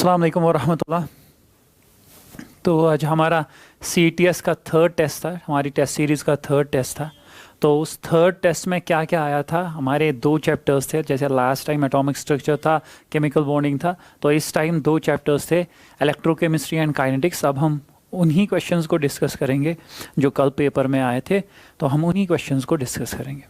अस्सलाम वालेकुम वरहमतुल्लाह। तो आज हमारा CTS का थर्ड टेस्ट था, हमारी टेस्ट सीरीज़ का थर्ड टेस्ट था। तो उस थर्ड टेस्ट में क्या क्या आया था, हमारे दो चैप्टर्स थे। जैसे लास्ट टाइम एटॉमिक स्ट्रक्चर था, केमिकल बॉन्डिंग था, तो इस टाइम दो चैप्टर्स थे, इलेक्ट्रोकेमिस्ट्री एंड काइनेटिक्स। अब हम उन्हीं क्वेश्चंस को डिस्कस करेंगे जो कल पेपर में आए थे, तो हम उन्हीं क्वेश्चंस को डिस्कस करेंगे।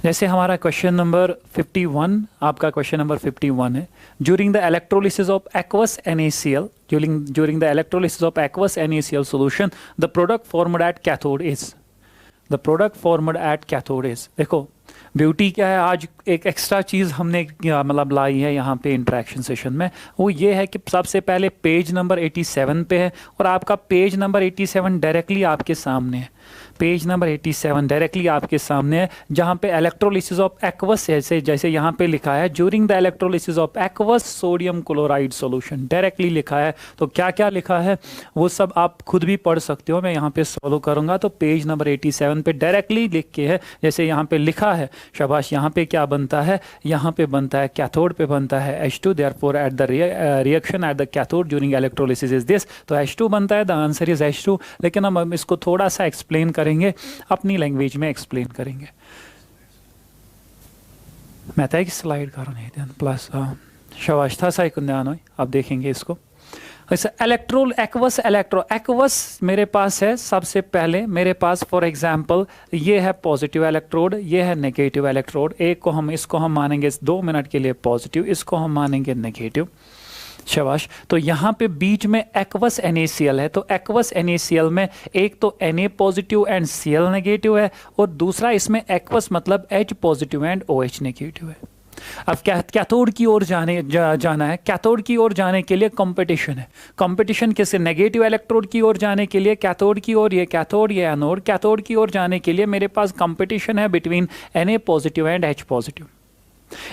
जैसे हमारा क्वेश्चन नंबर 51, आपका क्वेश्चन नंबर 51 है, during the electrolysis of aqueous NaCl, during the electrolysis of aqueous NaCl solution, the product formed at cathode is, the product formed at cathode is। देखो beauty क्या है, आज एक एक्स्ट्रा चीज़ हमने मतलब लाई है यहाँ पे इंटरेक्शन सेशन में, वो ये है कि सबसे पहले पेज नंबर 87 पे है और आपका पेज नंबर 87 डायरेक्टली आपके सामने है। पेज नंबर 87 डायरेक्टली आपके सामने है, जहाँ पे इलेक्ट्रोलिसिस ऑफ एक्वस जैसे यहाँ पे लिखा है during the electrolysis of aqueous sodium chloride solution, directly लिखा है। तो क्या क्या लिखा है वो सब आप खुद भी पढ़ सकते हो, मैं यहाँ पे सॉल्व करूँगा। तो पेज नंबर 87 पे डायरेक्टली लिख के है, जैसे यहाँ पे लिखा है, शाबाश। यहाँ पे क्या बनता है, यहाँ पे बनता है कैथोड पे बनता है H2, therefore at the reaction at the cathode during electrolysis is this. तो H2 बनता है, द आंसर इज H2। लेकिन हम इसको थोड़ा सा एक्सप्लेन करेंगे, अपनी लैंग्वेज में एक्सप्लेन करेंगे। मैं तय की स्लाइड कर रहा हूँ प्लस शाबाश था सही कुंदान हो। अब देखेंगे इसको। एक्वस मेरे पास है, सबसे पहले मेरे पास फॉर एग्जांपल ये है पॉजिटिव इलेक्ट्रोड, ये है नेगेटिव इलेक्ट्रोड। इसको हम मानेंगे 2 मिनट के लिए पॉजिटिव, इसको हम मानेंगे नेगेटिव, शाबाश। तो यहाँ पे बीच में एक्वस NaCl है, तो एक्वस NaCl में एक तो Na positive and Cl negative है, और दूसरा इसमें एक्वस मतलब H positive and OH negative है। अब कैथोड की ओर जाना है। कैथोड की ओर जाने के लिए कंपटीशन है। कंपटीशन किससे? नेगेटिव इलेक्ट्रोड की ओर जाने के लिए कैथोड की ओर, ये कैथोड ये एनोड। कैथोड की ओर जाने के लिए मेरे पास कंपटीशन है between Na positive and H positive.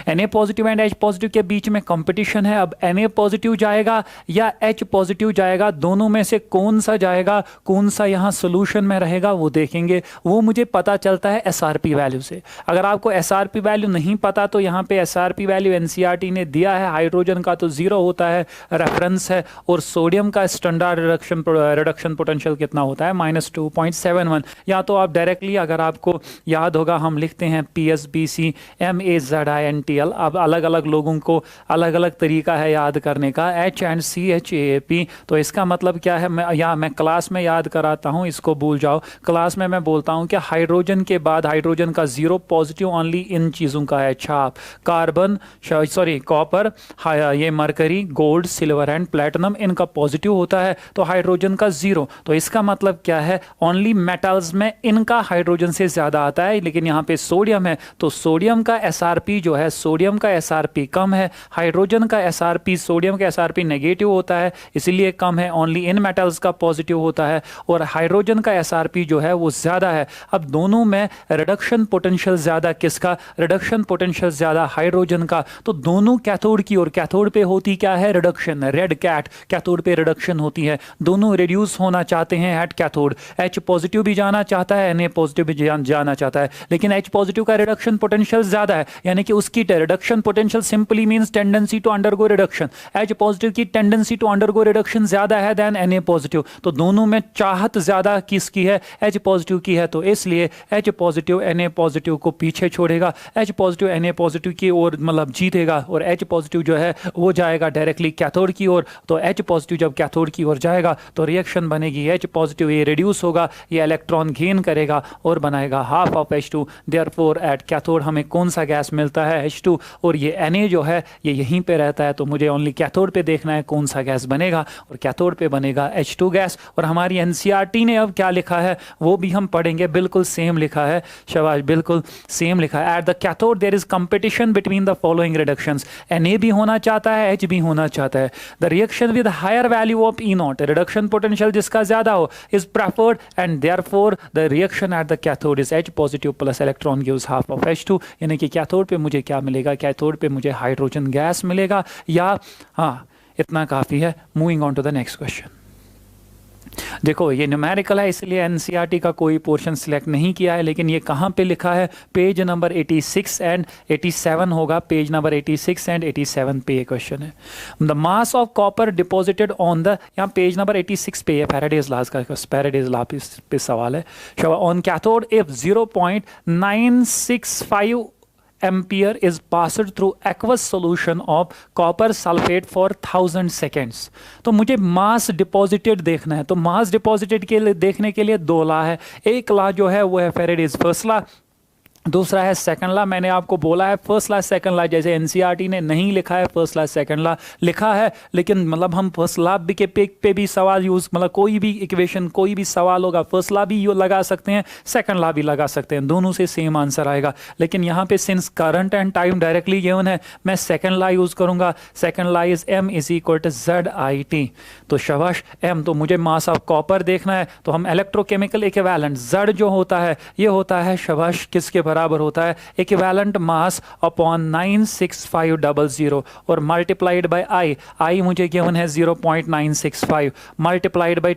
Na positive and H positive के बीच में कंपटीशन है। अब Na पॉजिटिव जाएगा या H पॉजिटिव जाएगा, दोनों में से कौन सा जाएगा, कौन सा यहाँ सोल्यूशन में रहेगा, वो देखेंगे। वो मुझे पता चलता है SRP वैल्यू से। अगर आपको SRP वैल्यू नहीं पता तो यहाँ पे SRP वैल्यू NCERT ने दिया है। हाइड्रोजन का तो 0 होता है, रेफरेंस है, और सोडियम का स्टैंडर्ड रिडक्शन पोटेंशियल कितना होता है, -2.71। या तो आप डायरेक्टली, अगर आपको याद होगा, हम लिखते हैं PSBC MaZiNTL। अब अलग अलग लोगों को अलग अलग तरीका है याद करने का, H एंड CHAP। तो इसका मतलब क्या है, मैं क्लास में याद कराता हूँ, इसको भूल जाओ। क्लास में मैं बोलता हूँ कि हाइड्रोजन के बाद हाइड्रोजन का 0 पॉजिटिव ओनली इन चीज़ों का है, छाप, कार्बन कॉपर, ये mercury, gold, silver and platinum, इनका पॉजिटिव होता है। तो हाइड्रोजन का 0, तो इसका मतलब क्या है, ओनली मेटल्स में इनका हाइड्रोजन से ज़्यादा आता है। लेकिन यहाँ पे सोडियम है, तो सोडियम का SRP जो है, सोडियम का SRP कम है। हाइड्रोजन का SRP, सोडियम का SRP नेगेटिव होता है, इसलिए कम है। ओनली इन मेटल्स का पॉजिटिव होता है, और हाइड्रोजन का SRP जो है वो ज़्यादा है। अब दोनों में रिडक्शन पोटेंशियल ज़्यादा किसका, रिडक्शन पोटेंशियल ज़्यादा हाइड्रोजन का। तो दोनों कैथोड की ओर, कैथोड पे होती क्या है, रिडक्शन। रेड कैट, कैथोड पे रिडक्शन होती है। दोनों रिड्यूस होना चाहते हैं एट कैथोड। H पॉजिटिव भी जाना चाहता है, Na पॉजिटिव भी जाना चाहता है, लेकिन H पॉजिटिव का रिडक्शन पोटेंशियल ज़्यादा है, यानी कि उसकी reduction potential simply means tendency to undergo reduction. H positive की टेंडेंसी टू अंडरगो रिडक्शन ज्यादा है देन Na पॉजिटिव। तो दोनों में चाहत ज्यादा किसकी है, H पॉजिटिव की है। तो इसलिए H पॉजिटिव Na पॉजिटिव को पीछे छोड़ेगा, H पॉजिटिव Na पॉजिटिव की ओर मतलब जीतेगा, और H पॉजिटिव जो है वो जाएगा डायरेक्टली कैथोड की ओर। तो H पॉजिटिव जब कैथोड की ओर जाएगा तो रिएक्शन बनेगी, H पॉजिटिव ये रिड्यूस होगा, ये इलेक्ट्रॉन गेन करेगा और बनाएगा half of H2। Therefore at cathode हमें कौन सा गैस मिलता है, H2, और ये Na जो है ये यहीं पे रहता है। तो मुझे ओनली कैथोड पे देखना है कौन सा गैस बनेगा, और कैथोड पे बनेगा H2 गैस। और हमारी NCERT ने अब क्या लिखा है वो भी हम पढ़ेंगे, बिल्कुल सेम लिखा है, शाबाश, बिल्कुल सेम लिखा है। At the cathode there is competition between the following reductions. Na भी होना चाहता है, H भी होना चाहता है। The reaction with higher value of E0, reduction potential जिसका ज्यादा हो, is preferred, and therefore the reaction at the cathode is H positive plus electron gives half of H2। यानी कि कैथोड पे मुझे क्या मिलेगा, कैथोड पे मुझे हाइड्रोजन गैस मिलेगा। या हाँ, इतना काफ़ी है। Moving on to the next question. देखो ये न्यूमेरिकल है इसलिए एनसीईआरटी का कोई पोर्शन सिलेक्ट नहीं किया है, लेकिन ये कहाँ पे लिखा है, पेज नंबर 86 एंड 87 होगा, पेज नंबर 86 एंड 87 पे ये क्वेश्चन है। The mass of copper deposited on the, यहाँ पेज नंबर 86 पे है, फैराडेज लॉ का, फैराडेज लॉ पे सवाल है। On cathode if 0.965 ampere is passed through aqueous solution of copper sulfate for 1000 seconds। तो मुझे मास डिपॉजिटेड देखना है, तो मास डिपॉजिटेड के लिए देखने के लिए दो लॉ है। एक लॉ जो है वो है फैराडेज फर्स्ट लॉ, दूसरा है सेकंड लॉ। मैंने आपको बोला है फर्स्ट लॉ सेकंड लॉ, जैसे एनसीईआरटी ने नहीं लिखा है फर्स्ट लॉ सेकंड लॉ, लिखा है लेकिन मतलब हम फर्स्ट लॉ भी के पे भी सवाल यूज, मतलब कोई भी इक्वेशन कोई भी सवाल होगा फर्स्ट लॉ भी लगा सकते हैं, सेकंड लॉ भी लगा सकते हैं, दोनों से सेम आंसर आएगा। लेकिन यहाँ पे since current and time directly given है, मैं सेकंड लॉ यूज करूंगा। Second law is m is equal to ZIT। तो शाबाश m, तो मुझे मास ऑफ कॉपर देखना है, तो हम इलेक्ट्रोकेमिकल इक्विवेलेंट Z जो होता है ये होता है शाबाश किसके बराबर होता है, इक्विवेलेंट मास अपॉन 96500 और मल्टीप्लाइड बाय I मुझे गिवन है 0.965 मल्टीप्लाइड बाय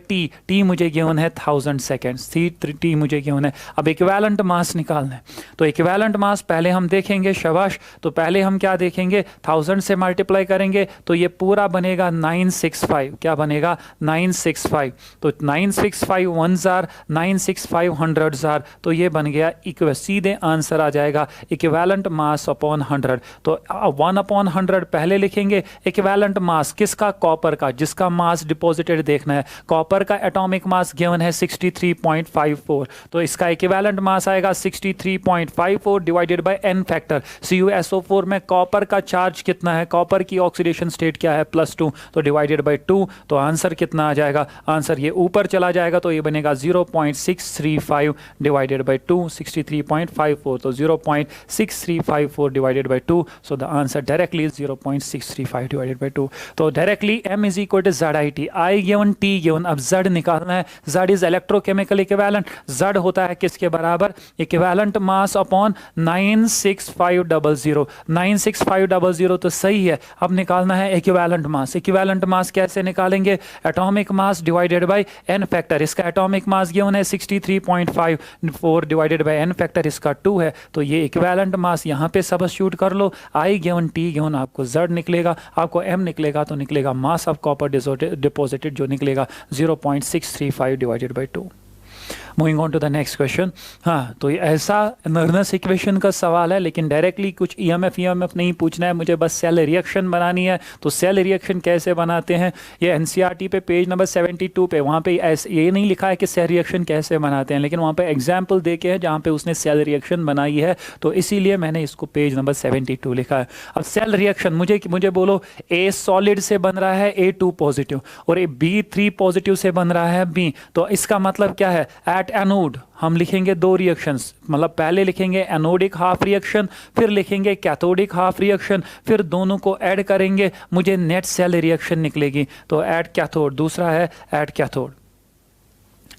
T मुझे गिवन है 1000 सेकेंड्स, T मुझे गिवन है। अब इक्विवेलेंट मास निकालना है, तो इक्विवेलेंट मास पहले हम देखेंगे शाबाश, तो पहले हम क्या देखेंगे 1000 से मल्टीप्लाई करेंगे तो ये पूरा बनेगा 965, क्या बनेगा 965, तो 965 1 जार 965 100 जार, तो ये बन गया सीधे आंसर आ जाएगा इक्विवेलेंट मास अपॉन 100। तो 1 अपॉन 100 पहले लिखेंगे, इक्विवेलेंट मास किसका, कॉपर का, जिसका मास डिपॉजिटेड देखना है। कॉपर का एटॉमिक मास गिवन है 63.54, तो इसका इक्विवेलेंट मास आएगा 63.54 divided by n factor. CuSO4 में कॉपर का चार्ज कितना है, कॉपर की ऑक्सीडेशन स्टेट क्या है +2, तो डिवाइडेड बाय 2, तो आंसर कितना आ जाएगा, आंसर ये ऊपर चला जाएगा तो ये बनेगा 0.635 डिवाइडेड बाय 2, 63.54, तो 0.6354 divided by 2, so the answer directly is 0.635 divided by 2। तो directly m is equal to ZIT, I given T given, अब Z निकालना है। Z is electrochemical equivalent, Z होता है किसके बराबर, इक्विवेलेंट मास अपॉन 96500, 96500 तो सही है। अब निकालना है इक्विवेलेंट मास, इक्विवेलेंट मास कैसे निकालेंगे, atomic mass divided by n factor, इसका एटॉमिक मास गिवन है 63.54 डिवाइडेड बाय n फैक्टर, इसका 2 है, तो ये इक्विवेलेंट मास यहाँ पे सब्स्टिट्यूट कर लो, I गिवन T गिवन, आपको Z निकलेगा, आपको M निकलेगा, तो निकलेगा मास ऑफ कॉपर डिपॉजिटेड जो निकलेगा 0.635 divided by 2। Moving on to the next question. हाँ, तो ये ऐसा नर्नस इक्वेशन का सवाल है, लेकिन डायरेक्टली कुछ EMF नहीं पूछना है, मुझे बस सेल रिएक्शन बनानी है। तो सेल रिएक्शन कैसे बनाते हैं, ये एनसीईआरटी पे पेज नंबर 72 पे, वहाँ पे ये नहीं लिखा है कि सेल रिएक्शन कैसे बनाते हैं, लेकिन वहाँ पे एग्जाम्पल दे के है जहाँ पे उसने सेल रिएक्शन बनाई है, तो इसीलिए मैंने इसको पेज नंबर 72 लिखा है। अब सेल रिएक्शन मुझे बोलो, A सॉलिड से बन रहा है A2 पॉजिटिव और B3 पॉजिटिव से बन रहा है B, तो इसका मतलब क्या है, एट एनोड हम लिखेंगे दो रिएक्शंस, मतलब पहले लिखेंगे एनोडिक हाफ रिएक्शन, फिर लिखेंगे कैथोडिक हाफ रिएक्शन, फिर दोनों को ऐड करेंगे, मुझे नेट सेल रिएक्शन निकलेगी। तो एट कैथोड, दूसरा है at cathode.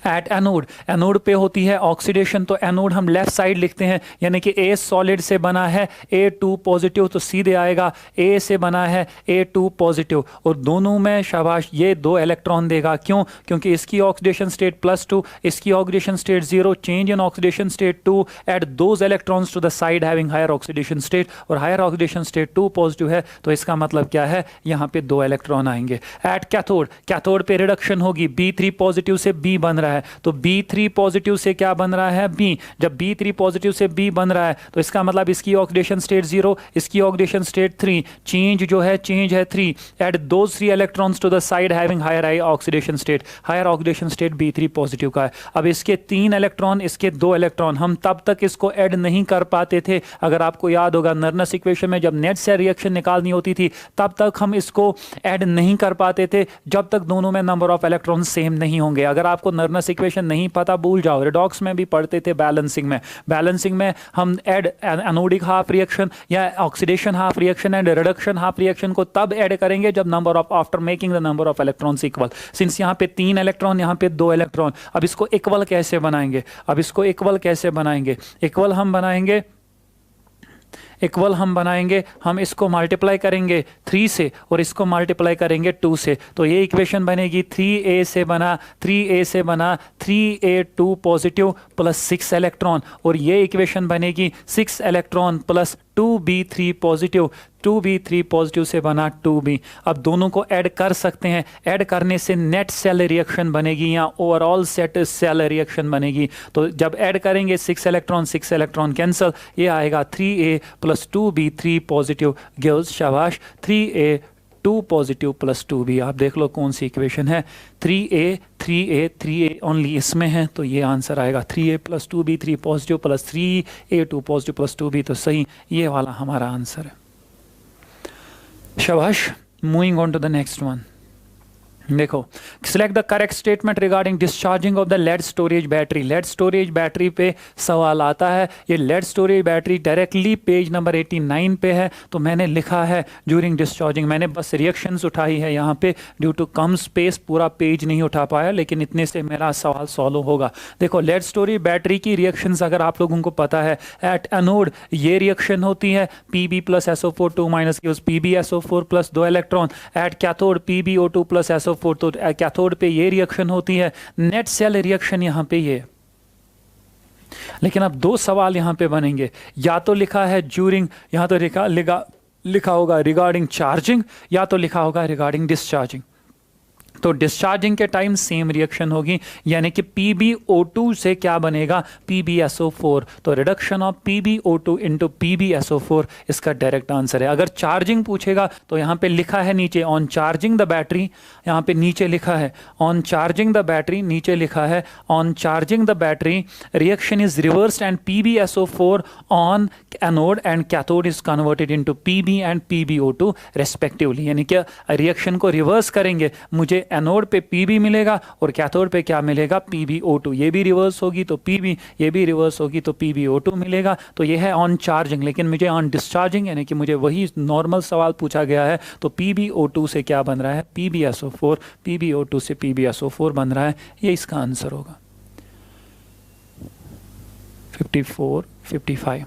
At anode, anode पे होती है ऑक्सीडेशन, तो एनोड हम लेफ्ट साइड लिखते हैं, यानी कि A सॉलिड से बना है A2 पॉजिटिव, तो सीधे आएगा A से बना है A2 पॉजिटिव, और दोनों में शाबाश ये 2 इलेक्ट्रॉन देगा। क्यों, क्योंकि इसकी ऑक्सीडेशन स्टेट +2, इसकी oxidation state 0, change in oxidation state 2, at those electrons to the side having higher oxidation state, और हायर ऑक्सीडेशन स्टेट 2 पॉजिटिव है, तो इसका मतलब क्या है, यहाँ पे 2 इलेक्ट्रॉन आएंगे। एट कैथोड, कैथोड पे रिडक्शन होगी, B3 पॉजिटिव से B बन रहा है, तो B3 पॉजिटिव से क्या बन रहा है B, जब B3 पॉजिटिव से B बन रहा है तो इसका मतलब इसकी ऑक्सीडेशन स्टेट 0, इसकी ऑक्सीडेशन स्टेट 3, चेंज जो है चेंज है 3, at those 3 electrons to the side having higher oxidation state, higher oxidation state B3 positive का है। अब इसके 3 इलेक्ट्रॉन, इसके 2 इलेक्ट्रॉन, हम तब तक इसको ऐड नहीं कर पाते थे, अगर आपको याद होगा नर्नस इक्वेशन में जब नेट से रिएक्शन निकालनी होती थी तब तक हम इसको ऐड नहीं कर पाते थे जब तक दोनों में नंबर ऑफ इलेक्ट्रॉन सेम नहीं होंगे। अगर आपको नर्नस इक्वेशन नहीं पता भूल जाओ, रिडॉक्स में भी पढ़ते थे, बैलेंसिंग में हम ऐड एनोडिक हाफ रिएक्शन या oxidation half reaction and reduction half reaction को तब ऐड करेंगे जब number of, after making the number of electrons equal. Since यहाँ पे 3 इलेक्ट्रॉन, यहाँ पे 2 इलेक्ट्रॉन, अब इसको इक्वल कैसे बनाएंगे, इक्वल हम बनाएंगे, इक्वल हम बनाएंगे, हम इसको मल्टीप्लाई करेंगे 3 से और इसको मल्टीप्लाई करेंगे 2 से, तो ये इक्वेशन बनेगी 3a से बना 3a2 पॉजिटिव प्लस 6 इलेक्ट्रॉन, और ये इक्वेशन बनेगी 6 electron plus 2b3 positive, 2b3 positive से बना 2b। अब दोनों को ऐड कर सकते हैं, ऐड करने से नेट सेल रिएक्शन बनेगी या ओवरऑल सेट सेल रिएक्शन बनेगी। तो जब ऐड करेंगे 6 इलेक्ट्रॉन कैंसिल, ये आएगा 3a plus 2b3 positive gives शाबाश 3a2 पॉजिटिव प्लस 2b। आप देख लो कौन सी इक्वेशन है, 3a ओनली इसमें है, तो ये आंसर आएगा 3a plus 2b3 positive plus 3a2 positive plus 2b, तो सही ये वाला हमारा आंसर है। शाबाश। Moving on to the next one. देखो, select the correct statement regarding discharging of the lead storage battery. Lead storage battery पे सवाल आता है। ये lead storage battery directly page number 89 पे है, तो मैंने लिखा है ड्यूरिंग डिस्चार्जिंग। मैंने बस रिएक्शंस उठाई है यहाँ पे, ड्यू टू कम स्पेस पूरा पेज नहीं उठा पाया, लेकिन इतने से मेरा सवाल सॉल्व होगा। देखो, लेड स्टोरेज बैटरी की रिएक्शंस अगर आप लोगों को पता है, एट एनोड ये रिएक्शन होती है Pb plus SO4 2 minus PbSO4 plus 2 electron, at cathode PbO2 plus SO4, तो कैथोड पे ये रिएक्शन होती है। नेट सेल रिएक्शन यहाँ पे ये, लेकिन अब दो सवाल यहाँ पे बनेंगे, या तो लिखा है ड्यूरिंग, यहाँ तो लिखा होगा रिगार्डिंग चार्जिंग, या तो लिखा होगा रिगार्डिंग डिस्चार्जिंग। तो डिस्चार्जिंग के टाइम सेम रिएक्शन होगी, यानी कि PbO2 से क्या बनेगा, PbSO4, तो reduction of PbO2 into PbSO4 इसका डायरेक्ट आंसर है। अगर चार्जिंग पूछेगा तो यहाँ पे लिखा है नीचे ऑन चार्जिंग द बैटरी, यहाँ पे नीचे लिखा है ऑन चार्जिंग द बैटरी, नीचे लिखा है on charging the battery reaction is reversed and PbSO4 on anode and cathode is converted into Pb and PbO2 respectively, यानी कि रिएक्शन को रिवर्स करेंगे, मुझे एनोड पे Pb मिलेगा और कैथोड पे क्या मिलेगा, PbO2। ये भी रिवर्स होगी तो Pb, ये भी रिवर्स होगी तो PbO2 मिलेगा। तो ये है ऑन चार्जिंग, लेकिन मुझे ऑन डिस्चार्जिंग, यानी कि मुझे वही नॉर्मल सवाल पूछा गया है, तो PbO2 से क्या बन रहा है, PbSO4, PbO2 से PbSO4 बन रहा है, ये इसका आंसर होगा। 54, 55।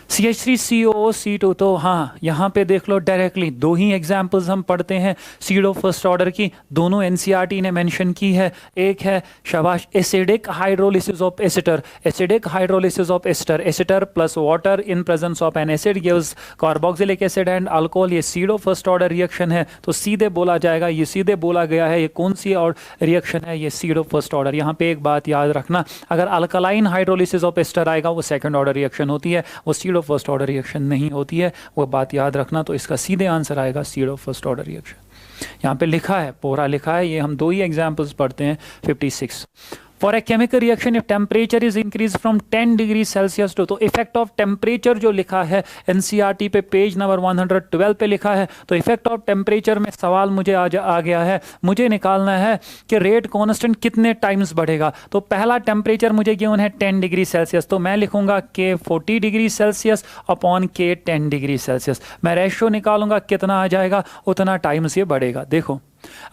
CH3COO C2, तो हाँ यहाँ पे देख लो डायरेक्टली दो ही एग्जाम्पल्स हम पढ़ते हैं सीडो फर्स्ट ऑर्डर की, दोनों NCERT ने मेंशन की है। एक है शाबाश acidic hydrolysis of ester, acidic hydrolysis of ester, ester plus water in presence of an acid gives carboxylic acid and alcohol, ये सीडो फर्स्ट ऑर्डर रिएक्शन है, तो सीधे बोला जाएगा, ये सीधे बोला गया है, ये कौन सी और रिएक्शन है, ये सीडो फर्स्ट ऑर्डर। यहाँ पे एक बात याद रखना, अगर अल्कलाइन हाइड्रोलिसिस ऑफ एस्टर आएगा वो सेकंड ऑर्डर रिएक्शन होती है, वो सीडो फर्स्ट ऑर्डर रिएक्शन नहीं होती है, वो बात याद रखना। तो इसका सीधे आंसर आएगा सीडो फर्स्ट ऑर्डर रिएक्शन। यहाँ पे लिखा है, पूरा लिखा है, ये हम दो ही एग्जांपल्स पढ़ते हैं। 56 for a chemical reaction if temperature is increase from 10 degree Celsius to, तो इफेक्ट ऑफ टेम्परेचर जो लिखा है NCERT पे पेज नंबर 112 पे लिखा है, तो इफेक्ट ऑफ टेम्परेचर में सवाल मुझे आ गया है, मुझे निकालना है कि रेट कांस्टेंट कितने टाइम्स बढ़ेगा। तो पहला टेम्परेचर मुझे गिवन है 10 डिग्री सेल्सियस, तो मैं लिखूंगा K 40 degree Celsius upon K 10 degree Celsius. मैं रेशियो निकालूंगा, कितना आ जाएगा उतना टाइम्स ये बढ़ेगा। देखो,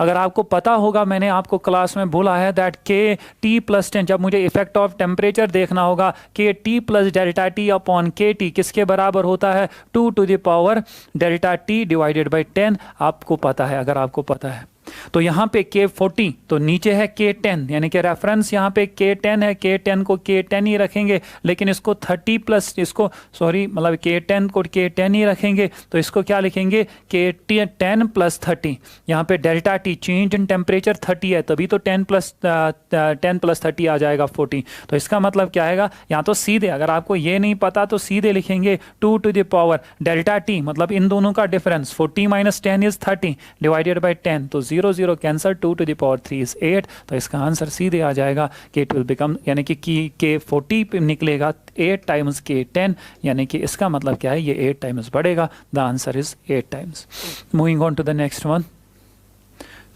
अगर आपको पता होगा, मैंने आपको क्लास में बोला है दैट KT प्लस 10, जब मुझे इफेक्ट ऑफ टेम्परेचर देखना होगा, KT plus delta T upon KT किसके बराबर होता है, 2 to the power delta T divided by 10। आपको पता है, अगर आपको पता है तो यहाँ पे K40, तो नीचे है K10, यानी कि रेफरेंस यहाँ पे K10 है, K10 को K10 ही रखेंगे, लेकिन इसको 30 प्लस, इसको सॉरी मतलब K10 को K10 ही रखेंगे, तो इसको क्या लिखेंगे, K10 प्लस 30। यहाँ पे delta T change in temperature 30 है, तभी तो 10 प्लस 30 आ जाएगा 40। तो इसका मतलब क्या आएगा, यहाँ तो सीधे, अगर आपको ये नहीं पता तो सीधे लिखेंगे 2 to the power delta T, मतलब इन दोनों का difference 40 minus 10 is 30 divided by 10, तो 0 0 cancel, 2 to the power 3 is 8। तो इसका आंसर सीधे आ जाएगा कि इट विल बिकम, यानी कि K40 पे निकलेगा 8 टाइम्स K10, यानी कि इसका मतलब क्या है, ये 8 टाइम्स बढ़ेगा। The answer is 8 times. Moving on to the next one.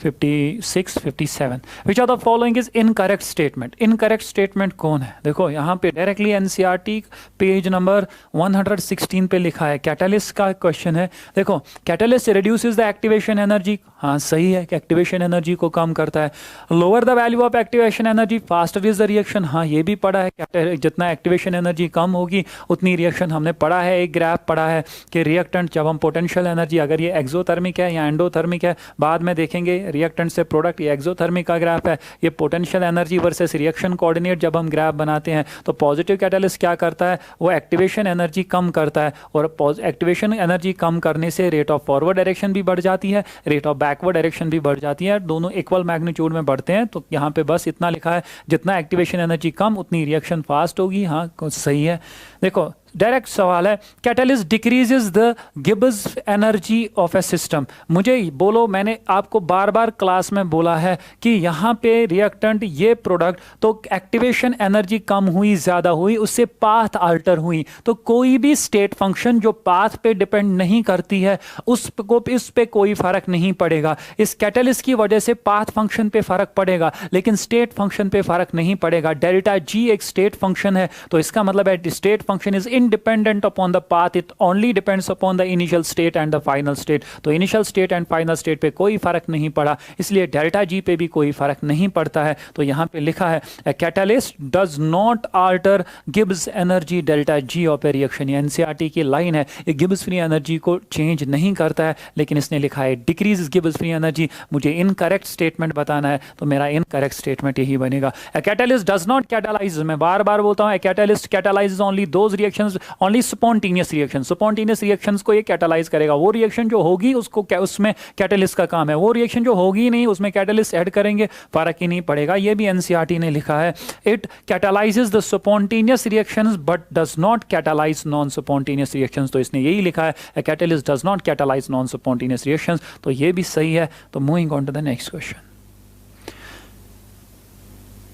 56, 57 which are the following is incorrect statement. Incorrect statement कौन है, देखो यहाँ पे डायरेक्टली NCERT पेज नंबर 116 पे लिखा है, कैटलिस्ट का क्वेश्चन है। देखो, catalyst reduces the activation energy हाँ सही है कि एक्टिवेशन एनर्जी को कम करता है। Lower the value of activation energy faster is the reaction, हाँ ये भी पढ़ा है कि जितना एक्टिवेशन एनर्जी कम होगी उतनी रिएक्शन, हमने पढ़ा है एक ग्राफ पढ़ा है कि रिएक्टेंट जब हम पोटेंशियल एनर्जी, अगर ये एक्सोथर्मिक है या एंडोथर्मिक है, बाद में देखेंगे रिएक्टेंट से प्रोडक्ट, ये एक्सोथर्मिक का ग्राफ है, ये potential energy versus reaction coordinate जब हम ग्राफ बनाते हैं तो पॉजिटिव कैटलिस्ट क्या करता है, वो एक्टिवेशन एनर्जी कम करता है, और एक्टिवेशन एनर्जी कम करने से रेट ऑफ फॉरवर्ड डायरेक्शन भी बढ़ जाती है, रेट ऑफ बैकवर्ड डायरेक्शन भी बढ़ जाती है, दोनों इक्वल मैग्नीट्यूड में बढ़ते हैं। तो यहाँ पे बस इतना लिखा है, जितना एक्टिवेशन एनर्जी कम उतनी रिएक्शन फास्ट होगी। हाँ सही है। देखो डायरेक्ट सवाल है, catalyst decreases the Gibbs energy of A system. मुझे बोलो, मैंने आपको बार बार क्लास में बोला है कि यहाँ पे रिएक्टेंट ये प्रोडक्ट, तो एक्टिवेशन एनर्जी कम हुई ज़्यादा हुई, उससे पाथ अल्टर हुई, तो कोई भी स्टेट फंक्शन जो पाथ पे डिपेंड नहीं करती है उसको इस पे कोई फर्क नहीं पड़ेगा। इस कैटलिस्ट की वजह से पाथ फंक्शन पे फर्क पड़ेगा लेकिन स्टेट फंक्शन पे फर्क नहीं पड़ेगा। डेल्टा जी एक स्टेट फंक्शन है, तो इसका मतलब है state function is independent upon the path, it only depends upon the initial state and the final state। तो initial state and final state पे कोई फर्क नहीं पड़ा, इसलिए डेल्टा जी पे भी कोई फर्क नहीं पड़ता है। तो यहाँ पे लिखा है a catalyst does not alter Gibbs energy delta G of a reaction। ये NCERT की लाइन है, ये गिब्स फ्री एनर्जी को चेंज नहीं करता है, लेकिन इसने लिखा है डिक्रीज गिब्स फ्री एनर्जी। मुझे इनकरेक्ट स्टेटमेंट बताना है तो मेरा इनकरेक्ट स्टेटमेंट यही बनेगा, a catalyst does not catalyze। मैं बार बार बोलता हूँ, a catalyst catalyzes only those reactions, only spontaneous reaction. Spontaneous reactions को ये कैटालाइज करेगा, वो रिएक्शन जो होगी उसको उसमें कैटलिस्ट का काम है, वो रिएक्शन जो होगी नहीं उसमें कैटलिस्ट ऐड करेंगे, फर्क ही नहीं पड़ेगा। ये भी एनसीईआरटी ने लिखा है, it catalyses the spontaneous reactions but does not catalyse non spontaneous reactions. तो इसने यही लिखा है, a catalyst does not catalyse non spontaneous reactions, तो ये भी सही है। तो moving on to the next question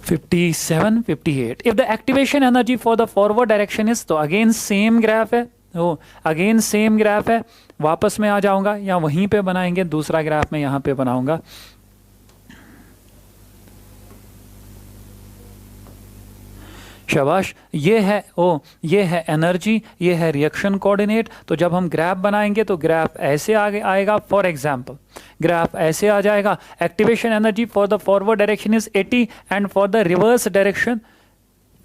57, 58। If the activation energy for the forward direction is, तो अगेन सेम ग्राफ है, ओ अगेन सेम ग्राफ है, वापस में आ जाऊंगा या वहीं पे बनाएंगे, दूसरा ग्राफ में यहाँ पे बनाऊंगा। शाबाश, ये है ये है एनर्जी, ये है रिएक्शन कोऑर्डिनेट। तो जब हम ग्राफ बनाएंगे तो ग्राफ ऐसे आगे आएगा। फॉर एग्जांपल ग्राफ ऐसे आ जाएगा, activation energy for the forward direction is 80 and for the reverse direction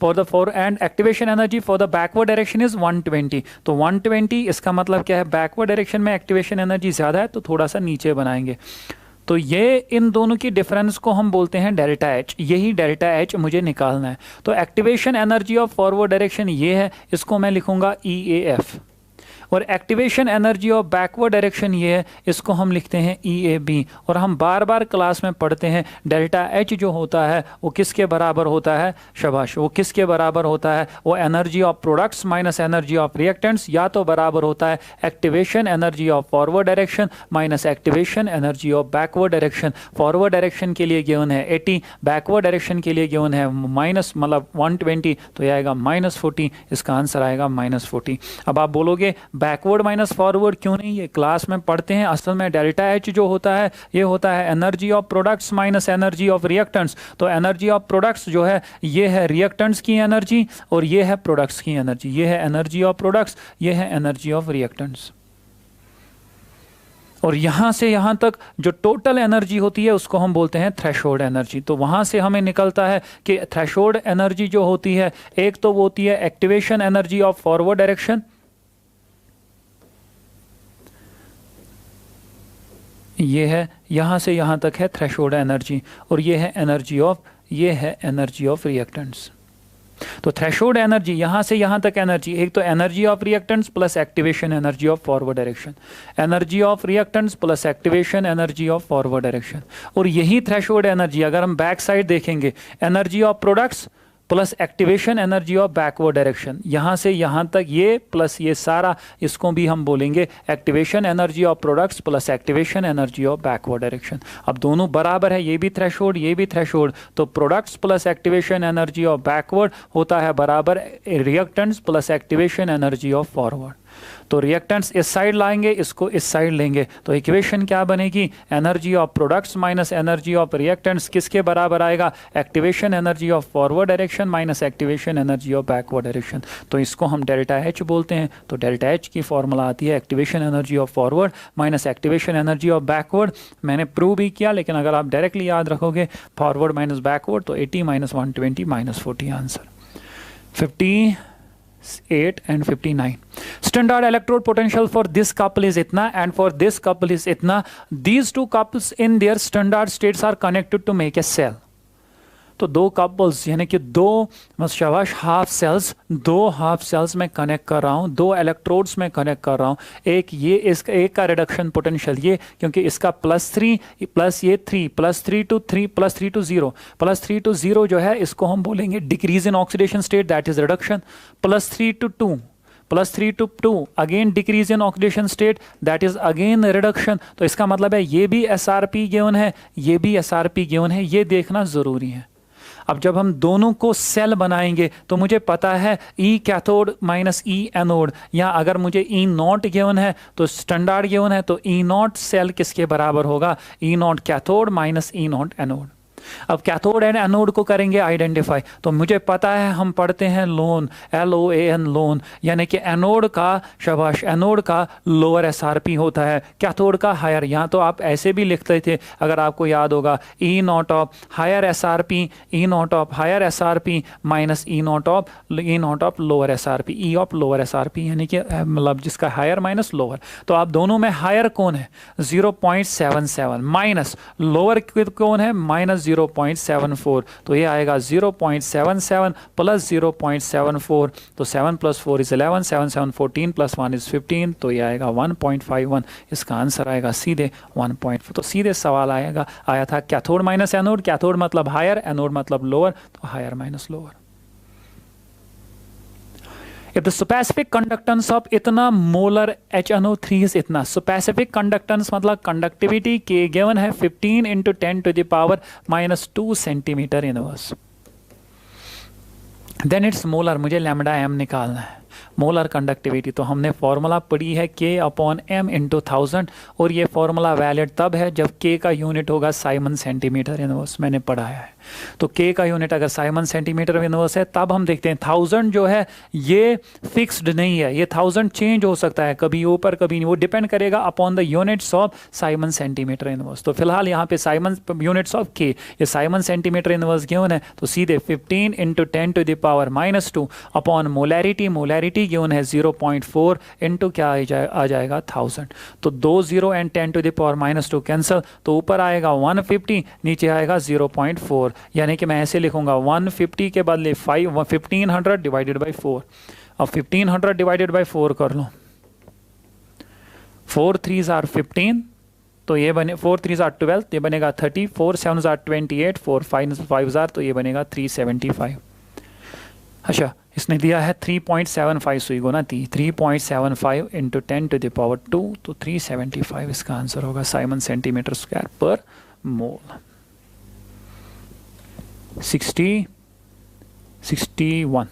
and activation energy for the backward direction is 120। तो 120 इसका मतलब क्या है, बैकवर्ड डायरेक्शन में एक्टिवेशन एनर्जी ज़्यादा है, तो थोड़ा सा नीचे बनाएंगे। तो ये इन दोनों की डिफरेंस को हम बोलते हैं डेल्टा एच, यही डेल्टा एच मुझे निकालना है। तो activation energy of forward direction ये है, इसको मैं लिखूंगा EAF, और activation energy of backward direction ये है, इसको हम लिखते हैं EAB। और हम बार बार क्लास में पढ़ते हैं डेल्टा एच जो होता है वो किसके बराबर होता है, शाबाश, वो किसके बराबर होता है, वो energy of products minus energy of reactants, या तो बराबर होता है activation energy of forward direction minus activation energy of backward direction. Forward direction के लिए गिवन है 80, बैकवर्ड डायरेक्शन के लिए गिवन है माइनस मतलब 120, तो यह आएगा -40, इसका आंसर आएगा -40। अब आप बोलोगे बैकवर्ड माइनस फॉरवर्ड क्यों नहीं, ये क्लास में पढ़ते हैं। असल में डेल्टा एच जो होता है ये होता है energy of products minus energy of reactants. तो एनर्जी ऑफ प्रोडक्ट्स जो है ये है रिएक्टेंट्स की एनर्जी और ये है प्रोडक्ट्स की एनर्जी, ये है एनर्जी ऑफ प्रोडक्ट्स, ये है एनर्जी ऑफ रिएक्टेंट्स। और यहाँ से यहाँ तक जो टोटल एनर्जी होती है उसको हम बोलते हैं थ्रेशोल्ड एनर्जी। तो वहाँ से हमें निकलता है कि थ्रेशोल्ड एनर्जी जो होती है, एक तो वो होती है activation energy of forward direction, ये है यहाँ से यहाँ तक है थ्रेशोल्ड एनर्जी, और ये है एनर्जी ऑफ रिएक्टेंट्स। तो थ्रेशोल्ड एनर्जी यहाँ से यहाँ तक एनर्जी, एक तो energy of reactants plus activation energy of forward direction, energy of reactants plus activation energy of forward direction. और यही थ्रेशोल्ड एनर्जी अगर हम बैक साइड देखेंगे, energy of products plus activation energy of backward direction, यहाँ से यहाँ तक ये प्लस ये सारा, इसको भी हम बोलेंगे activation energy of products plus activation energy of backward direction. अब दोनों बराबर है, ये भी थ्रेशोल्ड ये भी थ्रेशोल्ड, तो products plus activation energy of backward होता है बराबर reactants plus activation energy of forward. तो रिएक्टेंट्स इस साइड लाएंगे, इसको इस साइड लेंगे, तो इक्वेशन क्या बनेगी, energy of products minus energy of reactants किसके बराबर आएगा, activation energy of forward direction minus activation energy of backward direction. तो इसको हम डेल्टा एच बोलते हैं। तो डेल्टा एच की फॉर्मूला आती है activation energy of forward minus activation energy of backward. मैंने प्रूव भी किया, लेकिन अगर आप डायरेक्टली याद रखोगे फॉरवर्ड माइनस बैकवर्ड तो 80 minus 120 minus 40 answer 58 and 59. Standard electrode potential for this couple is itna and for this couple is itna. These two couples in their standard states are connected to make a cell. तो दो couples यानी कि दो शाबाश half sales में connect कर रहा हूँ, दो इलेक्ट्रोड्स में कनेक्ट कर रहा हूँ। एक ये इसका एक का रिडक्शन पोटेंशियल ये, क्योंकि इसका +3 प्लस ये 3 +3 to 3 +3 to 0 +3 to 0 जो है इसको हम बोलेंगे decrease in oxidation state, that is reduction. +3 to 2 +3 to 2 again decrease in oxidation state, that is again reduction. तो इसका मतलब है ये भी SRP गिवन है, ये भी SRP गिवन है, ये देखना जरूरी है। अब जब हम दोनों को सेल बनाएंगे तो मुझे पता है E cathode minus E anode, या अगर मुझे E नॉट गिवन है तो स्टैंडर्ड गिवन है तो E नॉट सेल किसके बराबर होगा, E not cathode minus E not anode. अब कैथोड एंड एनोड को करेंगे आइडेंटिफाई, तो मुझे पता है हम पढ़ते हैं लोन, LOAN लोन, यानी कि एनोड का शाबाश एनोड का लोअर SRP होता है, कैथोड का हायर। यहाँ तो आप ऐसे भी लिखते थे अगर आपको याद होगा, E not of higher SRP, E not of higher SRP minus E not of lower SRP, E of lower SRP यानी कि मतलब जिसका हायर माइनस लोअर। तो आप दोनों में हायर कौन है 0.77 माइनस लोअर कौन है माइनस 0.74, तो ये आएगा 0.77 प्लस 0.74, तो 7 + 4 = 11, 7 7 14 + 1 = 15, तो ये आएगा 1.51। इसका आंसर आएगा सीधे 1.4। तो सीधे सवाल आया था कैथोड माइनस एनोड, कैथोड मतलब हायर, एनोड मतलब लोअर, तो higher minus lower. If the specific conductance of इतना molar HNO3 is इतना, specific conductance मतलब conductivity K given है 15 × 10⁻⁻² cm inverse, then it's molar, मुझे लैम्डा m निकालना है। मोलर कंडक्टिविटी तो हमने फॉर्मूला पढ़ी है K/m × 1000, और ये फॉर्मूला वैलिड तब है जब K का यूनिट होगा साइमन सेंटीमीटर इनवर्स, मैंने पढ़ाया है। तो K का यूनिट अगर साइमन सेंटीमीटर इनवर्स है तब हम देखते हैं 1000 जो है ये फिक्स्ड नहीं है, ये 1000 चेंज हो सकता है, कभी ऊपर कभी नहीं, वो डिपेंड करेगा upon the units of Simon centimetre inverse. तो फिलहाल यहाँ पे साइमन यूनिट्स ऑफ K, ये साइमन सेंटीमीटर इनवर्स गिवन है, तो सीधे 15 × 10⁻⁻² अपॉन मोलैरिटी गिवन है 0.4 इंटू क्या आ जाएगा 1000। तो 2 0 एंड 10⁻⁻² कैंसिल, तो ऊपर आएगा 150, नीचे आएगा 0.4, यानी कि मैं ऐसे लिखूंगा 150 के बदले 1500 डिवाइडेड बाई 4। अब 1500 डिवाइडेड बाई 4 कर लो, 4 3s are 15, तो ये बने 4 3s are 12, ये बनेगा 30, 4 7s are 28, 4 5s are, तो ये बनेगा 375। अच्छा, इसने दिया है 3.75 सुई गुना 3.75 × 10⁻², तो 375 इसका आंसर होगा साइमन सेंटीमीटर स्क्वायर पर मोल। 61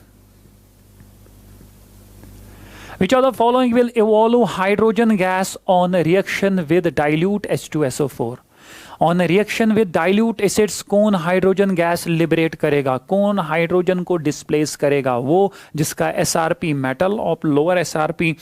Which of the following will evolve hydrogen gas on reaction with dilute H2SO4? On reaction with dilute acids कौन हाइड्रोजन गैस लिबरेट करेगा, कौन हाइड्रोजन को डिस्प्लेस करेगा, वो जिसका SRP metal of lower SRP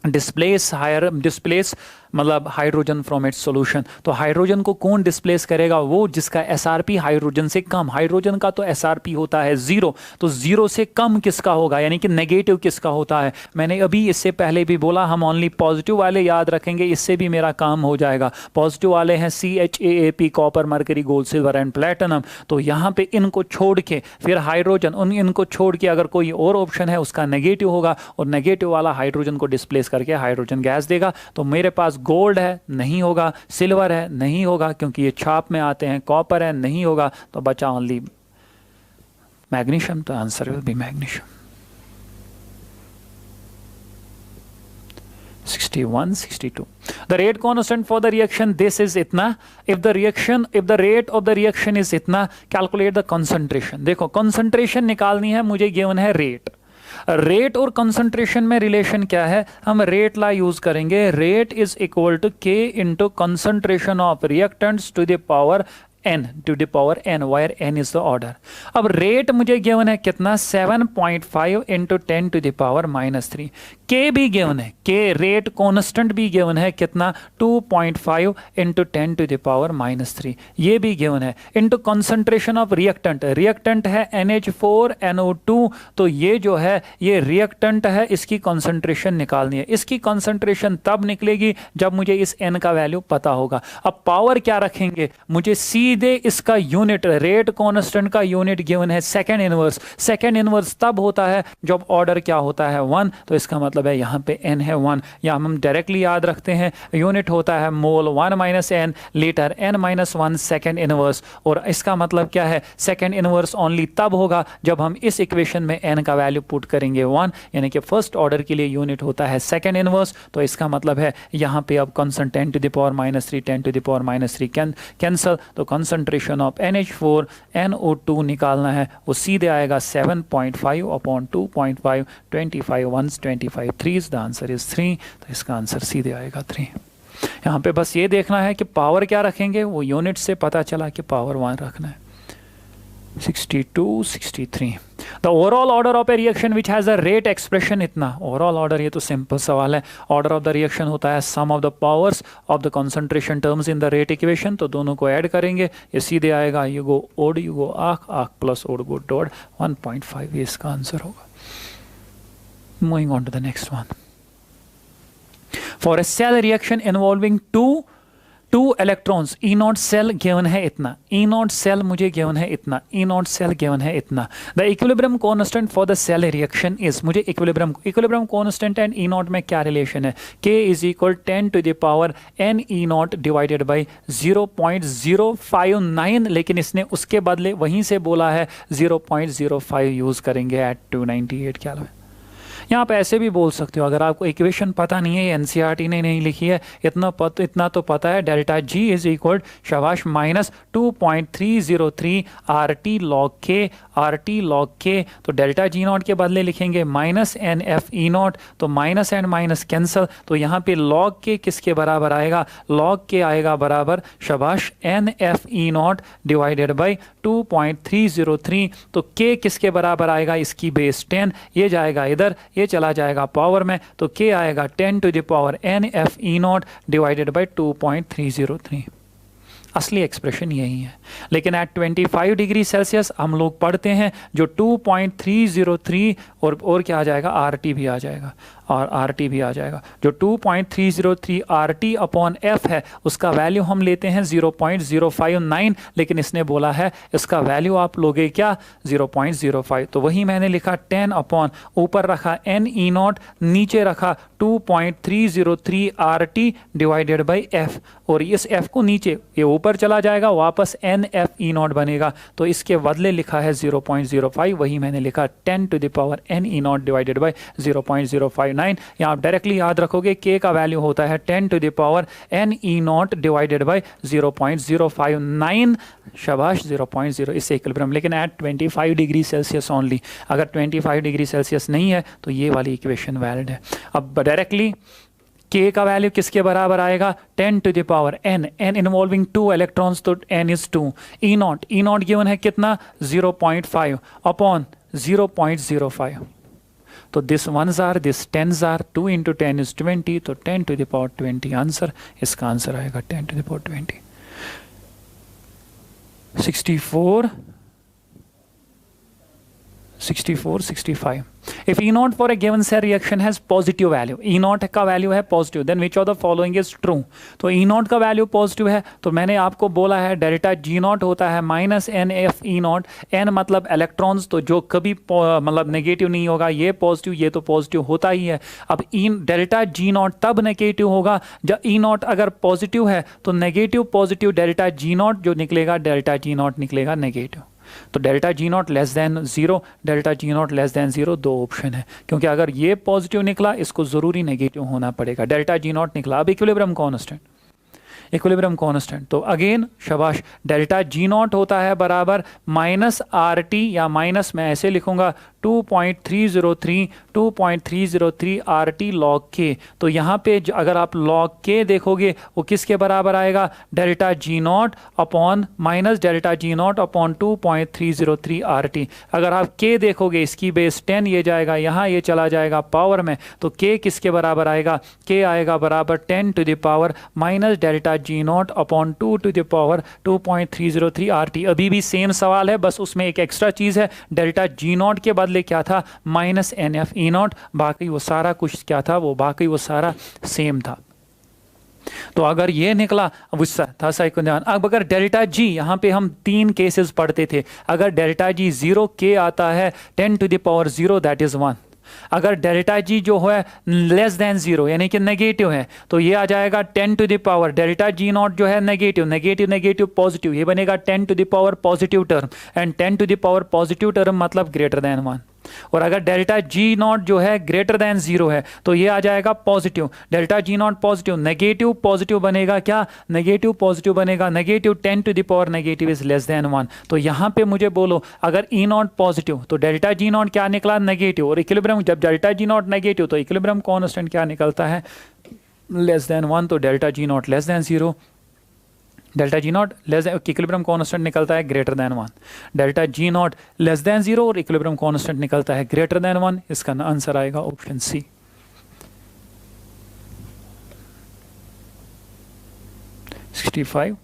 displace मतलब hydrogen from its solution. तो hydrogen को कौन डिस्प्लेस करेगा, वो जिसका SRP हाइड्रोजन से कम, हाइड्रोजन का तो SRP होता है 0, तो 0 से कम किसका होगा, यानी कि नेगेटिव किसका होता है। मैंने अभी इससे पहले भी बोला हम ओनली पॉजिटिव वाले याद रखेंगे, इससे भी मेरा काम हो जाएगा। पॉजिटिव वाले हैं CHAAP copper mercury gold silver and platinum, तो यहाँ पे इनको छोड़ के फिर हाइड्रोजन इनको छोड़ के अगर कोई और ऑप्शन है उसका नेगेटिव होगा, और नेगेटिव वाला हाइड्रोजन को डिस्प्लेस करके हाइड्रोजन गैस देगा। तो मेरे पास गोल्ड है नहीं होगा, सिल्वर है नहीं होगा क्योंकि ये छाप में आते हैं, कॉपर है नहीं होगा, तो बचा ओनली मैग्नीशियम, तो answer will be magnesium. 61 62 the rate constant for the reaction this is इतना, if the rate of the reaction is इतना, calculate the concentration। देखो concentration निकालनी है मुझे, गिवन है रेट, रेट और कंसंट्रेशन में रिलेशन क्या है, हम रेट ला यूज करेंगे, rate is equal to K into concentration of reactants to the power n to the power n, where n is the order। अब रेट मुझे given है कितना, 7.5 इंटू 10 टू द पावर -3। के भी given है, के rate constant भी given है कितना, 2.5 इंटू 10 टू द पावर -3, ये भी गिवन है, into concentration of reactant, reactant है NH4NO2, तो ये जो है ये रिएक्टेंट है, इसकी कंसंट्रेशन निकालनी है। इसकी कंसंट्रेशन तब निकलेगी जब मुझे इस n का वैल्यू पता होगा। अब पावर क्या रखेंगे, मुझे सीधे इसका यूनिट, रेट कांस्टेंट का यूनिट गिवन है सेकंड इनवर्स। सेकंड इनवर्स तब होता है जब ऑर्डर क्या होता है 1, तो इसका मतलब है यहाँ पे n है 1, या हम डायरेक्टली याद रखते हैं यूनिट होता है mole 1 - n litre n-1 second inverse. और इसका मतलब क्या है, सेकंड इनवर्स ओनली तब होगा जब हम इस इक्वेशन में n का वैल्यू पुट करेंगे 1, यानी कि फर्स्ट ऑर्डर के लिए यूनिट होता है सेकंड इनवर्स। तो इसका मतलब है यहाँ पे अब constant 10 to the power -3 10 to the power -3 cancel, तो कंसंट्रेशन ऑफ NH4NO2 निकालना है, वो सीधे आएगा 7.5 upon 2.5, 25 1s 25 3s, the answer is 3। तो इसका आंसर सीधे आएगा 3। यहाँ पे बस ये देखना है कि पावर क्या रखेंगे, वो यूनिट से पता चला कि पावर 1 रखना है। 62 63 the overall order of A reaction which has a rate expression, इतना ओवरऑल ऑर्डर, ये तो सिंपल सवाल है। ऑर्डर ऑफ द रिएक्शन होता है sum of the powers of the concentration terms in the rate equation, तो दोनों को ऐड करेंगे, ये सीधे आएगा, यू गो ओड यू गो आख, आख प्लस ओड गो डॉट 1.5, ये इसका आंसर होगा। Moving on to the next one. For a cell reaction involving two electrons, E not cell given है इतना, ई नॉट सेल मुझे गिवन है इतना, ई नॉट सेल गिवन है इतना। The equilibrium constant for the cell reaction is, मुझे equilibrium constant and E not में क्या रिलेशन है, k is equal 10 to the power n E not divided by 0.059, लेकिन इसने उसके बदले वहीं से बोला है 0.05 यूज करेंगे एट 298 केल्विन। यहाँ पे ऐसे भी बोल सकते हो, अगर आपको इक्वेशन पता नहीं है, एनसीईआरटी ने नहीं लिखी है, इतना तो पता है, डेल्टा जी इज इक्वल शाबाश -2.303 RT log K, तो डेल्टा जी नॉट के बदले लिखेंगे -NF ई नॉट, तो माइनस एंड माइनस कैंसल, तो यहाँ पे log K किसके बराबर आएगा, log K आएगा बराबर शाबाश NF E not divided by 2.303, तो K किसके बराबर आएगा, इसकी बेस 10, ये जाएगा इधर, ये चला जाएगा पावर में, तो K आएगा 10 to the power NF E not divided by 2.303। असली एक्सप्रेशन यही है, लेकिन एट 25 डिग्री सेल्सियस हम लोग पढ़ते हैं जो 2.303 और क्या आ जाएगा, RT भी आ जाएगा, और RT भी आ जाएगा, जो 2.303 RT अपॉन F है उसका वैल्यू हम लेते हैं 0.059, लेकिन इसने बोला है इसका वैल्यू आप लोगे क्या 0.05, तो वही मैंने लिखा 10 अपॉन, ऊपर रखा n ई नॉट, नीचे रखा 2.303 RT डिवाइडेड बाई F, और इस F को नीचे ये ऊपर चला जाएगा, वापस NF ई नॉट बनेगा, तो इसके बदले लिखा है 0.05, वही मैंने लिखा 10 to the power n E not divided by 0.059। यहाँ आप डायरेक्टली याद रखोगे K का वैल्यू होता है 10 to the power n E not divided by 0.059, शाबाश 0.0, इससे इक्विलिब्रियम, लेकिन एट 25 डिग्री सेल्सियस ओनली, अगर 25 डिग्री सेल्सियस नहीं है तो ये वाली इक्वेशन वैलिड है। अब डायरेक्टली K का वैल्यू किसके बराबर आएगा, 10 to the power n involving 2 electrons, तो n is 2, E not given है कितना 0.5 अपॉन 0.05, तो this ones are, this tens are, 2 into 10 is 20, तो 10 टू द पावर 20 आंसर, इसका आंसर आएगा 10 to the power 20। 64 65 if E naught for a given cell reaction has positive value, E naught का value है positive, then which of the following is true, तो E naught का value positive है, तो मैंने आपको बोला है डेल्टा G नॉट होता है -NF E नॉट, N मतलब इलेक्ट्रॉन्स, तो जो कभी मतलब नेगेटिव नहीं होगा, ये पॉजिटिव, ये तो पॉजिटिव होता ही है। अब डेल्टा G नॉट तब नेगेटिव होगा जब E नॉट अगर पॉजिटिव है, तो negative positive delta G not जो निकलेगा, डेल्टा G नॉट निकलेगा नेगेटिव, तो delta G naught less than 0, delta G naught less than 0, दो ऑप्शन है, क्योंकि अगर ये पॉजिटिव निकला इसको जरूरी नेगेटिव होना पड़ेगा, डेल्टा जी नॉट निकला। अब इक्विलिब्रियम कांस्टेंट, इक्विलिब्रियम कांस्टेंट। तो अगेन शाबाश, डेल्टा जी नॉट होता है बराबर माइनस आर टी, या माइनस मैं ऐसे लिखूंगा 2.303 आर टी लॉग के। तो यहाँ पे अगर आप लॉग के देखोगे वो किसके बराबर आएगा, delta G naught upon minus delta G naught upon 2.303 R T. अगर आप के देखोगे इसकी बेस 10 ये जाएगा यहाँ, ये चला जाएगा पावर में, तो के किसके बराबर आएगा, के आएगा बराबर 10 to the power minus delta G naught upon 2 to the power 2.303 R T. अभी भी सेम सवाल है, बस उसमें एक एक्स्ट्रा चीज़ है, डेल्टा जी नॉट के बदले क्या था, minus n F E naught, बाकी वो सारा कुछ क्या था, वो बाकी वो सारा सेम था। तो अगर ये निकला गुस्सा था सही को ध्यान। अब अगर डेल्टा जी, यहाँ पे हम 3 केसेस पढ़ते थे, अगर डेल्टा जी 0 के आता है 10 to the power 0 that is 1। अगर डेल्टा जी जो है लेस देन 0 यानी कि नेगेटिव है, तो ये आ जाएगा 10 to the power delta G naught जो है नेगेटिव, नेगेटिव नेगेटिव पॉजिटिव, ये बनेगा 10 to the power positive term, and 10 to the power positive term मतलब ग्रेटर देन 1। और अगर डेल्टा जी नॉट जो है ग्रेटर देन 0 है तो ये आ जाएगा positive, delta G naught positive, negative positive बनेगा क्या, नेगेटिव पॉजिटिव बनेगा, negative 10 to the power negative is less than 1। तो यहाँ पे मुझे बोलो अगर ई नॉट पॉजिटिव तो डेल्टा जी नॉट क्या निकला, नेगेटिव, और इक्विलिब्रियम जब डेल्टा जी नॉट नेगेटिव तो इक्विलिब्रियम कांस्टेंट क्या निकलता है, लेस देन 1। तो delta G naught less than 0, delta G naught less then, equilibrium constant निकलता है greater than 1, delta G naught less than 0 और इक्विलिब्रियम कांस्टेंट निकलता है ग्रेटर देन 1। इसका आंसर आएगा option C. (65)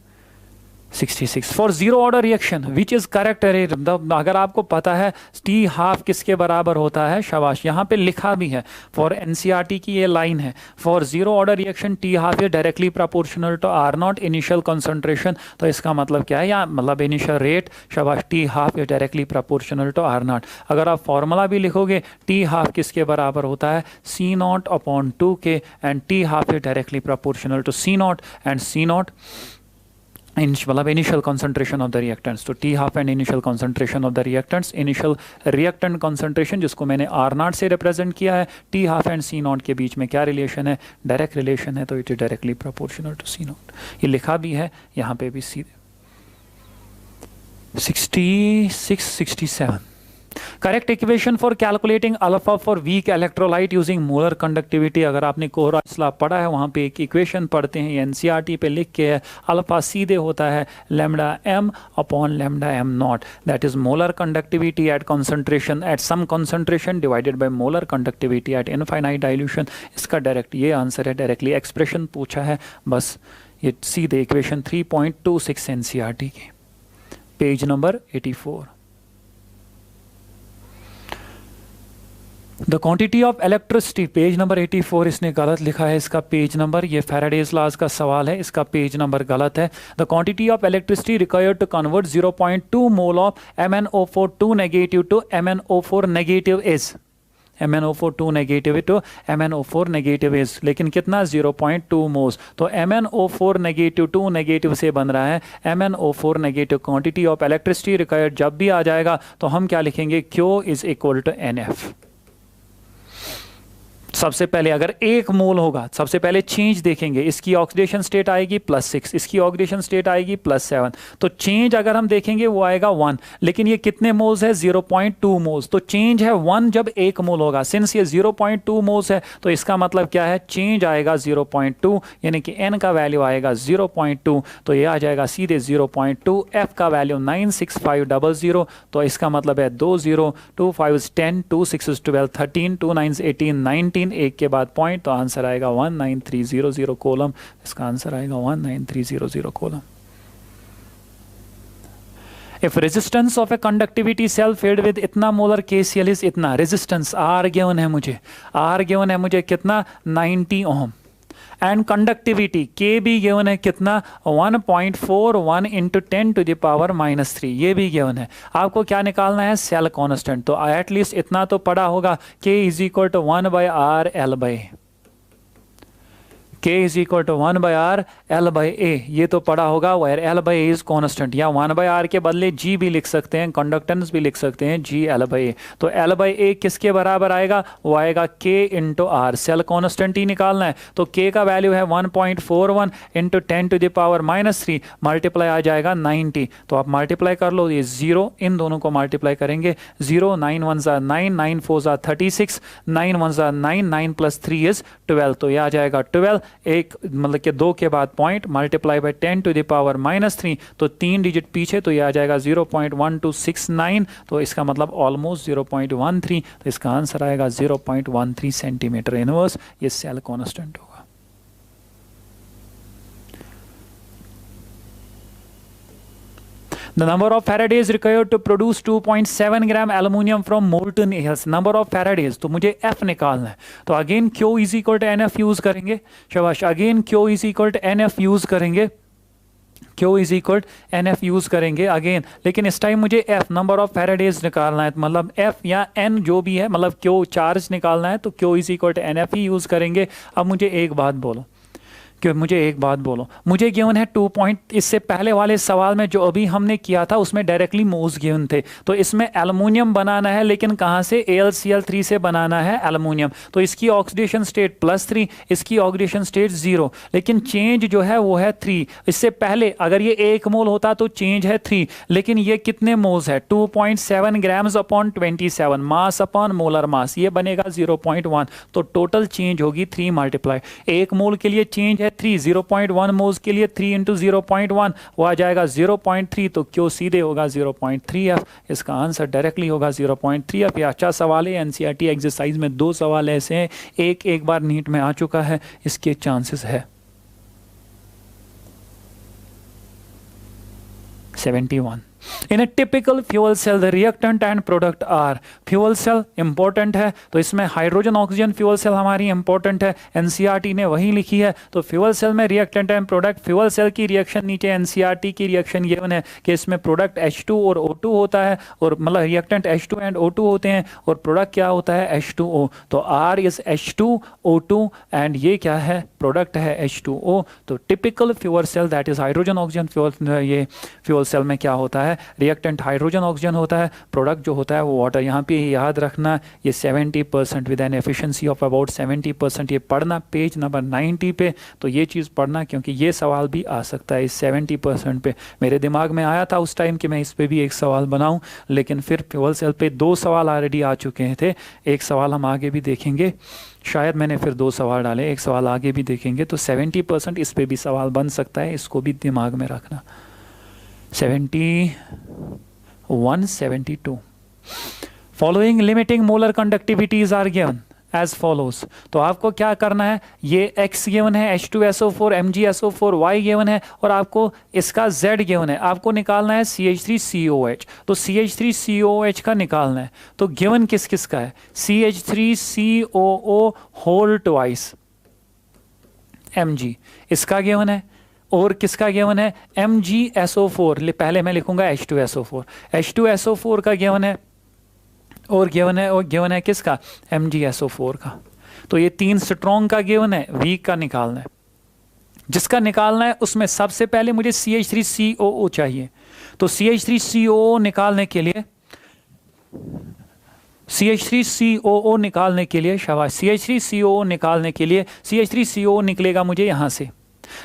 66 for zero order reaction which is correct. अगर आपको पता है टी हाफ किसके बराबर होता है, शाबाश, यहाँ पे लिखा भी है, फॉर एनसीईआरटी की ये लाइन है, for zero order reaction T half is directly proportional to R naught initial concentration. तो इसका मतलब क्या है, यहाँ मतलब इनिशियल रेट, शाबाश, T half is directly proportional to R naught. अगर आप फॉर्मूला भी लिखोगे टी हाफ किसके बराबर होता है, C not upon 2k, and T half is directly proportional to C not, and C not मतलब initial concentration of the reactants. तो T half and initial concentration of the reactants, initial reactant concentration जिसको मैंने R not से represent किया है, T half and C not के बीच में क्या रिलेशन है, डायरेक्ट रिलेशन है, तो it is directly proportional to C naught. ये लिखा भी है यहाँ पे भी सीधे। 66 67 correct equation for calculating alpha for weak electrolyte using molar conductivity. अगर आपने कोहरा इस्लाह पढ़ा है वहाँ पे एक इक्वेशन पढ़ते हैं, एनसीईआरटी पे लिख के है, अल्फा सीधे होता है lambda M upon lambda M naught, that is molar conductivity at concentration at some concentration divided by molar conductivity at infinite dilution. इसका डायरेक्ट ये आंसर है, डायरेक्टली एक्सप्रेशन पूछा है, बस ये सीधे इक्वेशन 3.26 एनसीईआरटी की, page number 84। The quantity of electricity, page number 84 इसने गलत लिखा है इसका पेज नंबर, ये फैराडेज लॉज का सवाल है, इसका पेज नंबर गलत है। The quantity of electricity required to convert 0.2 mole of MnO4 2 negative to MnO4 negative is, MnO4 2 negative to MnO4 negative is, लेकिन कितना 0.2 मोल्स। तो MnO4 नेगेटिव 2 नेगेटिव से बन रहा है MnO4 negative. Quantity of electricity required जब भी आ जाएगा तो हम क्या लिखेंगे, Q is equal to NF। सबसे पहले अगर 1 मोल होगा, सबसे पहले चेंज देखेंगे, इसकी ऑक्सीडेशन स्टेट आएगी +6, इसकी ऑक्सीडेशन स्टेट आएगी +7, तो चेंज अगर हम देखेंगे वो आएगा 1, लेकिन ये कितने मोल्स है, 0.2 मोल्स, तो चेंज है 1 जब 1 मोल होगा। सिंस ये 0.2 मोल्स है तो इसका मतलब क्या है, चेंज आएगा 0.2, यानी कि n का वैल्यू आएगा 0.2, तो ये आ जाएगा सीधे 0.2, f का वैल्यू 96500, तो इसका मतलब है 2 0, 2 5 10, 2 6 12, 13, 2 9 18, 19, एक के बाद पॉइंट, तो आंसर आएगा 19300 कॉलम, इसका आंसर आएगा 19300 coulomb. If resistance of a conductivity cell filled with इतना मोलर KCl इज इतना, रेजिस्टेंस R गिवन है मुझे, R गिवन है मुझे कितना 90 ओम, एंड कंडक्टिविटी K भी गिवन है कितना 1.41 इंटू 10 टू द पावर -3, ये भी गिवन है। आपको क्या निकालना है, सेल कांस्टेंट, तो एटलीस्ट इतना तो पढ़ा होगा, K is equal to 1/R L/A, K K is equal to 1/r L/A, ये तो पढ़ा होगा, वेयर L/A इज कॉन्स्टेंट, या 1/r के बदले G भी लिख सकते हैं, कंडक्टेंस भी लिख सकते हैं, G L/A। तो L/A किसके बराबर आएगा, वो आएगा K into R, cell constant ही निकालना है, तो K का वैल्यू है 1.41 इंटू 10⁻³ मल्टीप्लाई आ जाएगा 90। तो आप मल्टीप्लाई कर लो, ये 0 इन दोनों को मल्टीप्लाई करेंगे, 0 9 1 9 9 4 36, 9 1 9 9 + 3 इज 12, तो ये आ जाएगा 12, एक मतलब कि 2 के बाद पॉइंट मल्टीप्लाई बाय 10⁻³ तो 3 डिजिट पीछे, तो ये आ जाएगा 0.1269, तो इसका मतलब ऑलमोस्ट 0.13, तो इसका आंसर आएगा 0.13 सेंटीमीटर इनवर्स, ये सेल कांस्टेंट होगा। The number of Faradays required to produce 2.7 gram aluminium from molten air. Number of Faradays, तो मुझे F निकालना है, तो again Q is equal to NF use करेंगे, शाबाश, again Q is equal to NF use करेंगे, Q is equal NF use करेंगे again, लेकिन इस टाइम मुझे F नंबर ऑफ फैराडेज निकालना है, मतलब F या N जो भी है, मतलब Q चार्ज निकालना है, तो Q is equal to NF ही यूज करेंगे। अब मुझे एक बात बोलो, मुझे गिवन है 2 पॉइंट, इससे पहले वाले सवाल में जो अभी हमने किया था उसमें डायरेक्टली मोल्स गिवन थे, तो इसमें एल्युमिनियम बनाना है, लेकिन कहाँ से, AlCl3 से बनाना है एल्युमिनियम, तो इसकी ऑक्सीडेशन स्टेट +3, इसकी ऑक्सीडेशन स्टेट 0, लेकिन चेंज जो है वो है 3। इससे पहले अगर ये 1 मोल होता तो चेंज है 3, लेकिन ये कितने मोल्स है, 2.7 grams upon 27, mass upon molar mass, ये बनेगा 0.1, तो टोटल चेंज होगी 3 मल्टीप्लाई, 1 मोल के लिए चेंज 3, 0.1 मोल्स के लिए 3 इंटू 0.1 वो आ जाएगा 0.3, तो क्यों सीधे होगा 0.3F, इसका आंसर डायरेक्टली होगा 0.3F। ये अच्छा सवाल है, एनसीईआरटी एक्सरसाइज में 2 सवाल ऐसे हैं, एक बार नीट में आ चुका है, इसके चांसेस है 71। In a typical fuel cell, the reactant and product are, fuel cell important है, तो इसमें हाइड्रोजन ऑक्सीजन फ्यूल सेल हमारी इंपॉर्टेंट है, एनसीईआरटी ने वही लिखी है, तो फ्यूल सेल में reactant and product, fuel cell की रिएक्शन नीचे एनसीईआरटी की रिएक्शन गिवन है कि इसमें प्रोडक्ट H2 और O2 होता है, और मतलब रिएक्टेंट H2 एंड O2 होते हैं, और प्रोडक्ट क्या होता है H2O, तो R इज H2O2 एंड ये क्या है, प्रोडक्ट है H2O। तो typical fuel cell that is hydrogen oxygen fuel, ये फ्यूल सेल में क्या होता है, रिएक्टेंट हाइड्रोजन ऑक्सीजन होता है, प्रोडक्ट जो होता है वो वाटर। यहाँ पे याद रखना ये 70% with an efficiency of about 70%, ये पढ़ना पेज नंबर 90 पे, तो ये चीज़ पढ़ना क्योंकि ये सवाल भी आ सकता है इस 70% पे। मेरे दिमाग में आया था उस टाइम कि मैं इस पे भी एक सवाल बनाऊं, लेकिन फिर फ्यूल सेल पे 2 सवाल ऑलरेडी आ चुके थे, एक सवाल हम आगे भी देखेंगे, शायद मैंने फिर 2 सवाल डाले, एक सवाल आगे भी देखेंगे, तो 70% इस पे भी सवाल बन सकता है, इसको भी दिमाग में रखना। 71, 72 following limiting molar conductivities are given as follows. तो आपको क्या करना है, ये X गिवन है, H2SO4 MgSO4 Y गिवन है, और आपको इसका Z गिवन है, आपको निकालना है CH3COH, तो CH3COH का निकालना है, तो गिवन किस किस का है, CH3COO होल ट्वाइस Mg इसका गिवन है, और किसका गिवन है MgSO4, पहले मैं लिखूंगा H2SO4, H2SO4 का गिवन है, और गिवन है किसका MgSO4 का। तो ये 3 स्ट्रॉन्ग का गिवन है, वीक का निकालना है, जिसका निकालना है उसमें सबसे पहले मुझे CH3COO चाहिए, तो CH3COO निकालने के लिए CH3COO निकालने के लिए शाबाश, CH3COO निकालने के लिए CH3COO निकलेगा मुझे यहाँ से,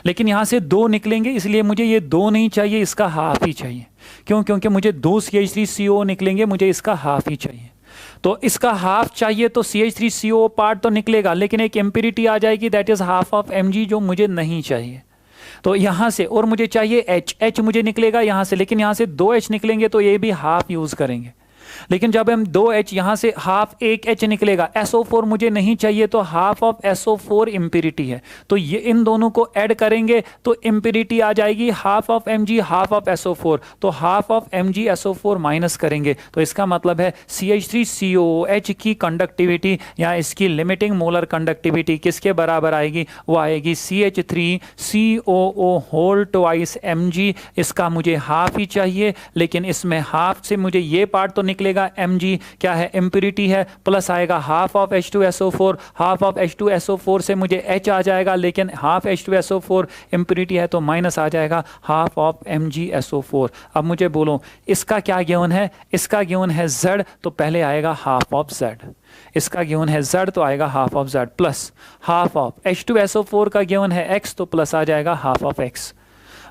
लेकिन यहाँ से 2 निकलेंगे, इसलिए मुझे ये 2 नहीं चाहिए, इसका हाफ ही चाहिए। क्यों, क्योंकि मुझे 2 CH3COO निकलेंगे, मुझे इसका हाफ ही चाहिए, तो इसका हाफ चाहिए, तो CH3COO पार्ट तो निकलेगा, लेकिन एक इम्प्योरिटी आ जाएगी that is half of Mg, जो मुझे नहीं चाहिए, तो यहाँ से, और मुझे चाहिए H मुझे निकलेगा यहाँ से, लेकिन यहाँ से 2H निकलेंगे, तो ये भी हाफ यूज करेंगे, लेकिन जब हम 2H यहाँ से हाफ 1H निकलेगा, SO4 मुझे नहीं चाहिए, तो हाफ ऑफ SO4 इम्प्योरिटी है, तो ये इन दोनों को ऐड करेंगे तो इम्प्योरिटी आ जाएगी half of Mg half of SO4, तो हाफ ऑफ MgSO4 माइनस करेंगे, तो इसका मतलब है CH3COOH की कंडक्टिविटी या इसकी लिमिटिंग मोलर कंडक्टिविटी किसके बराबर आएगी, वो आएगी CH3COO होल ट्वाइस Mg, इसका मुझे हाफ ही चाहिए, लेकिन इसमें हाफ से मुझे ये पार्ट तो निकलेगा mg क्या है, इम्प्योरिटी है, प्लस आएगा half of H2SO4, half of H2SO4 से मुझे H आ जाएगा, लेकिन हाफ H2SO4 इम्प्योरिटी है तो माइनस आ जाएगा हाफ ऑफ MgSO4। अब मुझे बोलो इसका क्या गिवन है, इसका गिवन है Z, तो पहले आएगा हाफ ऑफ Z, इसका गिवन है Z तो आएगा half of Z, plus half of H2SO4 का गिवन है X तो प्लस आ जाएगा half of X,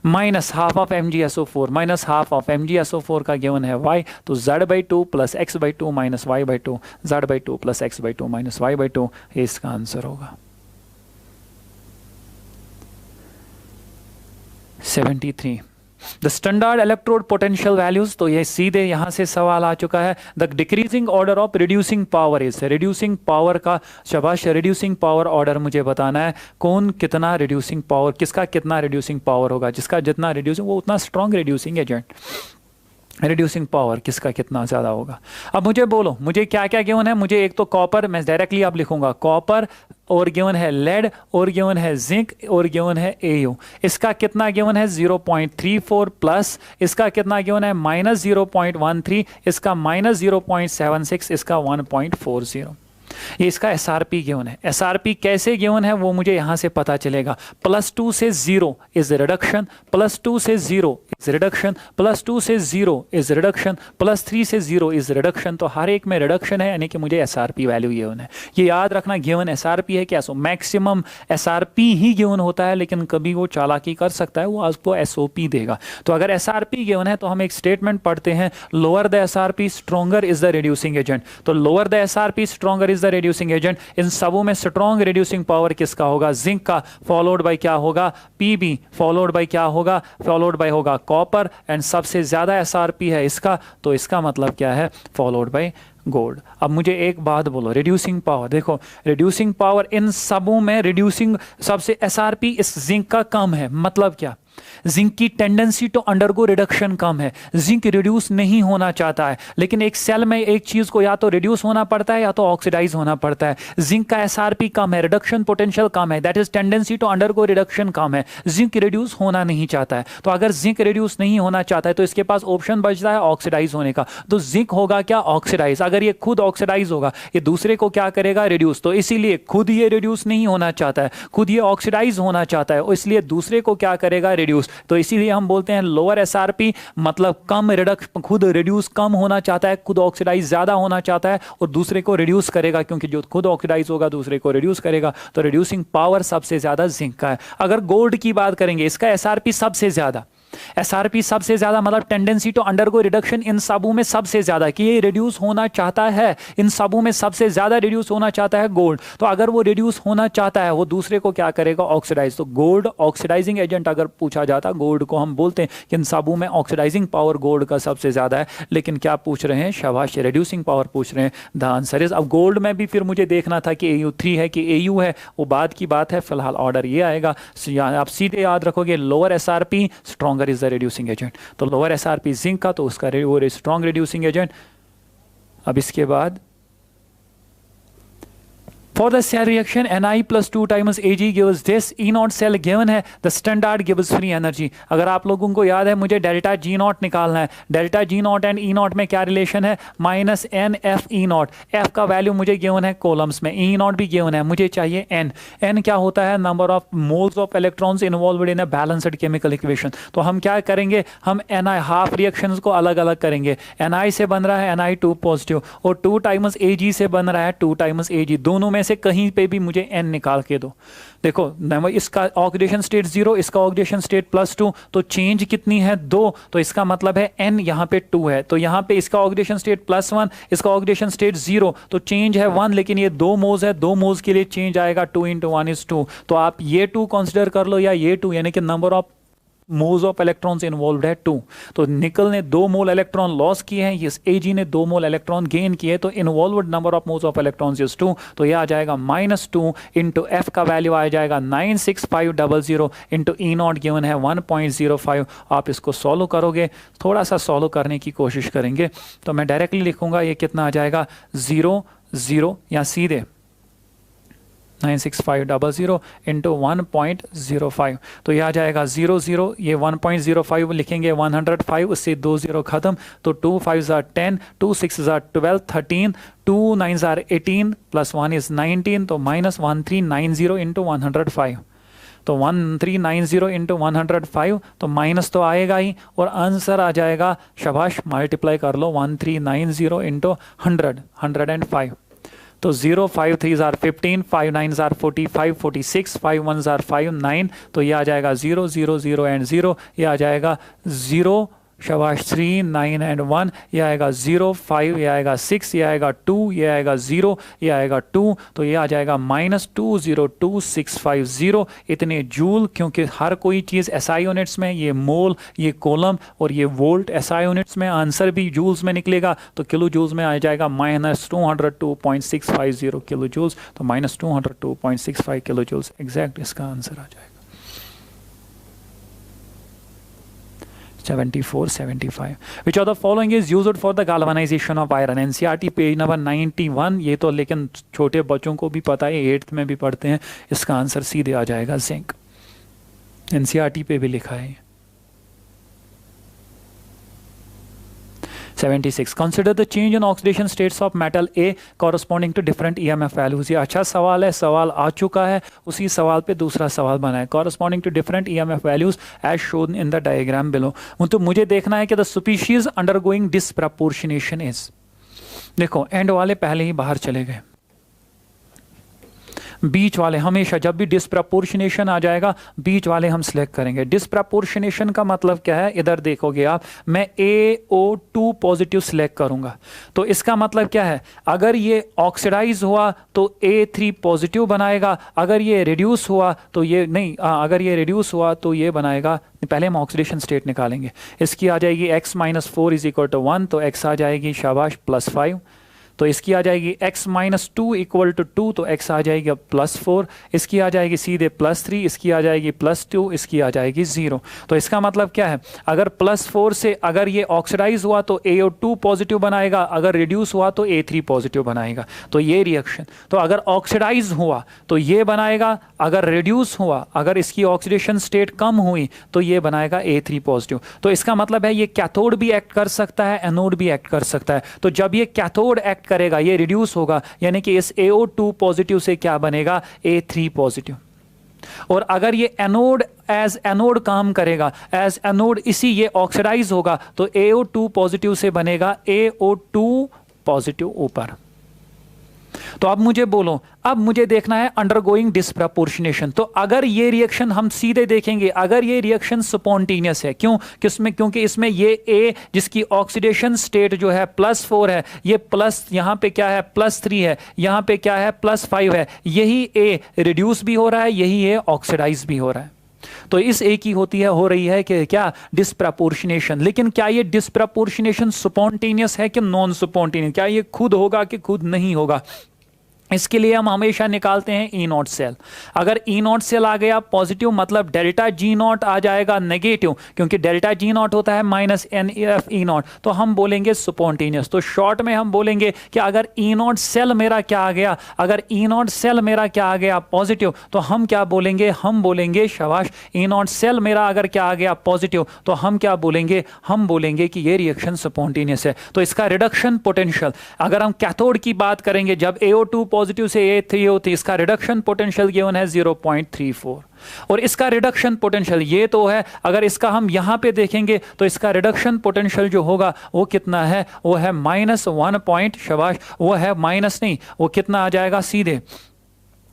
minus half of MgSO4 minus half of MgSO4 का गिवन है Y, तो Z/2 plus X/2 minus Y/2, Z/2 plus X/2 minus Y/2, ये इसका answer होगा। 73 the standard electrode potential values, तो ये सीधे यहां से सवाल आ चुका है। The decreasing order of reducing power is, reducing power का शाबाश, रिड्यूसिंग पावर ऑर्डर मुझे बताना है, कौन कितना रिड्यूसिंग पावर, किसका कितना रिड्यूसिंग पावर होगा, जिसका जितना रिड्यूसिंग वो उतना strong reducing agent, reducing power किसका कितना ज़्यादा होगा। अब मुझे बोलो मुझे क्या क्या गिवन है, मुझे एक तो कॉपर, मैं डायरेक्टली अब लिखूंगा कॉपर, और गिवन है लेड, और गिवन है जिंक, और गिवन है एयू। इसका कितना गिवन है 0.34 प्लस, इसका कितना गिवन है -0.13, इसका -0.76, इसका 1.40। ये इसका एसआरपी गिवन है। एसआरपी कैसे गिवन है वो मुझे यहां से पता चलेगा। +2 से 0 इज रिडक्शन, +2 से 0 इज रिडक्शन, +2 से 0 इज रिडक्शन, +3 से 0 इज रिडक्शन। तो हर एक में रिडक्शन है, यानी कि मुझे एसआरपी वैल्यू गिवन है। ये याद रखना, गिवन एसआरपी है क्या, सो मैक्सिमम एसआरपी ही गिवन होता है, लेकिन कभी वो चालाकी कर सकता है, वो आपको एसओपी देगा। तो अगर एसआरपी गिवन है तो हम एक स्टेटमेंट पढ़ते हैं, lower the SRP stronger is the reducing agent. तो lower the SRP stronger is the reducing agent. इन सबों में स्ट्रॉन्ग रिड्यूसिंग पावर किसका होगा, जिंक का, फॉलोड बाय क्या होगा, पीबी, फॉलोड बाय क्या होगा, फॉलोड बाय होगा कॉपर, एंड सबसे ज्यादा एसआरपी है इसका, तो इसका मतलब क्या है, फॉलोड बाय गोल्ड। अब मुझे एक बात बोलो, रिड्यूसिंग पावर, देखो रिड्यूसिंग पावर इन सबों में रिड्यूसिंग सबसे एसआरपी इस जिंक का कम है, मतलब क्या, जिंक की टेंडेंसी टू अंडरगो रिडक्शन कम है, जिंक रिड्यूस नहीं होना चाहता है। लेकिन एक सेल में एक चीज को या तो रिड्यूस होना पड़ता है या तो ऑक्सीडाइज होना पड़ता है। जिंक का एसआरपी कम है, रिडक्शन पोटेंशियल कम है, that is tendency to undergo reduction कम है, जिंक रिड्यूस होना नहीं चाहता है। तो अगर जिंक रिड्यूस नहीं होना चाहता है तो इसके पास ऑप्शन बचता है ऑक्सीडाइज होने का, तो जिंक होगा क्या, ऑक्सीडाइज। अगर ये खुद ऑक्सीडाइज होगा, ये दूसरे को क्या करेगा, रिड्यूस। तो इसीलिए खुद ये रिड्यूस नहीं होना चाहता है, खुद ये ऑक्सीडाइज होना चाहता है, इसलिए दूसरे को क्या करेगा, रिड्यूस। तो इसीलिए हम बोलते हैं लोअर एसआरपी मतलब कम रिडक्शन, खुद रिड्यूस कम होना चाहता है, खुद ऑक्सीडाइज ज्यादा होना चाहता है और दूसरे को रिड्यूस करेगा, क्योंकि जो खुद ऑक्सीडाइज होगा दूसरे को रिड्यूस करेगा। तो रिड्यूसिंग पावर सबसे ज्यादा जिंक का है। अगर गोल्ड की बात करेंगे, इसका एसआरपी सबसे ज्यादा, एसआरपी सबसे ज्यादा मतलब टेंडेंसी टू अंडरगो रिडक्शन इन सबों में सबसे ज्यादा, कि ये रिड्यूस होना चाहता है, इन सबों में सबसे ज्यादा रिड्यूस होना चाहता है गोल्ड। तो अगर वो रिड्यूस होना चाहता है वो दूसरे को क्या करेगा, ऑक्सीडाइज। तो गोल्ड ऑक्सीडाइजिंग एजेंट अगर पूछा जाता, गोल्ड को हम बोलते हैं कि इन सबों में ऑक्सीडाइजिंग पावर गोल्ड का सबसे ज्यादा है। लेकिन क्या पूछ रहे हैं, शाबाश, रिड्यूसिंग पावर पूछ रहे हैं। द आंसर इज, अब गोल्ड में भी फिर मुझे देखना था कि AU3 है कि AU है, वो बाद की बात है, फिलहाल ऑर्डर ये आएगा। आप सीधे याद रखोगे lower SRP stronger is the reducing agent. तो लोअर एसआरपी जिंक का, तो उसका वो स्ट्रॉन्ग रिड्यूसिंग एजेंट। अब इसके बाद For the cell reaction Na plus 2 times Ag gives this, E0 cell given है, the standard gives free energy। अगर आप लोगों को याद है मुझे डेल्टा G0 निकालना है, डेल्टा G0 एंड E0 में क्या रिलेशन है, -NF E0। F का वैल्यू मुझे गिवन है कॉलम्स में, E0 भी गिवन है, मुझे चाहिए N। N क्या होता है, number of moles of electrons involved in a balanced chemical equation. तो हम क्या करेंगे, हम Ni हाफ रिएक्शंस को अलग अलग करेंगे। Ni से बन रहा है Ni2 पॉजिटिव और 2 टाइम्स Ag से बन रहा है 2 टाइम्स Ag, दोनों में से कहीं पे भी मुझे N निकाल के दो। देखो इसका ऑक्सीडेशन स्टेट 0, इसका ऑक्सीडेशन स्टेट +2, तो चेंज कितनी है 2, तो इसका मतलब है N यहाँ पे 2 है। तो यहाँ पे इसका ऑक्सीडेशन स्टेट +1, इसका ऑक्सीडेशन स्टेट 0, तो चेंज है 1, लेकिन ये 2 मोल्स है, 2 मोल्स के लिए चेंज आएगा 2 × 1 = 2। तो आप ये 2 कंसिडर कर लो या ये 2, यानी कि number of moles of electrons involved है 2। तो निकल ने 2 मोल इलेक्ट्रॉन लॉस किए हैं, इस Ag ने 2 मोल इलेक्ट्रॉन गेन किए, तो involved number of moles of electrons is 2। तो ये आ जाएगा -2 इंटू F का वैल्यू आ जाएगा 96500 इंटू E0 गिवन है 1.05। आप इसको सॉल्व करोगे, थोड़ा सा सॉल्व करने की कोशिश करेंगे, तो मैं डायरेक्टली लिखूंगा ये कितना आ जाएगा 0 0, या सीधे 96500 इंटू 1.05, तो ये आ जाएगा 00, ये 1.05 लिखेंगे 105, उससे 2 0 ख़त्म, तो 2 5 are 10, 2 6 are 12, 13, 2 9 are 18, plus 1 is 19, तो माइनस 1390 इंटू 105, तो 1390 इंटू 105, तो माइनस तो आएगा ही, और आंसर आ जाएगा, शाबाश, मल्टीप्लाई कर लो 1390 इंटू 105, तो 0 5 3 are 15, 5 9 are 45, 46, 5 1 are 5 9, तो ये आ जाएगा 0 0 0 एंड 0, ये आ जाएगा 0, शाबाश, 3 9 एंड 1, ये आएगा 0 5, ये आएगा 6, ये आएगा 2, ये आएगा 0, ये आएगा 2, तो ये आ जाएगा -202650, इतने जूल, क्योंकि हर कोई चीज़ एसआई यूनिट्स में, ये मोल, ये कोलम और ये वोल्ट एसआई यूनिट्स में, आंसर भी जूल्स में निकलेगा, तो किलो जूल्स में आ जाएगा -202.650 किलो जूल्स, तो -202.65 किलो जूल्स एग्जैक्ट इसका आंसर आ जाएगा। 74-75 which of the following is used for the galvanization of iron? NCERT page number 91, ये तो लेकिन छोटे बच्चों को भी पता है, 8th में भी पढ़ते हैं, इसका आंसर सीधे आ जाएगा जिंक, NCERT पे भी लिखा है। 76 consider the change in oxidation states of metal A corresponding to different EMF values। ये अच्छा सवाल है, सवाल आ चुका है, उसी सवाल पे दूसरा सवाल बना है, corresponding to different EMF values as shown in the diagram below। तो मुझे देखना है कि the species undergoing disproportionation is, देखो एंड वाले पहले ही बाहर चले गए, बीच वाले हमेशा जब भी डिस्प्रपोर्शनेशन आ जाएगा बीच वाले हम सिलेक्ट करेंगे। डिस्प्रपोर्शनेशन का मतलब क्या है, इधर देखोगे आप, मैं AO2 पॉजिटिव सिलेक्ट करूंगा, तो इसका मतलब क्या है, अगर ये ऑक्सीडाइज हुआ तो A3 पॉजिटिव बनाएगा, अगर ये रिड्यूस हुआ तो ये नहीं, अगर ये रिड्यूस हुआ तो ये बनाएगा, पहले हम ऑक्सीडेशन स्टेट निकालेंगे, इसकी आ जाएगी x - 4 = 1, तो x आ जाएगी शाबाश +5, तो इसकी आ जाएगी x - 2 = 2, तो x आ जाएगी +4, इसकी आ जाएगी सीधे +3, इसकी आ जाएगी +2, इसकी आ जाएगी 0। तो इसका मतलब क्या है, अगर +4 से अगर ये ऑक्सीडाइज हुआ तो AO2 पॉजिटिव बनाएगा, अगर रिड्यूस हुआ तो A3 पॉजिटिव बनाएगा, तो ये रिएक्शन, तो अगर ऑक्सीडाइज हुआ तो ये बनाएगा, अगर रिड्यूस हुआ, अगर इसकी ऑक्सीडेशन स्टेट कम हुई तो ये बनाएगा A3 पॉजिटिव। तो इसका मतलब है ये कैथोड भी एक्ट कर सकता है, एनोड भी एक्ट कर सकता है, तो जब ये कैथोड एक्ट करेगा ये रिड्यूस होगा, यानी कि इस AO2 पॉजिटिव से क्या बनेगा, A3 पॉजिटिव। और अगर ये एनोड एज एनोड काम करेगा, एज एनोड इसी ये ऑक्सीडाइज होगा, तो AO2 पॉजिटिव से बनेगा AO2 पॉजिटिव ऊपर। तो अब मुझे बोलो, अब मुझे देखना है अंडरगोइंग डिस्प्रपोर्शनेशन, तो अगर ये रिएक्शन हम सीधे देखेंगे, अगर ये रिएक्शन स्पॉन्टेनियस है, क्यों, किसमें, क्योंकि इसमें ये A जिसकी ऑक्सीडेशन स्टेट जो है +4 है, ये प्लस यहाँ पे क्या है +3 है, यहाँ पे क्या है +5 है, यही A रिड्यूस भी हो रहा है, यही A ऑक्सीडाइज भी हो रहा है, तो इस A की होती है, हो रही है कि क्या, डिस्प्रपोर्शनेशन। लेकिन क्या ये डिस्प्रपोर्शनेशन स्पॉन्टेनियस है कि नॉन स्पॉन्टेनियस, क्या ये खुद होगा कि खुद नहीं होगा, इसके लिए हम हमेशा निकालते हैं E0 सेल। अगर E0 सेल आ गया पॉजिटिव, मतलब डेल्टा G0 आ जाएगा नेगेटिव, क्योंकि डेल्टा G0 होता है -NF E0, तो हम बोलेंगे स्पॉन्टेनियस। तो शॉर्ट में हम बोलेंगे कि अगर E0 सेल मेरा क्या आ गया, अगर E0 सेल मेरा क्या आ गया पॉजिटिव, तो हम क्या बोलेंगे, हम बोलेंगे शाबाश, E0 सेल मेरा अगर क्या आ गया पॉजिटिव, तो हम क्या बोलेंगे, हम बोलेंगे कि ये रिएक्शन स्पॉन्टेनियस है। तो इसका रिडक्शन पोटेंशियल, अगर हम कैथोड की बात करेंगे, जब AO2 पॉजिटिव से A3 होती, इसका रिडक्शन पोटेंशियल गिवन है 0.34, और इसका रिडक्शन पोटेंशियल ये तो है, अगर इसका हम यहां पे देखेंगे तो इसका रिडक्शन पोटेंशियल जो होगा वो कितना है, वो है -1 शाबाश, वो है माइनस नहीं, वो कितना आ जाएगा सीधे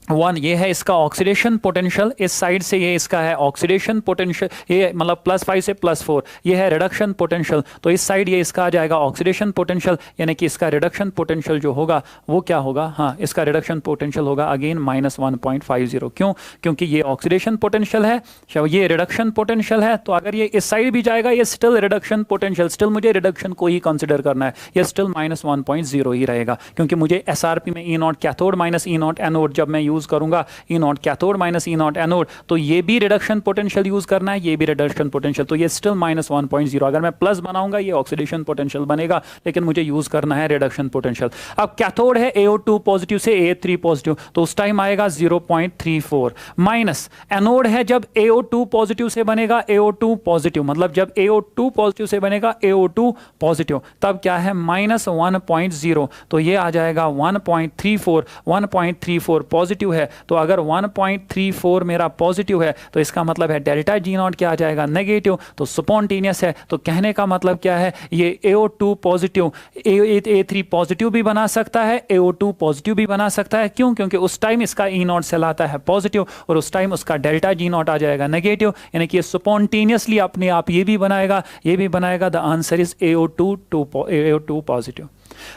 1। ये है इसका ऑक्सीडेशन पोटेंशियल, इस साइड से ये इसका है ऑक्सीडेशन पोटेंशियल, ये मतलब +5 से +4, ये है रिडक्शन पोटेंशियल, तो इस साइड ये इसका आ जाएगा ऑक्सीडेशन पोटेंशियल, यानी कि इसका रिडक्शन पोटेंशियल जो होगा वो क्या होगा, हाँ, इसका रिडक्शन पोटेंशियल होगा अगेन -1.50। क्यों, क्योंकि ये ऑक्सीडेशन पोटेंशियल है, ये रिडक्शन पोटेंशियल है, तो अगर ये इस साइड भी जाएगा ये स्टिल रिडक्शन पोटेंशियल, स्टिल मुझे रिडक्शन को ही कंसिडर करना है, ये स्टिल -1.0 ही रहेगा, क्योंकि मुझे SRP में E0 कैथोड -E0 एनोड जब मैं यूज यूज करूंगा E not cathode minus E not anode, तो ये भी रिडक्शन पोटेंशियल यूज करना है, ये भी रिडक्शन पोटेंशियल, तो ये स्टिल -1.0। अगर मैं प्लस बनाऊंगा ये ऑक्सीडेशन पोटेंशियल बनेगा, लेकिन मुझे यूज करना है रिडक्शन पोटेंशियल। अब कैथोड है AO2 पॉजिटिव से A3 पॉजिटिव, तो उस टाइम आएगा 0.34 माइनस एनोड है जब AO2 पॉजिटिव से बनेगा AO2 पॉजिटिव, मतलब जब AO2 पॉजिटिव से बनेगा AO2 पॉजिटिव, तब क्या है -1.0, तो ये आ जाएगा 1.34। 1.34 पॉजिटिव है, तो अगर 1.34 मेरा पॉजिटिव है तो इसका मतलब है डेल्टा जी नॉट क्या आ जाएगा नेगेटिव, तो स्पॉन्टेनियस है। तो कहने का मतलब क्या है, ये AO2 पॉजिटिव A3 पॉजिटिव भी बना सकता है, AO2 पॉजिटिव भी बना सकता है। क्यों? क्योंकि उस टाइम इसका ई नॉट सेल आता है पॉजिटिव और उस टाइम उसका डेल्टा जी नॉट आ जाएगा नेगेटिव, यानी कि स्पॉन्टेनियसली अपने आप ये भी बनाएगा, ये भी बनाएगा। The answer is AO2 positive.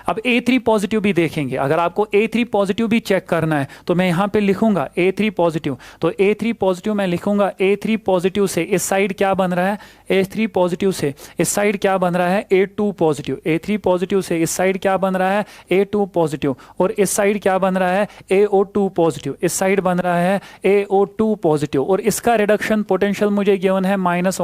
अब A3 पॉजिटिव भी देखेंगे। अगर आपको A3 पॉजिटिव भी चेक करना है तो मैं यहां पे लिखूंगा A3 पॉजिटिव, तो A3 पॉजिटिव मैं लिखूंगा A3 पॉजिटिव से इस साइड क्या बन रहा है, A3 पॉजिटिव से इस साइड क्या बन रहा है A2 पॉजिटिव, A3 पॉजिटिव से इस साइड क्या बन रहा है A2 पॉजिटिव, और इस साइड क्या बन रहा है AO2 पॉजिटिव, इस साइड बन रहा है AO2 पॉजिटिव, और इसका रिडक्शन पोटेंशियल मुझे गिवन है माइनस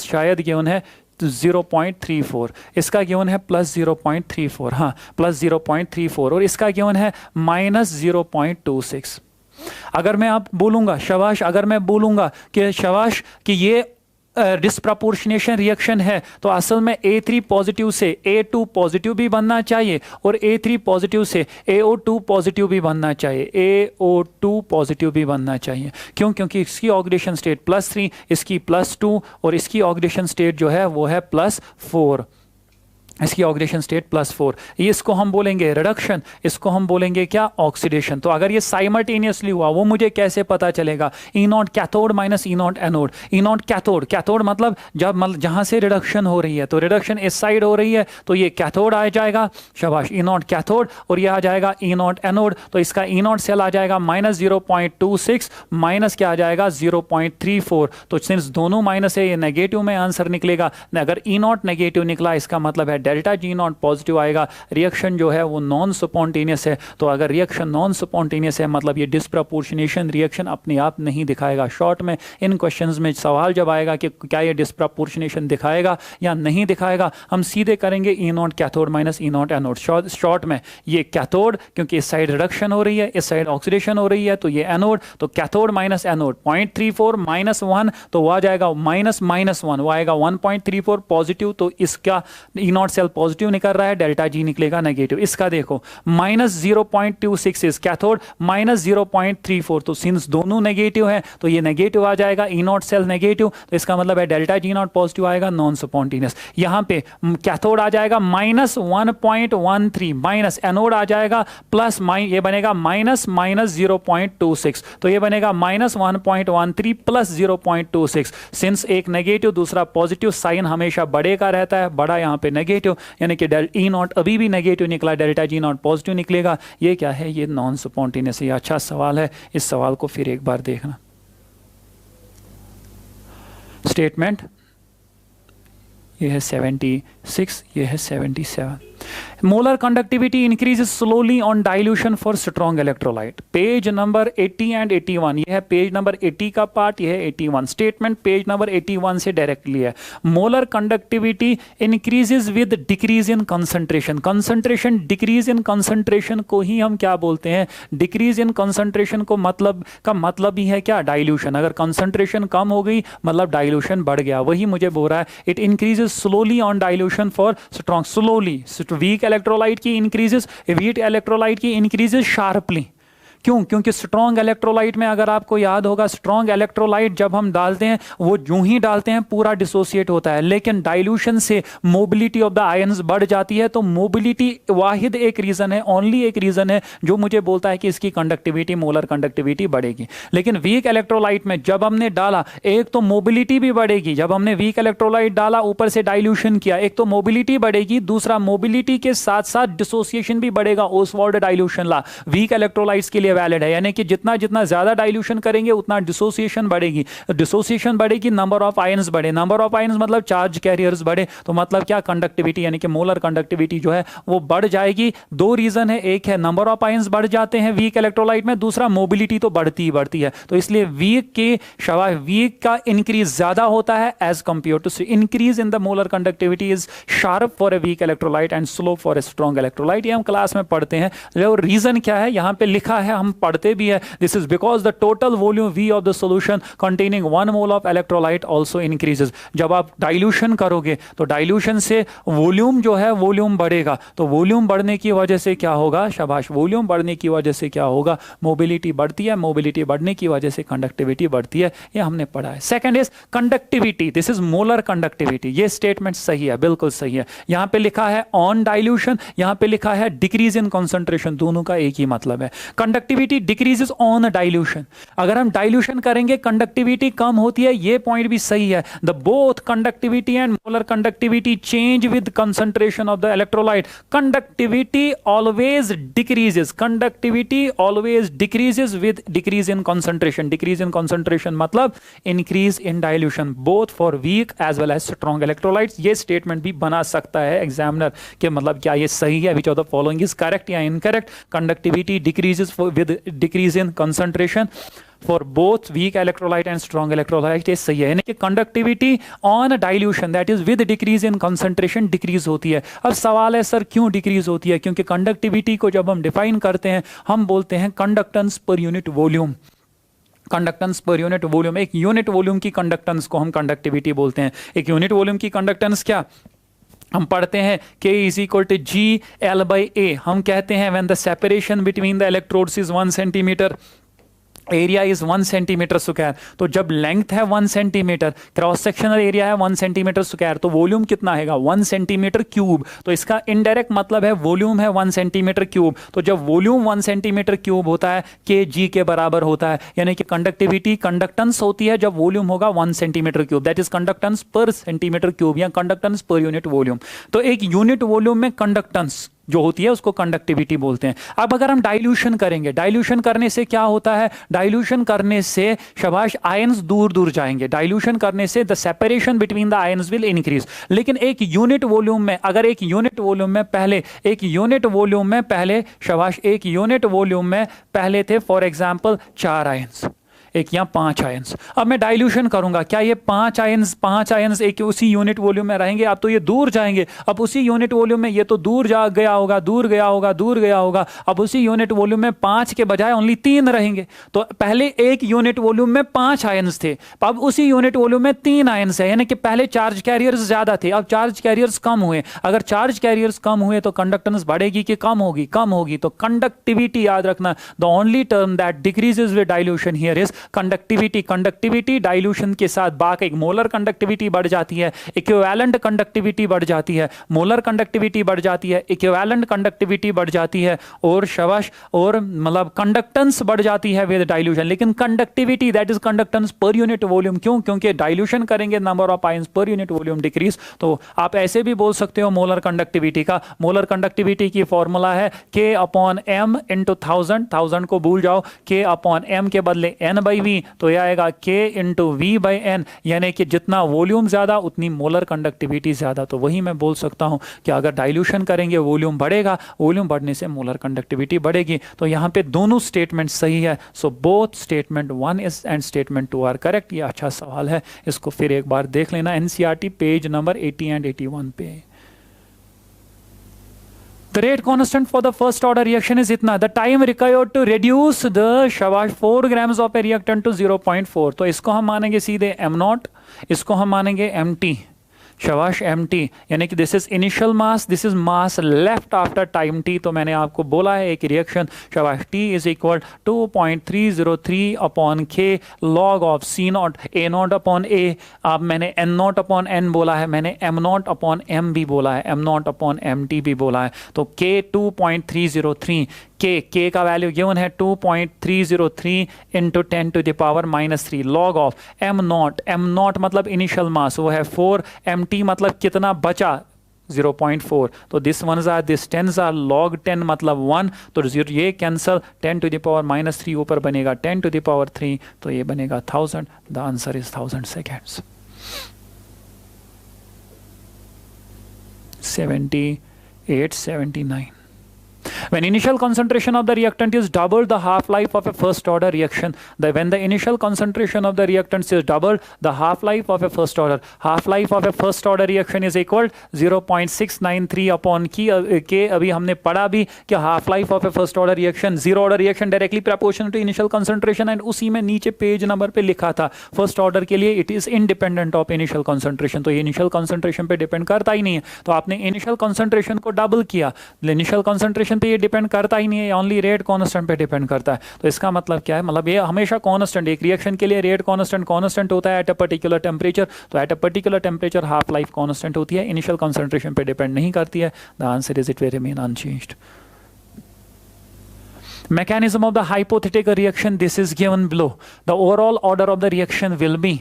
शायद गिवन है 0.34, इसका गिवन है +0.34, हाँ +0.34, और इसका गिवन है -0.26। अगर मैं आप बोलूंगा शाबाश, अगर मैं बोलूंगा कि शाबाश कि ये डिस्प्रपोर्शनेशन रिएक्शन है, तो असल में A3 पॉजिटिव से A2 पॉजिटिव भी बनना चाहिए और A3 पॉजिटिव से AO2 पॉजिटिव भी बनना चाहिए, AO2 पॉजिटिव भी बनना चाहिए। क्यों? क्योंकि इसकी ऑक्सीडेशन स्टेट +3, इसकी +2 और इसकी ऑक्सीडेशन स्टेट जो है वो है +4, इसकी ऑक्सीडेशन स्टेट +4। इसको हम बोलेंगे रिडक्शन, इसको हम बोलेंगे क्या ऑक्सीडेशन। तो अगर ये साइमल्टेनियसली हुआ वो मुझे कैसे पता चलेगा, E not cathode minus E not anode. E not cathode, cathode मतलब जब जहां से रिडक्शन हो रही है, तो रिडक्शन इस साइड हो रही है तो ये कैथोड आ जाएगा, शाबाश ई नॉट कैथोड, और ये आ जाएगा ई नॉट एनोड, तो इसका ई नॉट सेल आ जाएगा -0.26 माइनस क्या आ जाएगा 0.34। तो सिंस दोनों माइनस है ये नेगेटिव में आंसर निकलेगा। अगर ई नॉट नेगेटिव निकला इसका मतलब है डेल्टा जी नॉट पॉजिटिव आएगा। रिएक्शन जो है वो नॉन स्पॉन्टेनियस है, तो अगर रिएक्शन नॉन स्पॉन्टेनियस है मतलब ये डिस्प्रपोर्शनेशन रिएक्शन अपने आप नहीं दिखाएगा। शॉर्ट में इन क्वेश्चंस में सवाल जब आएगा कि क्या ये डिस्प्रपोर्शनेशन दिखाएगा या नहीं दिखाएगा, हम सीधे करेंगे E not cathode minus E not anode. Short में ये कैथोड, क्योंकि इस साइड रिडक्शन हो रही है, इस साइड ऑक्सीडेशन हो रही है, तो ये एनोड, तो कैथोड माइनस एनोड 0.34 -1, तो वो आ जाएगा -1, वो आएगा 1.34 पॉजिटिव, तो इसका ई नॉट सेल पॉजिटिव निकल रहा है, डेल्टा जी निकलेगा नेगेटिव। इसका देखो -0.26 इज कैथोड, -0.34, तो सिंस दोनों नेगेटिव है तो ये नेगेटिव आ जाएगा, ई नॉट सेल नेगेटिव, तो इसका मतलब है डेल्टा जी नॉट पॉजिटिव आएगा, नॉन स्पॉन्टेनियस। यहां पे कैथोड आ जाएगा -1.13, माइनस एनोड आ जाएगा प्लस, ये बनेगा -0.26, तो ये बनेगा -1.13 प्लस 0.26। सिंस एक नेगेटिव दूसरा पॉजिटिव, साइन हमेशा बड़े का रहता है, बड़ा यहां पे नेगेटिव, यानी कि ई नॉट अभी भी नेगेटिव निकला, डेल्टा जी नॉट पॉजिटिव निकलेगा। ये क्या है, ये नॉन स्पॉन्टेनियस। ये अच्छा सवाल है, इस सवाल को फिर एक बार देखना। स्टेटमेंट ये है 76, ये है 77। Molar conductivity increases slowly on dilution for strong electrolyte. Page number 80 and 81, ये है पेज नंबर 80 का पार्ट, ये है 81। स्टेटमेंट पेज नंबर 81 से डायरेक्टली है। Molar conductivity increases with decrease in concentration. Concentration, decrease in concentration को ही हम क्या बोलते हैं, डिक्रीज इन कंसंट्रेशन को मतलब ही है क्या, डाइल्यूशन। अगर कंसंट्रेशन कम हो गई मतलब डाइल्यूशन बढ़ गया, वही मुझे बोल रहा है। It increases slowly on dilution for strong, slowly. Weak electrolyte की इंक्रीजेस, वीक इलेक्ट्रोलाइट की इंक्रीजेस शार्पली। क्यों? क्योंकि स्ट्रॉन्ग इलेक्ट्रोलाइट में अगर आपको याद होगा, स्ट्रॉन्ग इलेक्ट्रोलाइट जब हम डालते हैं वो यूं ही डालते हैं पूरा डिसोसिएट होता है, लेकिन डाइल्यूशन से मोबिलिटी ऑफ द आयंस बढ़ जाती है। तो मोबिलिटी वाहिद एक रीजन है, ओनली एक रीजन है जो मुझे बोलता है कि इसकी कंडक्टिविटी, मोलर कंडक्टिविटी बढ़ेगी। लेकिन वीक इलेक्ट्रोलाइट में जब हमने डाला, एक तो मोबिलिटी भी बढ़ेगी, जब हमने वीक इलेक्ट्रोलाइट डाला ऊपर से डाइल्यूशन किया, एक तो मोबिलिटी बढ़ेगी, दूसरा मोबिलिटी के साथ साथ डिसोसिएशन भी बढ़ेगा। ओसवाल्ड डाइल्यूशन ला वीक इलेक्ट्रोलाइट्स के लिए वैलिड है, यानी कि जितना जितना ज्यादा डाइल्यूशन करेंगे उतना डिसोसिएशन बढ़ेगी, डिसोसिएशन बढ़ेगी, नंबर ऑफ आयंस बढ़े, नंबर ऑफ आयंस मतलब चार्ज कैरियर्स बढ़े, तो मतलब क्या, कंडक्टिविटी यानी कि मोलर कंडक्टिविटी जो है वो बढ़ जाएगी। दो रीजन है, एक है नंबर ऑफ आयंस बढ़ जाते हैं वीक इलेक्ट्रोलाइट में, दूसरा मोबिलिटी तो बढ़ती ही बढ़ती है। तो इसलिए वीक का इंक्रीज ज्यादा होता है as compare to increase in the molar conductivity is sharp for a weak electrolyte and slow for a strong electrolyte. ये हम क्लास में पढ़ते हैं। जो रीजन क्या है यहां पे लिखा है, हम पढ़ते भी है, this is because the total volume V of the solution containing 1 mole of electrolyte also increases. जब आप डाइल्यूशन करोगे तो डाइल्यूशन से वॉल्यूम जो है वॉल्यूम बढ़ेगा, तो वॉल्यूम बढ़ने की वजह से क्या होगा, शाबाश, वॉल्यूम बढ़ने की वजह से क्या होगा, मोबिलिटी बढ़ती है, मोबिलिटी बढ़ने की वजह से कंडक्टिविटी बढ़ती है। ये हमने पढ़ा है। Second is conductivity, this is molar conductivity. ये स्टेटमेंट सही है, बिल्कुल सही है। यहां पे लिखा है ऑन डाइल्यूशन, यहां पे लिखा है डिक्रीज इन कंसंट्रेशन, दोनों का एक ही मतलब है। कंडक्टिविटी डिक्रीजेस ऑन डाइल्यूशन, अगर हम डाइल्यूशन करेंगे कंडक्टिविटी कम होती है, ये पॉइंट भी सही है। The both conductivity and molar conductivity change with concentration of the electrolyte. Conductivity always decreases, conductivity always decreases with decrease in concentration. Decrease in concentration मतलब increase in dilution, both for weak as well as strong electrolytes. ये statement भी बना सकता है examiner के, मतलब क्या ये सही है, which of the following is correct या incorrect. Conductivity decreases with decrease in concentration for both weak electrolyte and strong electrolyte, ये सही है। यानी कि conductivity on dilution that is with decrease in concentration decrease होती है। अब सवाल है सर क्यों डिक्रीज होती है, क्योंकि कंडक्टिविटी को जब हम डिफाइन करते हैं हम बोलते हैं conductance per unit volume. Conductance per unit volume, एक यूनिट वॉल्यूम की कंडक्टेंस को हम कंडक्टिविटी बोलते हैं। एक यूनिट वॉल्यूम की कंडक्टेंस क्या हम पढ़ते हैं, K is equal to GL/A। हम कहते हैं when the separation between the electrodes is 1 centimetre, area is 1 centimetre square. तो जब लेंथ है 1 सेंटीमीटर, क्रॉस सेक्शनल एरिया है 1 सेंटीमीटर स्क्वायर, तो वॉल्यूम कितना आएगा 1 सेंटीमीटर क्यूब। तो इसका इनडायरेक्ट मतलब है वॉल्यूम है 1 सेंटीमीटर क्यूब। तो जब वॉल्यूम 1 सेंटीमीटर क्यूब होता है kg के बराबर होता है, यानी कि कंडक्टिविटी कंडक्टेंस होती है जब वॉल्यूम होगा 1 centimetre cube, that is conductance पर सेंटीमीटर क्यूब या कंडक्टेंस पर यूनिट वॉल्यूम। तो एक यूनिट वॉल्यूम में कंडक्टेंस जो होती है उसको कंडक्टिविटी बोलते हैं। अब अगर हम डाइल्यूशन करेंगे, डाइल्यूशन करने से क्या होता है, डाइल्यूशन करने से शाबाश आयंस दूर दूर जाएंगे, डाइल्यूशन करने से the separation between the ions will increase. लेकिन एक यूनिट वॉल्यूम में, अगर एक यूनिट वॉल्यूम में पहले शाबाश एक यूनिट वॉल्यूम में पहले थे फॉर एग्जांपल 4 आयंस, एक यहाँ 5 आयंस। अब मैं डाइल्यूशन करूंगा, क्या ये 5 आयंस एक उसी यूनिट वॉल्यूम में रहेंगे? अब तो ये दूर जाएंगे। अब उसी यूनिट वॉल्यूम में ये तो दूर जा गया होगा, दूर गया होगा। अब उसी यूनिट वॉल्यूम में 5 के बजाय ओनली 3 रहेंगे। तो पहले एक यूनिट वॉल्यूम में 5 आयंस थे, अब उसी यूनिट वॉल्यूम में 3 आयंस है, यानी कि पहले चार्ज कैरियर्स ज्यादा थे, अब चार्ज कैरियर्स कम हुए। अगर चार्ज कैरियर्स कम हुए तो कंडक्टेंस बढ़ेगी कि कम होगी? कम होगी। तो कंडक्टिविटी याद रखना, the only term that decreases with dilution here is conductivity dilution के साथ बाकी मोलर कंडक्टिविटी बढ़ जाती है, इक्विवेलेंट कंडक्टिविटी बढ़ जाती है, मोलर कंडक्टिविटी बढ़ जाती है, इक्विवेलेंट कंडक्टिविटी बढ़ जाती है, और शवश और मतलब कंडक्टेंस बढ़ जाती है विद डाइल्यूशन। लेकिन conductivity that is conductance per unit volume, क्यों? क्योंकि डाइल्यूशन करेंगे number of ions per unit volume decrease. तो आप ऐसे भी बोल सकते हो मोलर कंडक्टिविटी का, मोलर कंडक्टिविटी की फॉर्मूला है K/m × 1000 को भूल जाओ, K/m के बदले n/v, तो यह आएगा K × v/n, यानी कि जितना वॉल्यूम ज्यादा उतनी मोलर कंडक्टिविटी ज्यादा। तो वही मैं बोल सकता हूं कि अगर डाइल्यूशन करेंगे वॉल्यूम बढ़ेगा, वॉल्यूम बढ़ने से मोलर कंडक्टिविटी बढ़ेगी। तो यहां पे दोनों स्टेटमेंट सही है। So both statement 1 is and statement 2 are correct. ये अच्छा सवाल है, इसको फिर एक बार देख लेना, एनसीईआरटी पेज नंबर 80 एंड 81 पे। The rate constant for the first order reaction is इतना, the time required to reduce the शाबाश 4 grams of a reactant to 0.4। तो इसको हम मानेंगे सीधे m0, इसको हम मानेंगे mt, शाबाश mt, यानी कि this is initial mass, this is mass left after time t। तो मैंने आपको बोला है एक रिएक्शन शाबाश t is equal 2.303/k log of c0 a0/a। अब मैंने n0/n बोला है, मैंने m0/m भी बोला है, m0/mt भी बोला है। तो k 2.303, k का वैल्यू गिवन है 2.303 × 10⁻³ लॉग ऑफ m0 मतलब इनिशियल मास वो है 4, mt मतलब कितना बचा 0.4, तो this ones are this tens are log 10 मतलब 1, तो ये कैंसल, 10 to the power -3 ऊपर बनेगा 10 to the power 3, तो ये बनेगा 1000. The answer is 1000 seconds. 78, 79. When initial concentration of the reactant is double the half-life of a first order reaction, when the initial concentration of the reactants is double the half-life of a first order, half-life of a first order reaction is equal 0.693 upon K. अभी हमने पढ़ा भी कि half-life of a first order reaction, zero order reaction directly proportional to initial concentration, and उसी में नीचे page number पे लिखा था फर्स्ट ऑर्डर के लिए it is independent of initial concentration. तो ये initial concentration पे डिपेंड करता ही नहीं है, तो आपने initial concentration को डबल किया, initial concentration पे ये डिपेंड करता ही नहीं है, ओनली रेट कांस्टेंट पे डिपेंड करता है. तो इसका मतलब क्या है, मतलब ये हमेशा कांस्टेंट, एक रिएक्शन के लिए रेट कांस्टेंट होता है एट अ पर्टिकुलर टेंपरेचर. तो at a particular temperature half life constant होती है, इनिशियल कंसंट्रेशन पे डिपेंड नहीं करती है. The answer is it will remain unchanged. Mechanism of the hypothetical reaction, this is given below. The overall order of the reaction will be,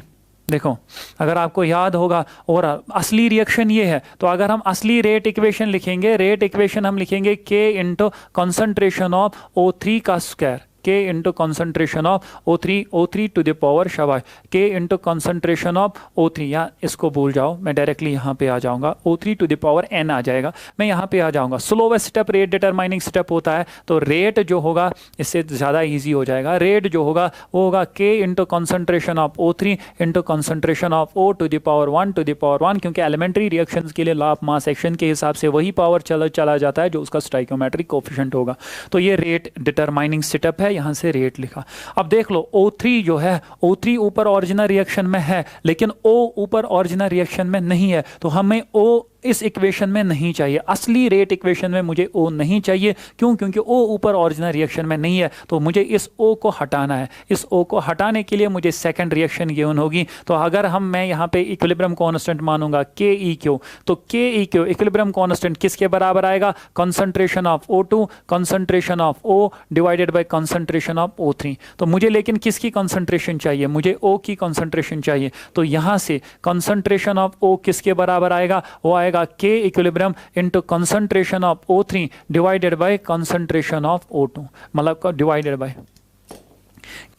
देखो अगर आपको याद होगा, और असली रिएक्शन ये है, तो अगर हम असली रेट इक्वेशन लिखेंगे, रेट इक्वेशन हम लिखेंगे K into concentration of O3 का square, K into concentration of O3 to the power शाबाश, K into concentration of O3. या इसको भूल जाओ, मैं डायरेक्टली यहाँ पे आ जाऊँगा, O3 to the power N आ जाएगा, मैं यहाँ पे आ जाऊँगा. Slowest step rate determining step होता है, तो रेट जो होगा इससे ज़्यादा ईजी हो जाएगा. रेट जो होगा वो होगा K into concentration of O3 into concentration of O to the power 1 to the power 1, क्योंकि एलिमेंट्री रिएक्शंस के लिए लॉ ऑफ मास एक्शन के हिसाब से वही पावर चला जाता है जो उसका स्टोइकियोमेट्रिक कोएफिशिएंट होगा. तो ये रेट डिटरमाइनिंग स्टेप है, यहाँ से रेट लिखा. अब देख लो O3 जो है, O3 ऊपर ओरिजिनल रिएक्शन में है, लेकिन O ऊपर ओरिजिनल रिएक्शन में नहीं है, तो हमें O इस इक्वेशन में नहीं चाहिए, असली रेट इक्वेशन में मुझे O नहीं चाहिए. क्यों? क्योंकि O ऊपर ओरिजिनल रिएक्शन में नहीं है, तो मुझे इस O को हटाना है. इस O को हटाने के लिए मुझे सेकंड रिएक्शन गिवन होगी. तो अगर मैं यहाँ पे इक्विलिब्रियम कांस्टेंट मानूंगा KEQ, तो KEQ इक्विलिब्रियम कांस्टेंट किसके बराबर आएगा, concentration of O2 concentration of O divided by concentration of O3. तो मुझे लेकिन किसकी कंसंट्रेशन चाहिए, मुझे O की कंसंट्रेशन चाहिए. तो यहाँ से कंसंट्रेशन ऑफ O किसके बराबर आएगा, वो आएगा K equilibrium into concentration of O3 divided by concentration of O2, मतलब divided by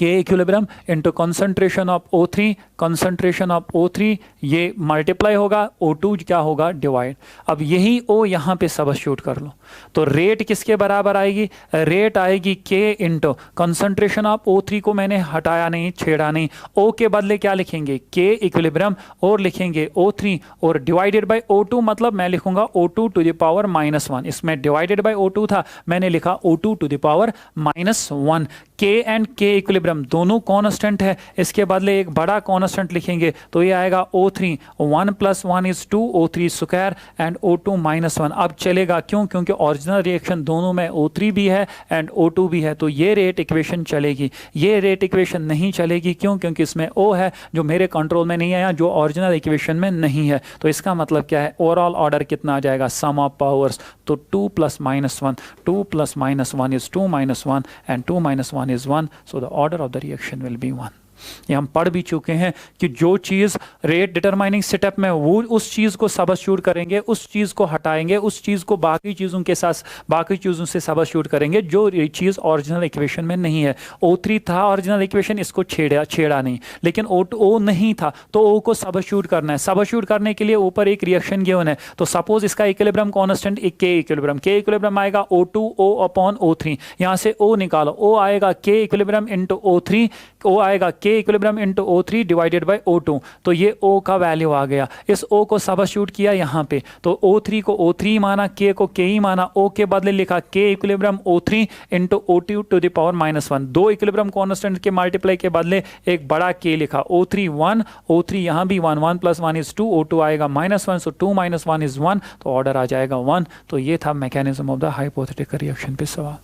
K equilibrium into concentration of O3 concentration of O3, ये मल्टीप्लाई होगा, O2 क्या होगा, डिवाइड. अब यही O यहाँ पे सबस्टिट्यूट कर लो, तो रेट किसके बराबर आएगी, रेट आएगी K into concentration of O3 को मैंने हटाया नहीं, छेड़ा नहीं, O के बदले क्या लिखेंगे, K इक्विलिब्रियम, और लिखेंगे O3 और डिवाइडेड बाय O2, मतलब मैं लिखूंगा O2 टू द पावर -1. इसमें डिवाइडेड बाय O2 था, मैंने लिखा O2 to the power -1. K and K equilibrium दोनों कांस्टेंट है, इसके बदले एक बड़ा कांस्टेंट लिखेंगे, तो ये आएगा O3, 1 + 1 = 2, O3 square and O2 -1. अब चलेगा, क्यों? क्योंकि ओरिजिनल रिएक्शन दोनों में O3 भी है एंड O2 भी है, तो ये रेट इक्वेशन चलेगी. ये रेट इक्वेशन नहीं चलेगी, क्यों? क्योंकि इसमें O है जो मेरे कंट्रोल में नहीं आया, जो ओरिजिनल इक्वेशन में नहीं है. तो इसका मतलब क्या है, ओवरऑल ऑर्डर कितना आ जाएगा, सम ऑफ पावर्स, तो 2 + -1, 2 + -1 = 2 - 1 and 2 - 1 is 1, so the order of the reaction will be 1. ये हम पढ़ भी चुके हैं कि जो चीज़ रेट डिटरमाइनिंग स्टेप में वो उस चीज़ को सबस्टिट्यूट करेंगे, उस चीज़ को हटाएंगे, उस चीज़ को बाकी चीज़ों के साथ बाकी चीज़ों से सबस्टिट्यूट करेंगे जो चीज़ ओरिजिनल इक्वेशन में नहीं है. O3 था ओरिजिनल इक्वेशन, इसको छेड़ा नहीं, लेकिन O नहीं था, तो O को सबस्टिट्यूट करना है. सबस्टिट्यूट करने के लिए ऊपर एक रिएक्शन गिवन है, तो सपोज इसका इक्विलिब्रियम कांस्टेंट K इक्विलिब्रियम आएगा O2 O / O3. यहाँ से O निकालो, O आएगा K equilibrium into O3, O आएगा K equilibrium into O3 divided by O2. तो ये O का वैल्यू आ गया, इस O को सबस्टिट्यूट किया यहाँ पे, तो O3 को O3 माना, K को K ही माना, O के बदले लिखा K equilibrium O3 into O2 to the power -1. दो इक्विलिब्रियम कांस्टेंट के मल्टीप्लाई के बदले एक बड़ा K लिखा, O3 1, O3 यहाँ भी 1, 1 + 1 = 2, O2 आएगा -1, सो 2 - 1 is 1, तो ऑर्डर आ जाएगा 1. तो ये था mechanism of the hypothetical reaction पे सवाल.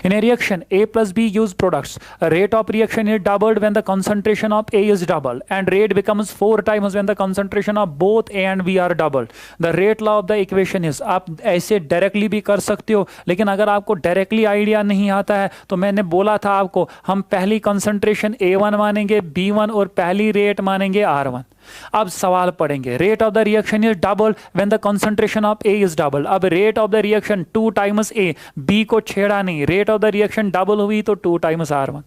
In a reaction A + B use products, rate of reaction is doubled when the concentration of A is double and rate becomes 4 times when the concentration of both A and B are doubled. The rate law of the equation is, आप ऐसे directly भी कर सकते हो, लेकिन अगर आपको directly idea नहीं आता है तो मैंने बोला था आपको, हम पहली कंसंट्रेशन A1 मानेंगे B1 और पहली रेट मानेंगे R1. अब सवाल पढ़ेंगे, rate of the reaction is double when the concentration of A is double. अब rate of the reaction 2 times A, B को छेड़ा नहीं, rate of the reaction double हुई तो 2 times R1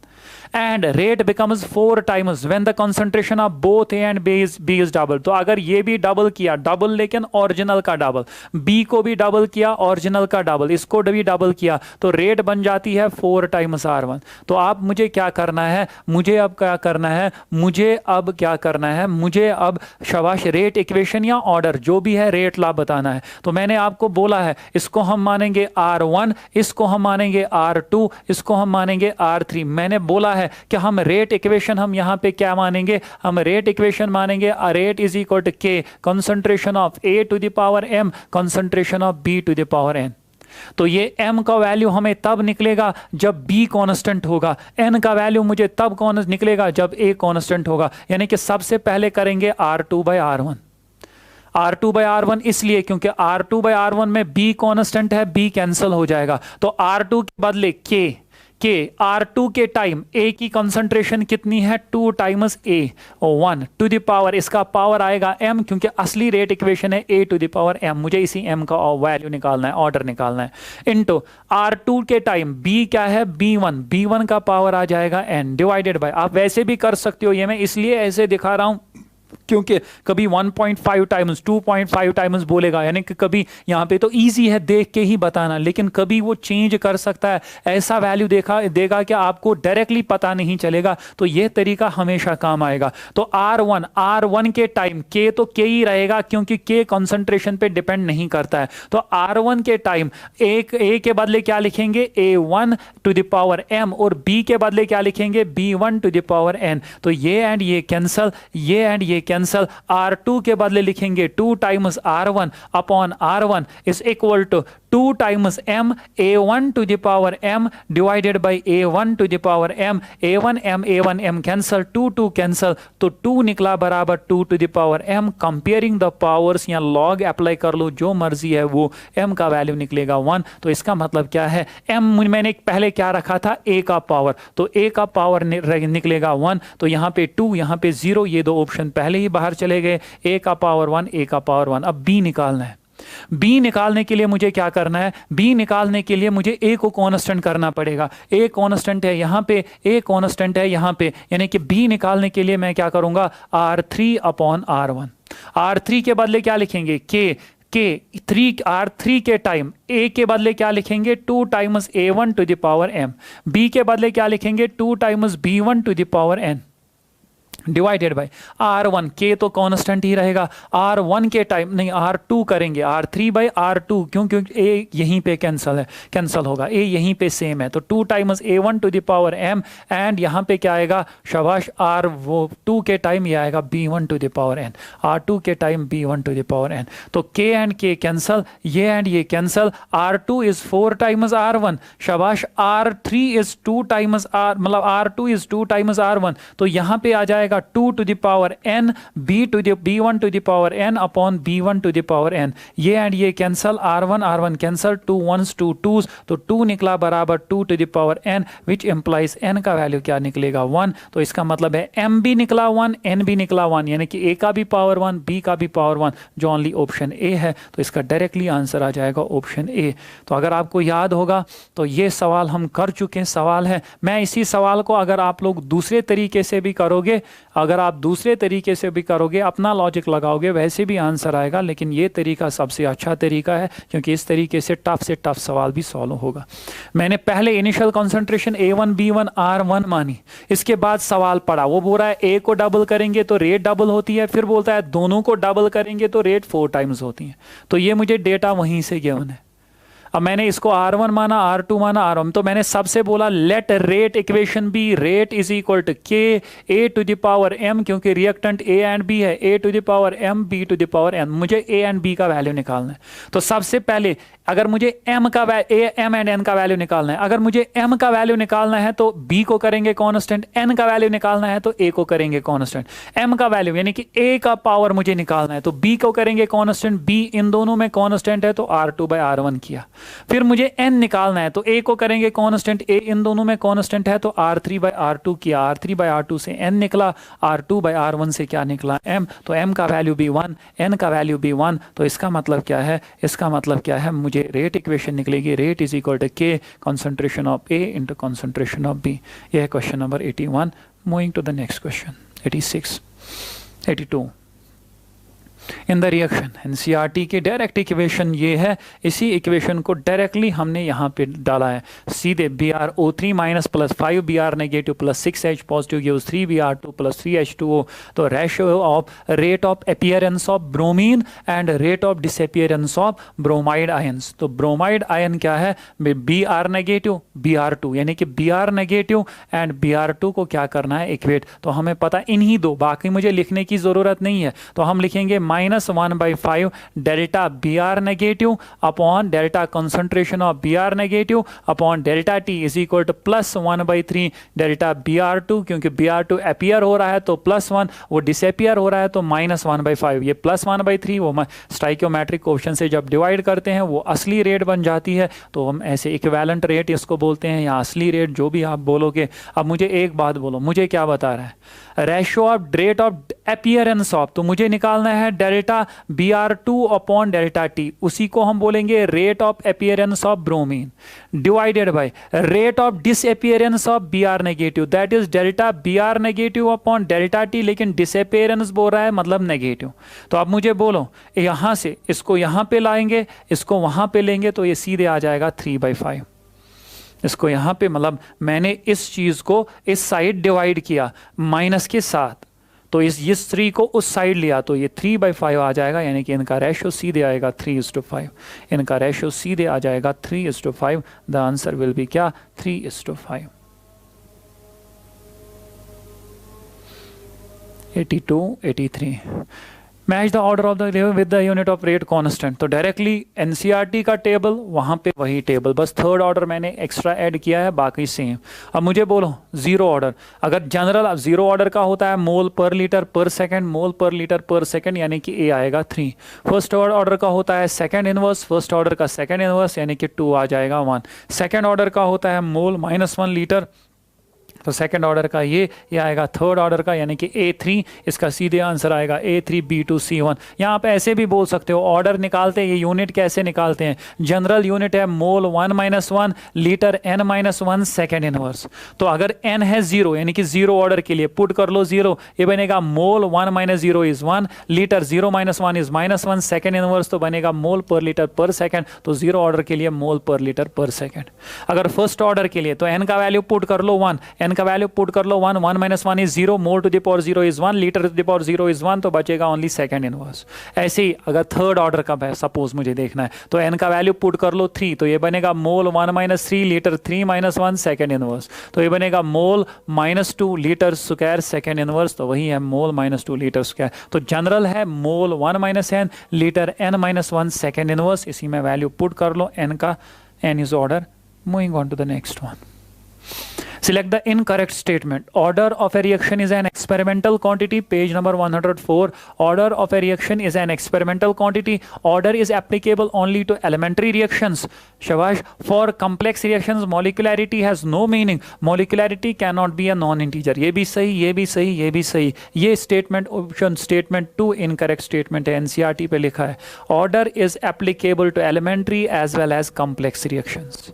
and rate becomes 4 times when the concentration of both A and B is double. तो अगर ये भी डबल किया, डबल लेकिन ओरिजिनल का डबल, बी को भी डबल किया ओरिजिनल का डबल, इसको भी डबल किया तो रेट बन जाती है 4 टाइम्स R1। तो आप मुझे क्या करना है, मुझे अब क्या करना है, मुझे अब क्या करना है, मुझे अब शाबाश रेट इक्वेशन या ऑर्डर जो भी है रेट ला बताना है। तो मैंने आपको बोला है इसको हम मानेंगे R1, इसको हम मानेंगे R2, इसको हम मानेंगे R3। मैंने बोला है कि हम रेट इक्वेशन हम यहां पे क्या मानेंगे, हम रेट इक्वेशन मानेंगे rate is equal to K concentration of A to the power M concentration of B to the power N। तो ये m का वैल्यू हमें तब निकलेगा जब b कांस्टेंट होगा, n का वैल्यू मुझे तब निकलेगा जब a कांस्टेंट होगा। यानी कि सबसे पहले करेंगे R2/R1, R2/R1 इसलिए क्योंकि R2/R1 में b कांस्टेंट है, b कैंसिल हो जाएगा। तो R2 के बदले K R2 के टाइम A की कंसंट्रेशन कितनी है, 2 times A 1 to the power, इसका पावर आएगा m क्योंकि असली रेट इक्वेशन है A to the power m। मुझे इसी m का वैल्यू निकालना है, ऑर्डर निकालना है, इनटू R2 के टाइम B क्या है, B1 का पावर आ जाएगा n डिवाइडेड बाय, आप वैसे भी कर सकते हो, ये मैं इसलिए ऐसे दिखा रहा हूं क्योंकि कभी 1.5 टाइम्स 2.5 टाइम्स बोलेगा, यानी कि कभी यहाँ पे तो इजी है देख के ही बताना, लेकिन कभी वो चेंज कर सकता है, ऐसा वैल्यू देगा कि आपको डायरेक्टली पता नहीं चलेगा। तो ये तरीका हमेशा काम आएगा। तो R1 के टाइम K तो K ही रहेगा क्योंकि K कंसंट्रेशन पे डिपेंड नहीं करता है। तो R1 के टाइम A के बदले क्या लिखेंगे, A1 to the power M, और B के बदले क्या लिखेंगे, B1 to the power N। तो ये एंड ये कैंसल, ये एंड ये कैंसल, R2 के बदले लिखेंगे 2 times R1 upon R1 is equal to 2 times M A1 to the power M divided by A1 to the power M, A1 cancel, 2 cancel, तो 2 निकला बराबर 2 to the power M। Comparing the powers या log apply कर लो, जो मर्जी है वो, M का वैल्यू निकलेगा 1। तो इसका मतलब क्या है, M मैंने पहले क्या रखा था, A का पावर, तो A का पावर निकलेगा 1, तो यहाँ पे 2 यहाँ पे 0, ये दो ऑप्शन पहले ही बाहर चले गए, A का पावर 1 A का पावर 1। अब B निकालना है, B निकालने के लिए मुझे क्या करना है, B निकालने के लिए मुझे A को कांस्टेंट करना पड़ेगा। A कांस्टेंट है यहाँ पे, A कांस्टेंट है यहाँ पे, यानी कि B निकालने के लिए मैं क्या करूंगा, R3 अपॉन R1। R3 के बदले क्या लिखेंगे, R3 के टाइम A के बदले क्या लिखेंगे, 2 times A1 to the power M, B के बदले क्या लिखेंगे, 2 times B1 to the power N divided by R1। K तो कांस्टेंट ही रहेगा, R1 के टाइम नहीं R2 करेंगे, R3/R2 क्यों, क्योंकि A यहीं पे कैंसल होगा, A यहीं पे सेम है, तो 2 times A1 to the power M and यहाँ पे क्या आएगा, शाबाश R2 के टाइम ये आएगा B1 to the power N, R2 के time B1 to the power N। तो K एंड K कैंसल, ये एंड ये cancel, R2 is 4 times R1, शाबाश R3 इज 2 टाइम्स मतलब R2 इज 2 टाइम्स R1, तो यहाँ पे आ जाएगा 2 to the power n B1 to the power n upon B1 to the power n। ये एंड ये cancel, R1 cancel, 2 1s 2 2s, तो 2 निकला बराबर 2 to the power n which implies n का वैल्यू क्या निकलेगा, 1। तो इसका मतलब है m भी निकला 1, n भी निकला 1, यानी कि A का भी पावर 1 B का भी पावर 1, जो ओनली ऑप्शन A है। तो इसका डायरेक्टली आंसर आ जाएगा ऑप्शन A। तो अगर आपको याद होगा तो ये सवाल हम कर चुके सवाल है। मैं इसी सवाल को अगर आप लोग दूसरे तरीके से भी करोगे, अगर आप दूसरे तरीके से भी करोगे, अपना लॉजिक लगाओगे, वैसे भी आंसर आएगा, लेकिन ये तरीका सबसे अच्छा तरीका है क्योंकि इस तरीके से टफ सवाल भी सॉल्व होगा। मैंने पहले initial concentration A1 B1 R1 मानी, इसके बाद सवाल पढ़ा, वो बोल रहा है A को डबल करेंगे तो रेट डबल होती है, फिर बोलता है दोनों को डबल करेंगे तो रेट 4 टाइम्स होती है। तो ये मुझे डेटा वहीं से गिवन है। अब मैंने इसको R1 माना, R2 माना, R1, तो मैंने सबसे बोला let rate equation be rate is equal to K A to the power M, क्योंकि रिएक्टेंट A एंड B है, A to the power M B to the power N। मुझे A and B का value निकालना है। तो सबसे पहले अगर मुझे M एंड N का वैल्यू निकालना है, अगर मुझे M का वैल्यू निकालना है तो B को करेंगे कांस्टेंट, N का वैल्यू निकालना है तो A को करेंगे कांस्टेंट। M का वैल्यू यानी कि A का पावर मुझे निकालना है तो B को करेंगे कांस्टेंट, B इन दोनों में कांस्टेंट है तो R2/R1 किया। फिर मुझे n निकालना है, तो a को करेंगे कांस्टेंट, a इन दोनों में कांस्टेंट है, तो R3/R2 किया, R3/R2 से n निकला, R2/R1 से क्या निकला m, तो m का वैल्यू भी 1, n का वैल्यू भी 1, तो इसका मतलब क्या है, इसका मतलब क्या है, मुझे रेट इक्वेशन निकलेगी, rate is equal to k concentration of a into concentration of b। यह है question number 81। Moving to the next question 86, 82। In the reaction NCERT की डायरेक्ट इक्वेशन ये है, इसी इक्वेशन को डायरेक्टली हमने यहाँ पे डाला है सीधे, BrO3 minus plus 5Br negative plus 6H positive gives 3Br2 plus 3H2O। तो ratio of rate of appearance of bromine and rate of disappearance of bromide ions. तो ब्रोमाइड आयन क्या है, Br नेगेटिव Br2, यानी कि Br negative and Br2 को क्या करना है, इक्वेट। तो हमें पता इन्हीं दो, बाकी मुझे लिखने की जरूरत नहीं है, तो हम लिखेंगे -1/5 delta Br negative upon delta concentration of Br negative upon delta T is equal to +1/3 delta Br2, क्योंकि Br2 अपीयर हो रहा है तो +1, वो डिसअपीयर हो रहा है तो -1/5। ये +1/3 वो स्टाइकियोमेट्रिक क्वेश्चन से जब डिवाइड करते हैं वो असली रेट बन जाती है, तो हम ऐसे इक्विवेलेंट रेट इसको बोलते हैं, या असली रेट जो भी आप बोलोगे। अब मुझे एक बात बोलो, मुझे क्या बता रहा है, ratio of rate of appearance of, तो मुझे निकालना है delta Br2 upon delta T, उसी को हम बोलेंगे rate of appearance of bromine divided by rate of disappearance of Br negative, that is delta Br negative upon delta T, लेकिन disappearance बोल रहा है मतलब नेगेटिव। तो अब मुझे बोलो, यहां से इसको यहां पे लाएंगे, इसको वहां पे लेंगे, तो ये सीधे आ जाएगा 3/5। इसको यहाँ पे मतलब मैंने इस चीज़ को इस साइड डिवाइड किया माइनस के साथ, तो इस 3 को उस साइड लिया, तो ये 3/5 आ जाएगा, यानी कि इनका रेशियो सीधे आएगा 3:5। इनका रेशियो सीधे आ जाएगा 3:5। द आंसर विल बी क्या, 3:5। 82, 83। Match the order of the with the unit of rate constant. तो डायरेक्टली एनसीईआरटी का टेबल वहाँ पे वही टेबल, बस थर्ड ऑर्डर मैंने एक्स्ट्रा ऐड किया है, बाकी सेम। अब मुझे बोलो जीरो ऑर्डर, अगर जनरल जीरो ऑर्डर का होता है मोल पर लीटर पर सेकंड, मोल पर लीटर पर सेकंड, यानी कि ए आएगा 3। फर्स्ट ऑर्डर का होता है सेकंड इनवर्स, फर्स्ट ऑर्डर का सेकंड इनवर्स यानी कि 2 आ जाएगा 1। सेकंड ऑर्डर का होता है मोल -1 लीटर, तो सेकंड ऑर्डर का ये आएगा थर्ड ऑर्डर का, यानी कि A3। इसका सीधे आंसर आएगा A3B2C1। यहाँ पे ऐसे भी बोल सकते हो, ऑर्डर निकालते हैं, ये यूनिट कैसे निकालते हैं, जनरल यूनिट है mole 1 - 1 litre n-1 second inverse. तो अगर n है 0, यानी कि 0 ऑर्डर के लिए पुट कर लो 0, ये बनेगा मोल 1 - 0 is 1 litre, 0 - 1 is -1 second inverse, तो बनेगा मोल पर लीटर पर सेकंड। तो 0 ऑर्डर के लिए मोल पर लीटर पर सेकंड। अगर फर्स्ट ऑर्डर के लिए तो n का वैल्यू पुट कर लो 1, n का वैल्यू पुट कर लो 1, 1 - 1 is 0, mole to the power 0 is 1, litre to the power 0 is 1, तो बचेगा ओनली सेकंड इनवर्स। ऐसे ही अगर थर्ड ऑर्डर का सपोज मुझे देखना है, तो n का वैल्यू पुट कर लो 3, तो ये बनेगा मोल 1 - 3 लीटर, 3 - 1 सेकंड इनवर्स, तो ये बनेगा mole -2 litre square second inverse, तो वही है मोल -2 लीटर स्क्वायर। तो जनरल है mole 1 - n litre n-1 second inverse, इसी में वैल्यू पुट कर लो n का, n is order. Moving on to the next one. Select the incorrect statement. Order of a reaction is an experimental quantity. Page number 104. Order of a reaction is an experimental quantity. Order is applicable only to elementary reactions. Shabash. For complex reactions, molecularity has no meaning. Molecularity cannot be a non-integer. ये भी सही, ये भी सही, ये भी सही। ये statement option statement 2 incorrect statement है, NCERT पे लिखा है। Order is applicable to elementary as well as complex reactions.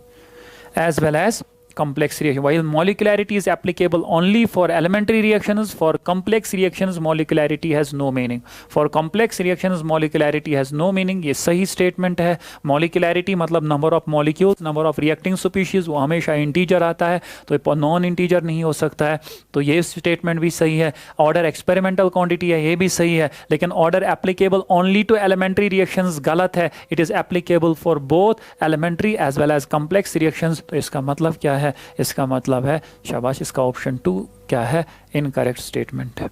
As well as complex reaction, while molecularity is applicable only for elementary reactions, for complex reactions molecularity has no meaning. For complex reactions molecularity has no meaning. ये सही statement है। molecularity मतलब number of molecules, number of reacting species, वो हमेशा integer आता है, तो non integer नहीं हो सकता है, तो ये statement भी सही है। order experimental quantity है, ये भी सही है, लेकिन order applicable only to elementary reactions गलत है। it is applicable for both elementary as well as complex reactions। तो इसका मतलब क्या है, इसका मतलब है शाबाश, इसका ऑप्शन 2 क्या है, इनकरेक्ट स्टेटमेंट है।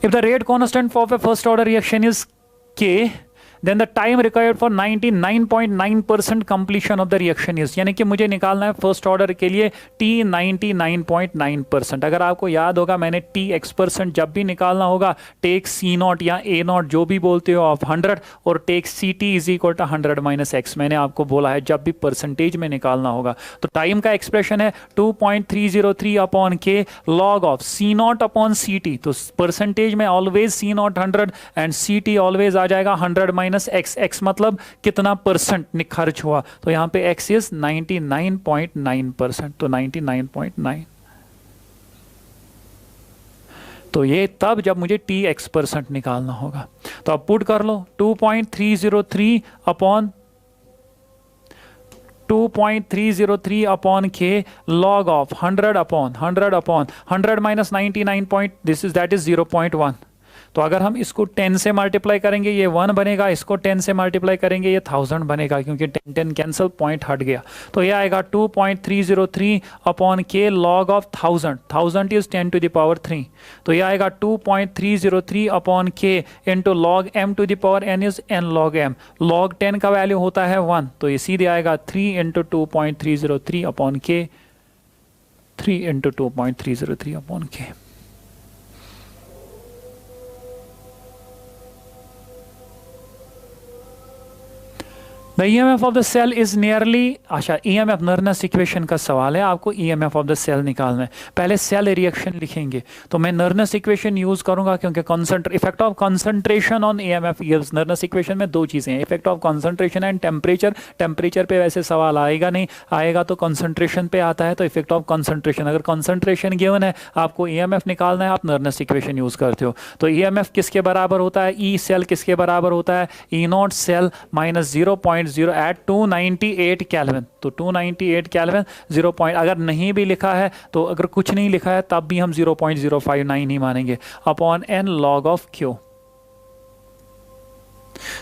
If the rate constant of a first order reaction is K, then the time required for 99.9% completion of the reaction is, यानी कि मुझे निकालना है फर्स्ट ऑर्डर के लिए t 99.9%। अगर आपको याद होगा मैंने t x% जब भी निकालना होगा टेक c नॉट या a नॉट जो भी बोलते हो ऑफ 100 और take ct is equal to 100 minus x। मैंने आपको बोला है जब भी परसेंटेज में निकालना होगा। तो टाइम का एक्सप्रेशन है 2.303 upon k log of c not upon ct। तो परसेंटेज में always c not 100 and ct always आ जाएगा 100 माइनस x। x मतलब कितना परसेंट खर्च हुआ, तो यहाँ पे x इज 99.9%, तो 99.9। तो ये तब जब मुझे t x% निकालना होगा। तो अब पुट कर लो 2.303 upon 2.303 upon k log of 100 upon 100 minus 99 this is that is 0.1। तो अगर हम इसको 10 से मल्टीप्लाई करेंगे ये 1 बनेगा, इसको 10 से मल्टीप्लाई करेंगे ये 1000 बनेगा, क्योंकि 10 कैंसिल, पॉइंट हट गया। तो ये आएगा 2.303 upon k log of 1000 is 10 to the power 3। तो ये आएगा 2.303 upon k into log m to the power n is n log m। Log 10 का वैल्यू होता है 1, तो ये सीधे आएगा 3 into 2.303 upon k, 3 into 2.303 upon k। The EMF of the cell is nearly, अच्छा EMF नर्नस इक्वेशन का सवाल है, आपको EMF of the cell निकालना है। पहले सेल रिएक्शन लिखेंगे, तो मैं नर्नस इक्वेशन यूज करूंगा क्योंकि effect of concentration on EMF gives. Nernst equation में दो चीजें हैं, effect of concentration and temperature. Temperature पे वैसे सवाल आएगा नहीं, आएगा तो कंसंट्रेशन पे आता है। तो इफेक्ट ऑफ कंसंट्रेशन, अगर कंसंट्रेशन गिवन है आपको EMF निकालना है, आप नर्नस इक्वेशन यूज करते हो। तो EMF किसके बराबर होता है, E सेल किसके बराबर होता है, E nought cell minus 0.0 eight 298 kelvin. तो 298 केल्विन 0 पॉइंट, अगर नहीं भी लिखा है तो अगर कुछ नहीं लिखा है तब भी हम 0.059 ही मानेंगे upon n log of Q।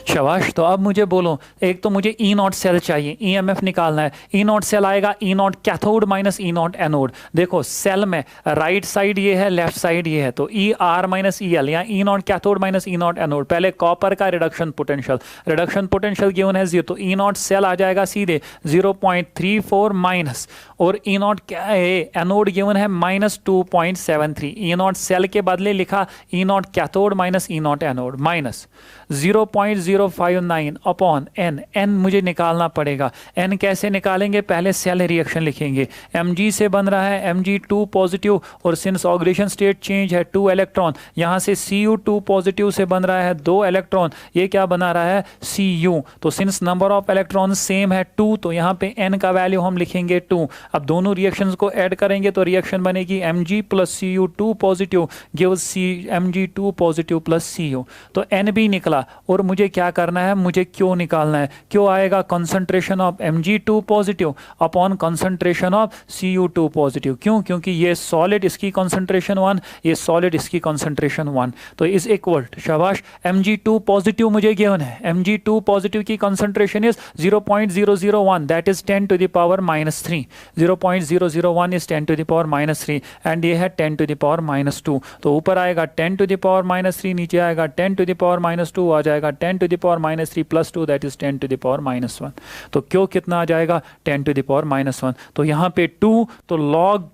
शाबाश। तो अब मुझे बोलो, एक तो मुझे ई नॉट सेल चाहिए, ईएमएफ निकालना है। ई नॉट सेल आएगा E not cathode minus E not anode. देखो सेल में राइट साइड ये है, लेफ्ट साइड ये है, तो E R minus E L या E not cathode minus E not anode. पहले कॉपर का रिडक्शन पोटेंशियल गिवन है 0, तो ई नॉट सेल आ जाएगा सीधे 0.34 माइनस, और ई नॉट एनोड गिवन है माइनस 2.73। ई नॉट सेल के बदले लिखा E not cathode minus E not anode minus 0.059 upon n। n मुझे निकालना पड़ेगा। n कैसे निकालेंगे, पहले सेल रिएक्शन लिखेंगे। mg से बन रहा है mg2 पॉजिटिव, और सिंस ऑक्सीडेशन स्टेट चेंज है 2 इलेक्ट्रॉन, यहाँ से Cu2 पॉजिटिव से बन रहा है 2 इलेक्ट्रॉन, ये क्या बना रहा है Cu। तो since number of electron same है 2, तो यहाँ पे n का वैल्यू हम लिखेंगे 2। अब दोनों रिएक्शंस को ऐड करेंगे तो रिएक्शन बनेगी mg plus Cu2 positive gives mg2 positive plus Cu। तो n भी निकला, और मुझे क्या करना है, मुझे क्यों निकालना है। क्यों आएगा concentration of mg2 positive upon concentration of Cu2 positive. क्यों, क्योंकि ये सॉलिड इसकी कंसंट्रेशन 1, ये सॉलिड इसकी कंसंट्रेशन 1, तो इज इक्वल। शाबाश। mg2 पॉजिटिव मुझे गिवन है, mg2 पॉजिटिव की concentration is 0.001, that is 10 to the power minus 3। 0.001 is 10 to the power minus 3 and ये है 10 टू द पावर माइनस 2। तो ऊपर आएगा 10 टू द पावर माइनस 3, नीचे आएगा 10 टू द पावर माइनस 2, आ जाएगा 10 to the power minus 3 plus 2, that is 10 to the power minus 1। तो क्यों कितना आ जाएगा 10 टू द पावर माइनस 1। तो यहाँ पे 2, तो लॉग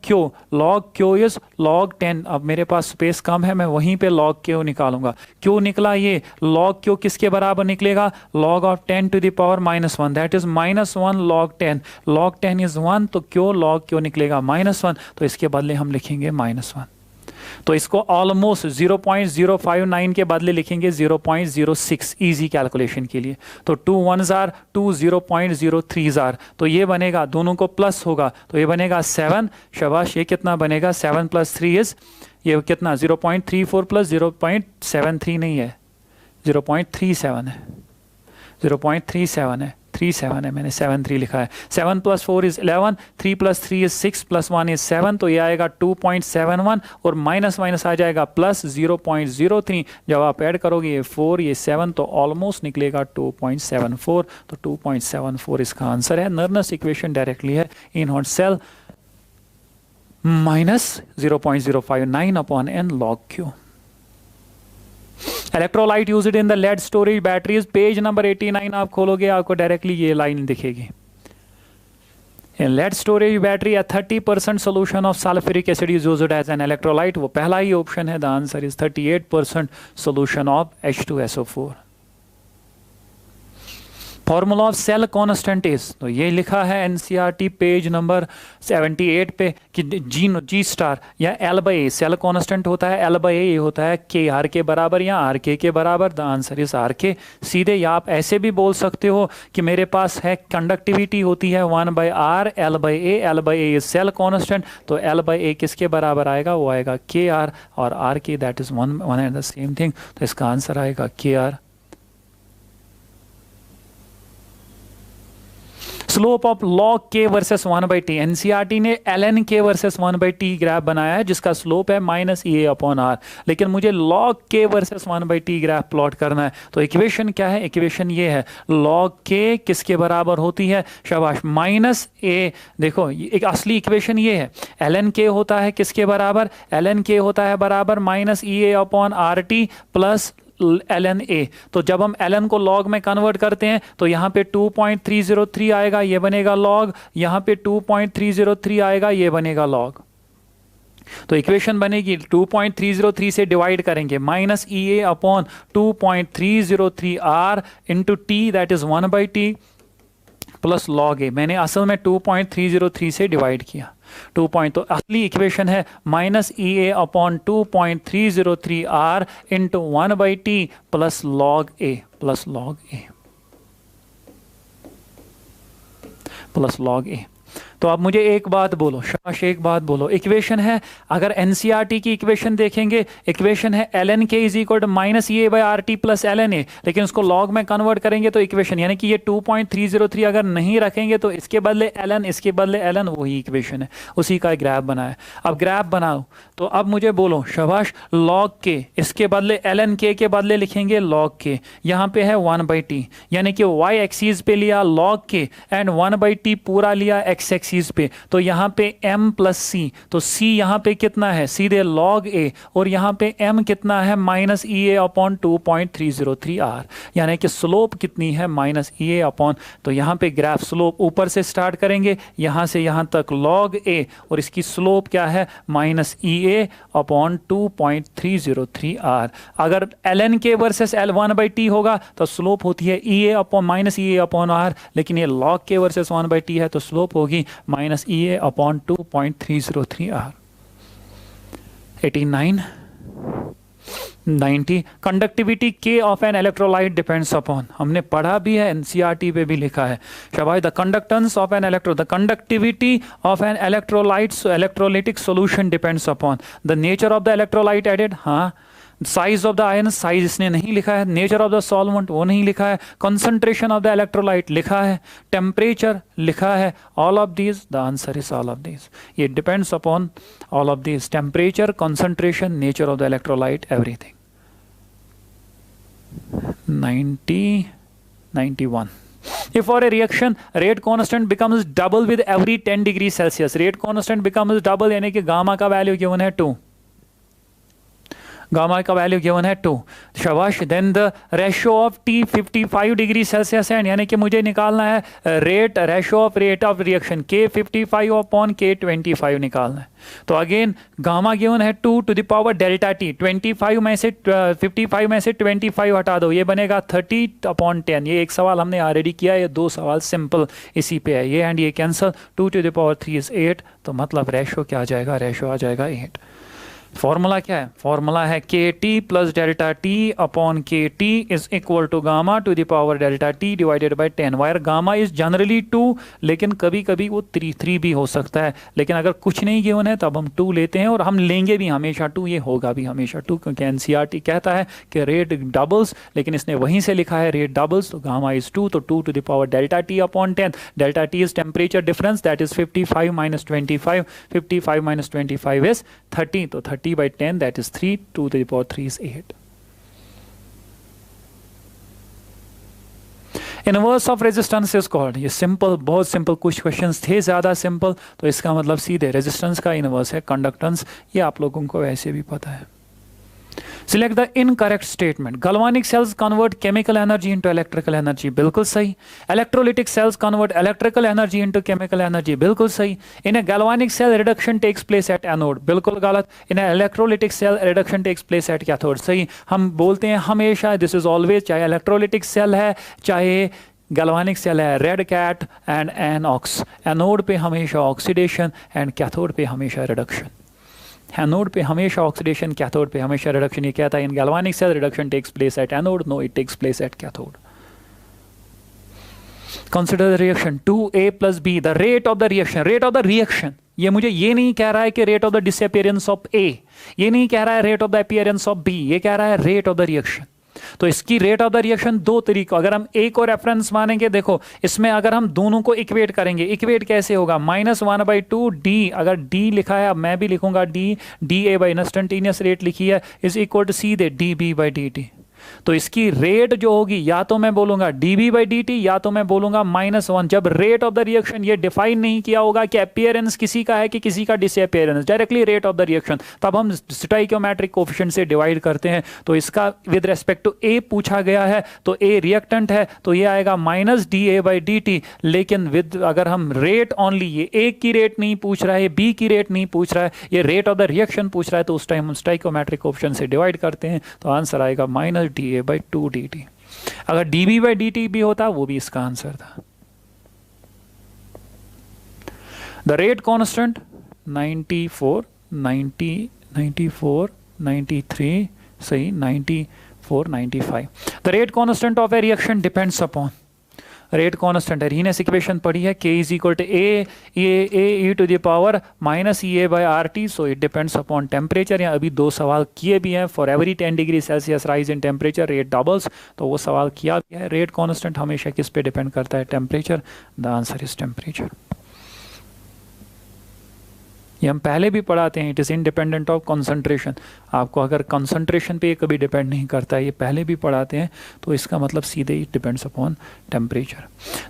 क्यू इज लॉग 10। अब मेरे पास स्पेस कम है, मैं वहीं पे लॉग क्यू निकालूंगा। क्यों निकला ये लॉग क्यू किसके बराबर निकलेगा, log of 10 to the power minus 1, that is minus 1 log 10। Log 10 is 1, तो क्यों लॉग क्यू निकलेगा माइनस 1, तो इसके बदले हम लिखेंगे माइनस 1। तो इसको ऑलमोस्ट 0.059 के बदले लिखेंगे 0.06 इजी कैलकुलेशन के लिए। तो 2 1s आर 2, 0.03 आर, तो ये बनेगा, दोनों को प्लस होगा तो ये बनेगा 7। शाबाश। ये कितना बनेगा 7 प्लस 3 इज, ये कितना 0.34 प्लस 0.73 नहीं है, 0.37 है, 0.37 है, 37 है, मैंने 73 लिखा है। 7 plus 4 is 11, 3 plus 3 is 6 plus 1 is 7, तो ये आएगा 2.71, और माइनस माइनस आ जाएगा प्लस 0.03। जब आप ऐड करोगे ये 4 ये 7, तो ऑलमोस्ट निकलेगा 2.74। तो 2.74 इसका आंसर है। नर्नस इक्वेशन डायरेक्टली है E nought cell minus 0.059 upon n log Q। Electrolyte used in the lead storage batteries, page number 89 आप खोलोगे आपको डायरेक्टली ये लाइन दिखेगी। In lead storage battery, a 30% solution of sulfuric acid is used as an electrolyte. वो पहला ही option है। The answer is 38% solution of H2SO4. Formula of cell constant is, तो ये लिखा है एनसीईआरटी पेज नंबर 78 पे कि जी स्टार या L by A, cell constant होता है एल बाई ए, ये होता है के आर के बराबर या आर के बराबर। द आंसर इज आर के। सीधे या आप ऐसे भी बोल सकते हो कि मेरे पास है कंडक्टिविटी होती है 1/r L by A is cell constant, तो एल बाई ए किसके बराबर आएगा, वो आएगा के आर, और आर के that is one and the same thing, तो इसका आंसर आएगा के आर। स्लोप ऑफ लॉग के वर्सेस 1/t, एनसीईआरटी ने ln के वर्सेस 1/t ग्राफ बनाया है जिसका स्लोप है -EA/r, लेकिन मुझे लॉग के वर्सेस 1/t ग्राफ प्लॉट करना है। तो इक्वेशन क्या है, इक्वेशन ये है लॉग के किसके बराबर होती है, शाबाश, -a। देखो एक असली इक्वेशन ये है, ln के होता है किसके बराबर, ln के होता है बराबर -EA/RT प्लस ln a। तो जब हम ln को log में कन्वर्ट करते हैं तो यहाँ पे 2.303 आएगा, ये बनेगा log, यहाँ पे 2.303 आएगा, ये बनेगा log। तो इक्वेशन बनेगी 2.303 से डिवाइड करेंगे -EA/2.303r into t that is 1/t plus log a। मैंने असल में 2.303 से डिवाइड किया 2 पॉइंट, तो असली इक्वेशन है -EA/2.303r into 1/t plus log a plus log a plus log a। तो अब मुझे एक बात बोलो, शाबाश एक बात बोलो, इक्वेशन है, अगर एनसीईआरटी की इक्वेशन देखेंगे, इक्वेशन है ln k is equal to -EA/RT plus ln a, लेकिन उसको लॉग में कन्वर्ट करेंगे तो इक्वेशन यानी कि ये 2.303 अगर नहीं रखेंगे तो इसके बदले ln, इसके बदले ln, वही इक्वेशन है, उसी का ग्राफ बनाया। अब ग्राफ बनाओ, तो अब मुझे बोलो शाबाश, लॉग के इसके बदले ln k के बदले लिखेंगे लॉग के, यहाँ पे है 1/t, यानी कि y एक्सीज पे लिया log k एंड 1/t पूरा लिया x एक्सीज पे, तो यहाँ पे m प्लस c, तो c यहाँ पे कितना है, सीधे log a, और यहाँ पे m कितना है -EA/2.303r, यानी कि स्लोप कितनी है -EA/, तो यहाँ पे ग्राफ स्लोप ऊपर से स्टार्ट करेंगे, यहाँ से यहाँ तक log a, और इसकी स्लोप क्या है -EA/2.303r। अगर ln k वर्सेस L1/t होगा तो स्लोप होती है -EA/r, लेकिन ये log k वर्सेस 1/t है तो स्लोप होगी -EA/2.303r। 89 90 कंडक्टिविटी के of an electrolyte depends upon, हमने पढ़ा भी है, एनसीईआरटी पे भी लिखा है शाबाश, the conductance of an electro, the conductivity of an electrolytic solution depends upon the nature of the electrolyte added, हाँ, size of the ion, size इसने नहीं लिखा है, नेचर ऑफ द सॉल्वेंट वो नहीं लिखा है, कंसंट्रेशन ऑफ द इलेक्ट्रोलाइट लिखा है, टेम्परेचर लिखा है, all of these, the answer is all of these, ये depends upon all of these, temperature, concentration, nature of the electrolyte, everything. 91 if for a reaction rate constant becomes double with every 10 degree Celsius, rate constant becomes double यानी कि gamma का value given है 2, gamma का value given है 2, शाबाश, then the ratio of T 55 degree Celsius है, यानी कि मुझे निकालना है rate, ratio of rate of reaction के 55/K25 निकालना है। तो अगेन गामा गिवन है 2 to the power delta T, 25 में से 55 में से 25 हटा दो, ये बनेगा 30/10। ये एक सवाल हमने ऑलरेडी किया, ये दो सवाल सिंपल इसी पे है, ये एंड ये cancel, 2 to the power 3 is 8, तो मतलब रेशियो क्या आ जाएगा, रेशियो आ जाएगा 8। फॉर्मूला क्या है, फॉर्मूला है K T plus delta T upon K T is equal to gamma to the power delta T divided by 10, where gamma is generally 2, लेकिन कभी कभी वो 3 भी हो सकता है, लेकिन अगर कुछ नहीं गिवन है तब हम 2 लेते हैं, और हम लेंगे भी हमेशा 2, ये होगा भी हमेशा 2, क्योंकि एनसीईआरटी कहता है कि रेट डबल्स, लेकिन इसने वहीं से लिखा है रेट डबल्स, तो गामा इज 2, तो 2 to the power delta T upon 10, delta T is temperature difference that is 55 - 25, 55 - 25 is 30, तो 30/10 that is 3, 2 to the power 3 is 8. Inverse of resistance is called, ये सिंपल, बहुत सिंपल, कुछ questions थे ज़्यादा simple, तो इसका मतलब सीधे रेजिस्टेंस का इनवर्स है कंडक्टेंस, ये आप लोगों को वैसे भी पता है। Select the incorrect statement. Galvanic cells convert chemical energy into electrical energy, बिल्कुल सही। Electrolytic cells convert electrical energy into chemical energy, बिल्कुल सही। In a galvanic cell reduction takes place at anode, बिल्कुल गलत। In a electrolytic cell reduction takes place at cathode, सही। हम बोलते हैं हमेशा, दिस इज ऑलवेज, चाहे इलेक्ट्रोलिटिक सेल है चाहे गैल्वेनिक सेल है, red cat and an ox, anode पे हमेशा ऑक्सीडेशन एंड कैथोड पे हमेशा रिडक्शन। एनोड पे हमेशा ऑक्सीडेशन, कैथोड पे हमेशा रिडक्शन। ये कहता है in galvanic cell reduction takes place at anode, no it takes place at cathode. Consider the reaction 2A + B, the rate of the reaction, rate of the reaction. ये मुझे ये नहीं कह रहा है कि rate of the disappearance of A, ये नहीं कह रहा है rate of the appearance of B, ये कह रहा है रेट ऑफ द रिएक्शन। तो इसकी रेट ऑफ द रिएक्शन दो तरीकों, अगर हम A को रेफरेंस मानेंगे, देखो इसमें अगर हम दोनों को इक्वेट करेंगे, इक्वेट कैसे होगा, -1/2 D, अगर D लिखा है अब मैं भी लिखूंगा D, dA by instantaneous rate लिखी है, इज इक्वल टू सीधे dB/dt। तो इसकी रेट जो होगी, या तो मैं बोलूंगा dB/dt या तो मैं बोलूंगा -1। जब रेट ऑफ द रिएक्शन ये डिफाइन नहीं किया होगा कि अपीयरेंस किसी का है कि किसी का disappearance, directly rate of the reaction, तब हम स्टोइकियोमेट्रिक कोएफिशिएंट से डिवाइड करते हैं। तो इसका विद रेस्पेक्ट टू A पूछा गया है, तो A रिएक्टेंट है, तो ये आएगा -dA/dt। लेकिन विद अगर हम रेट ओनली, ये A की रेट नहीं पूछ रहा है, B की रेट नहीं पूछ रहा है, ये रेट ऑफ द रिएक्शन पूछ रहा है, तो उस टाइम हम स्टोइकियोमेट्रिक कोएफिशिएंट से डिवाइड करते हैं, तो आंसर आएगा -dA/2 dt। अगर dB/dt भी होता वो भी इसका आंसर था। द रेट कांस्टेंट 94, 90, 94, 93, सही, 94, 95। The rate constant of A reaction depends upon, rate constant है, रीनेस इक्वेशन पढ़ी है, K = A e⁻RT, so it depends upon temperature. यहाँ अभी दो सवाल किए भी हैं, for every 10 degree Celsius rise in temperature rate doubles, तो वो सवाल किया भी है। रेट कांस्टेंट हमेशा किस पे डिपेंड करता है, temperature, the answer is temperature. ये हम पहले भी पढ़ाते हैं, it is independent of concentration. आपको अगर कंसंट्रेशन पे कभी डिपेंड नहीं करता है, ये पहले भी पढ़ाते हैं, तो इसका मतलब सीधे it depends upon temperature.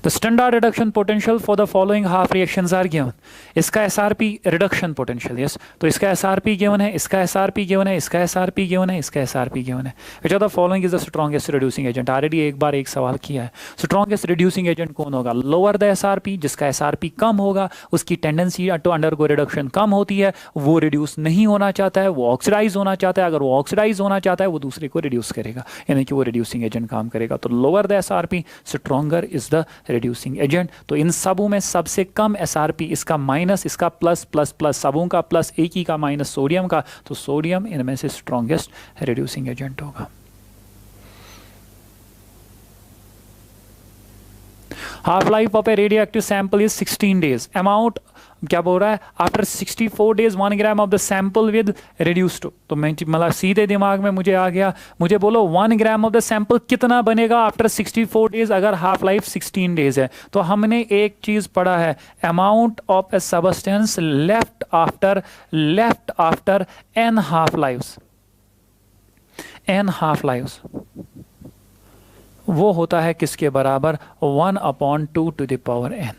The standard reduction potential for the following half reactions are given. इसका SRP रिडक्शन पोटेंशियल, यस, तो इसका SRP गिवन है, इसका SRP गिवन है, इसका SRP गिवन है, इसका SRP गिवन है। Which of the following is the strongest reducing agent. Already एक बार एक सवाल किया है, स्ट्रॉन्गेस्ट रिड्यूसिंग एजेंट कौन होगा, लोअर द SRP, जिसका SRP कम होगा उसकी टेंडेंसी टू अंडरगो रिडक्शन कम होती है, वो रिड्यूस नहीं होना चाहता है, वो ऑक्सीडाइज होना चाहता है। अगर वो ऑक्सीडाइज होना चाहता है वो दूसरे को रिड्यूस करेगा, यानी कि वो रिड्यूसिंग एजेंट काम करेगा। तो lower the SRP, stronger is the reducing agent. तो इन सबों में सबसे कम SRP, इसका माइनस, इसका प्लस, प्लस प्लस, सबों का प्लस, एक ही का माइनस सोडियम का, तो सोडियम इनमें से स्ट्रॉन्गेस्ट रिड्यूसिंग एजेंट होगा। Half life of A radio active sample is 16 days. Amount क्या बोल रहा है, after 64 days 1 gram of the sample with reduced. तो मैं मतलब सीधे दिमाग में मुझे आ गया, मुझे बोलो 1 ग्राम ऑफ द सैंपल कितना बनेगा आफ्टर 64 डेज, अगर हाफ लाइफ 16 डेज है। तो हमने एक चीज पढ़ा है, amount of A substance left after n half lives, n half lives, वो होता है किसके बराबर, 1/2 to the power n।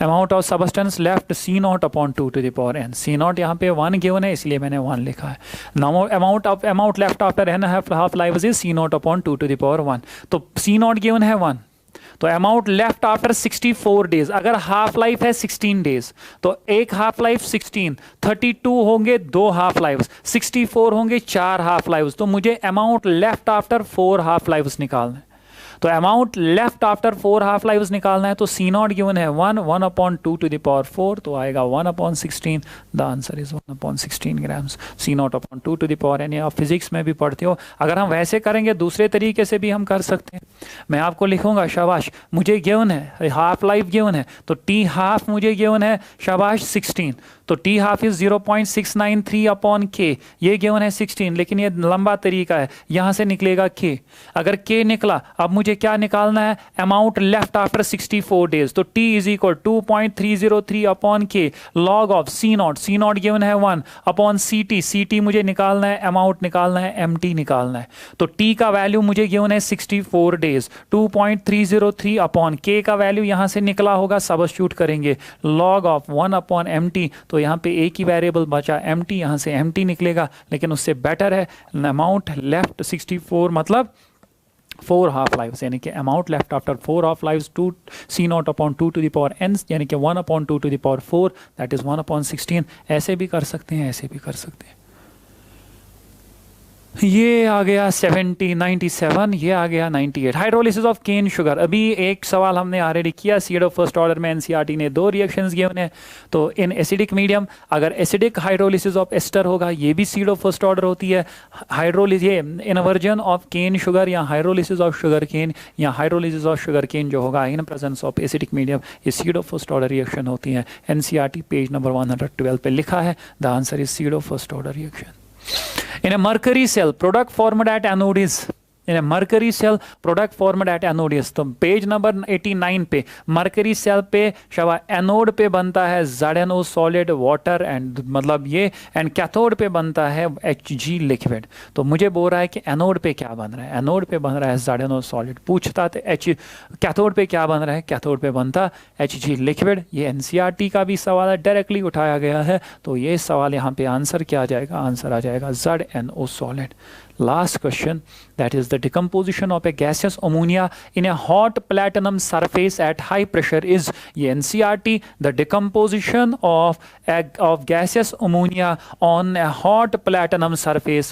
Amount of substance left C0/2 to the power n। C0 यहाँ पे 1 गिवन है, इसलिए मैंने 1 लिखा है। Amount left after n half life is C0/2 to the power 1। तो C0 गिवन है 1, तो अमाउंट लेफ्ट आफ्टर 64 डेज, अगर हाफ लाइफ है 16 डेज, तो एक हाफ लाइफ 16, 32 होंगे 2 हाफ लाइफ, 64 होंगे 4 हाफ लाइफ। तो मुझे amount left after 4 half life निकालना है। तो amount left after 4 half lives निकालना है, तो C0 गिवन है 1/2 to the power 4, तो आएगा 1/16। The answer is 1/16 grams. C0/2 to the power n, आप फिजिक्स में भी पढ़ते हो। अगर हम वैसे करेंगे दूसरे तरीके से भी हम कर सकते हैं। मैं आपको लिखूंगा, शाबाश मुझे गिवन है हाफ लाइफ गिवन है, तो T हाफ मुझे गिवन है, शाबाश 16, तो T हाफ इज 0.693/K, ये गिवन है 16, लेकिन ये लंबा तरीका है, यहां से निकलेगा K। अगर K निकला, अब मुझे मुझे क्या निकालना है, अमाउंट लेफ्ट आफ्टर 64 डेज। तो t is equal 2.303 upon K log of C nought given है 1 अपॉन सी टी मुझे निकालना है, अमाउंट निकालना है, एम टी निकालना है। तो t का वैल्यू मुझे गिवन है 64 डेज, 2.303 अपॉन k का वैल्यू यहां से निकला होगा, सबस्टिट्यूट करेंगे log of 1 upon M T. तो यहाँ पे एक ही वेरिएबल बचा एम टी, यहाँ से एम टी निकलेगा, लेकिन उससे बेटर है अमाउंट लेफ्ट 64 मतलब 4 हाफ लाइव्स, यानी कि amount left after 4 half lives 2 C not upon 2 to the power n, यानी कि 1 upon 2 to the power 4, that is 1 upon 16। ऐसे भी कर सकते हैं, ऐसे भी कर सकते हैं। ये आ गया 70, 97, ये आ गया 98। हाइड्रोलिसिस ऑफ केन शुगर, अभी एक सवाल हमने ऑलरेडी किया, सीड ऑफ फर्स्ट ऑर्डर में एनसीईआरटी ने 2 रिएक्शंस गिवन है। तो इन एसिडिक मीडियम अगर एसिडिक हाइड्रोलिसिस ऑफ एस्टर होगा, ये भी सीड ऑफ फर्स्ट ऑर्डर होती है। हाइड्रोलिस ये इनवर्जन ऑफ केन शुगर या हाइड्रोलिसिस ऑफ शुगर केन या हाइड्रोलिसिस ऑफ शुगर केन जो होगा in presence of acidic medium, ये pseudo of first order reaction होती है। एनसीईआरटी पेज नंबर 112 पे लिखा है, the answer is pseudo of first order reaction. In a mercury cell, product formed at anode is, in a mercury cell product formed at anode is, तो page number 89 पे mercury cell पे शवा anode पे बनता है ZnO solid water and मतलब ये, and cathode पे बनता है Hg लिक्विड। तो मुझे बोल रहा है कि एनोड पे क्या बन रहा है, एनोड पे बन रहा है ZnO सॉलिड। पूछता तो कैथोड पे क्या बन रहा है, कैथोड पे बनता Hg लिक्विड। ये एनसीईआरटी का भी सवाल है, डायरेक्टली उठाया गया है। तो ये सवाल यहाँ पे आंसर क्या आ जाएगा, आंसर आ जाएगा ZnO solid. Last question, that is the decomposition of a gaseous ammonia in a hot platinum surface at high pressure is, ये NCERT, the decomposition of gaseous ammonia on a hot platinum surface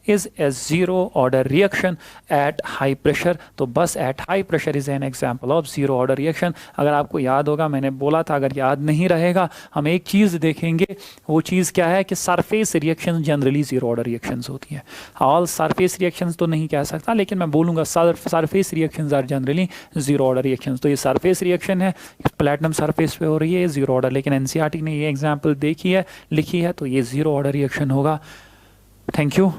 is a zero order reaction at high pressure। तो बस at high pressure is an example of zero order reaction। अगर आपको याद होगा, मैंने बोला था, अगर याद नहीं रहेगा हम एक चीज़ देखेंगे, वो चीज़ क्या है कि surface reaction generally zero order reactions होती हैं। ऑल सरफेस रिएक्शंस तो नहीं कह सकता, लेकिन मैं बोलूँगा surface reactions are generally zero order reactions. तो ये सरफेस रिएक्शन है, प्लेटिनम सरफेस पे हो रही है, जीरो ऑर्डर। लेकिन एनसीईआरटी ने ये एग्जांपल लिखी है, तो ये जीरो ऑर्डर रिएक्शन होगा। Thank you.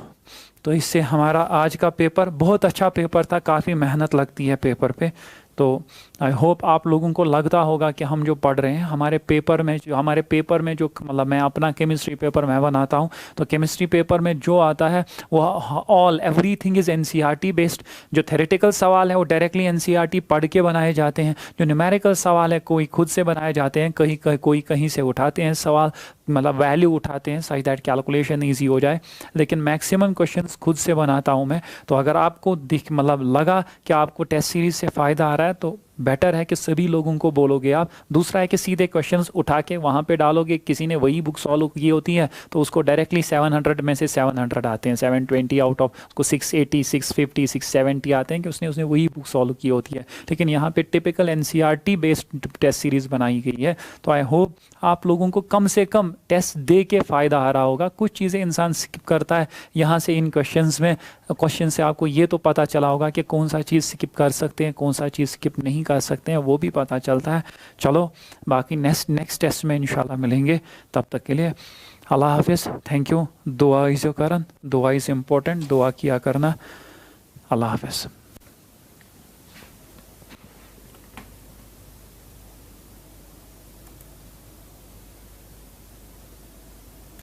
तो इससे हमारा आज का पेपर बहुत अच्छा पेपर था, काफ़ी मेहनत लगती है पेपर पे। तो आई होप आप लोगों को लगता होगा कि हम जो पढ़ रहे हैं हमारे पेपर में जो मतलब मैं अपना केमिस्ट्री पेपर मैं बनाता हूँ, तो केमिस्ट्री पेपर में जो आता है वो all everything is NCERT based. जो थ्योरेटिकल सवाल है वो डायरेक्टली एनसीईआरटी पढ़ के बनाए जाते हैं। जो न्यूमेरिकल सवाल है कोई खुद से बनाए जाते हैं, कोई कहीं से उठाते हैं सवाल, मतलब वैल्यू उठाते हैं सही दैट कैलकुलेशन ईजी हो जाए। लेकिन मैक्सिमम क्वेश्चंस खुद से बनाता हूँ मैं। तो अगर आपको लगा कि आपको टेस्ट सीरीज से फ़ायदा आ रहा है, तो बेटर है कि सभी लोगों को बोलोगे आप। दूसरा है कि सीधे क्वेश्चंस उठा के वहाँ पे डालोगे, किसी ने वही बुक सॉल्व की होती है तो उसको डायरेक्टली 700 में से 700 आते हैं, 720 आउट ऑफ उसको 680, 650, 670 आते हैं कि उसने वही बुक सॉल्व की होती है। लेकिन यहाँ पे typical NCERT based test series बनाई गई है। तो आई होप आप लोगों को कम से कम टेस्ट दे के फ़ायदा आ रहा होगा। कुछ चीज़ें इंसान स्किप करता है, यहाँ से इन क्वेश्चन से आपको ये तो पता चला होगा कि कौन सा चीज़ स्किप कर सकते हैं, कौन सा चीज़ स्किप नहीं कर सकते हैं, वो भी पता चलता है। चलो बाकी नेक्स्ट टेस्ट में इंशाल्लाह मिलेंगे। तब तक के लिए अल्लाह हाफिज़। Thank you. दुआ इज़ योर करन, दुआ इज़ इम्पोर्टेंट, दुआ किया करना। अल्लाह हाफिज़।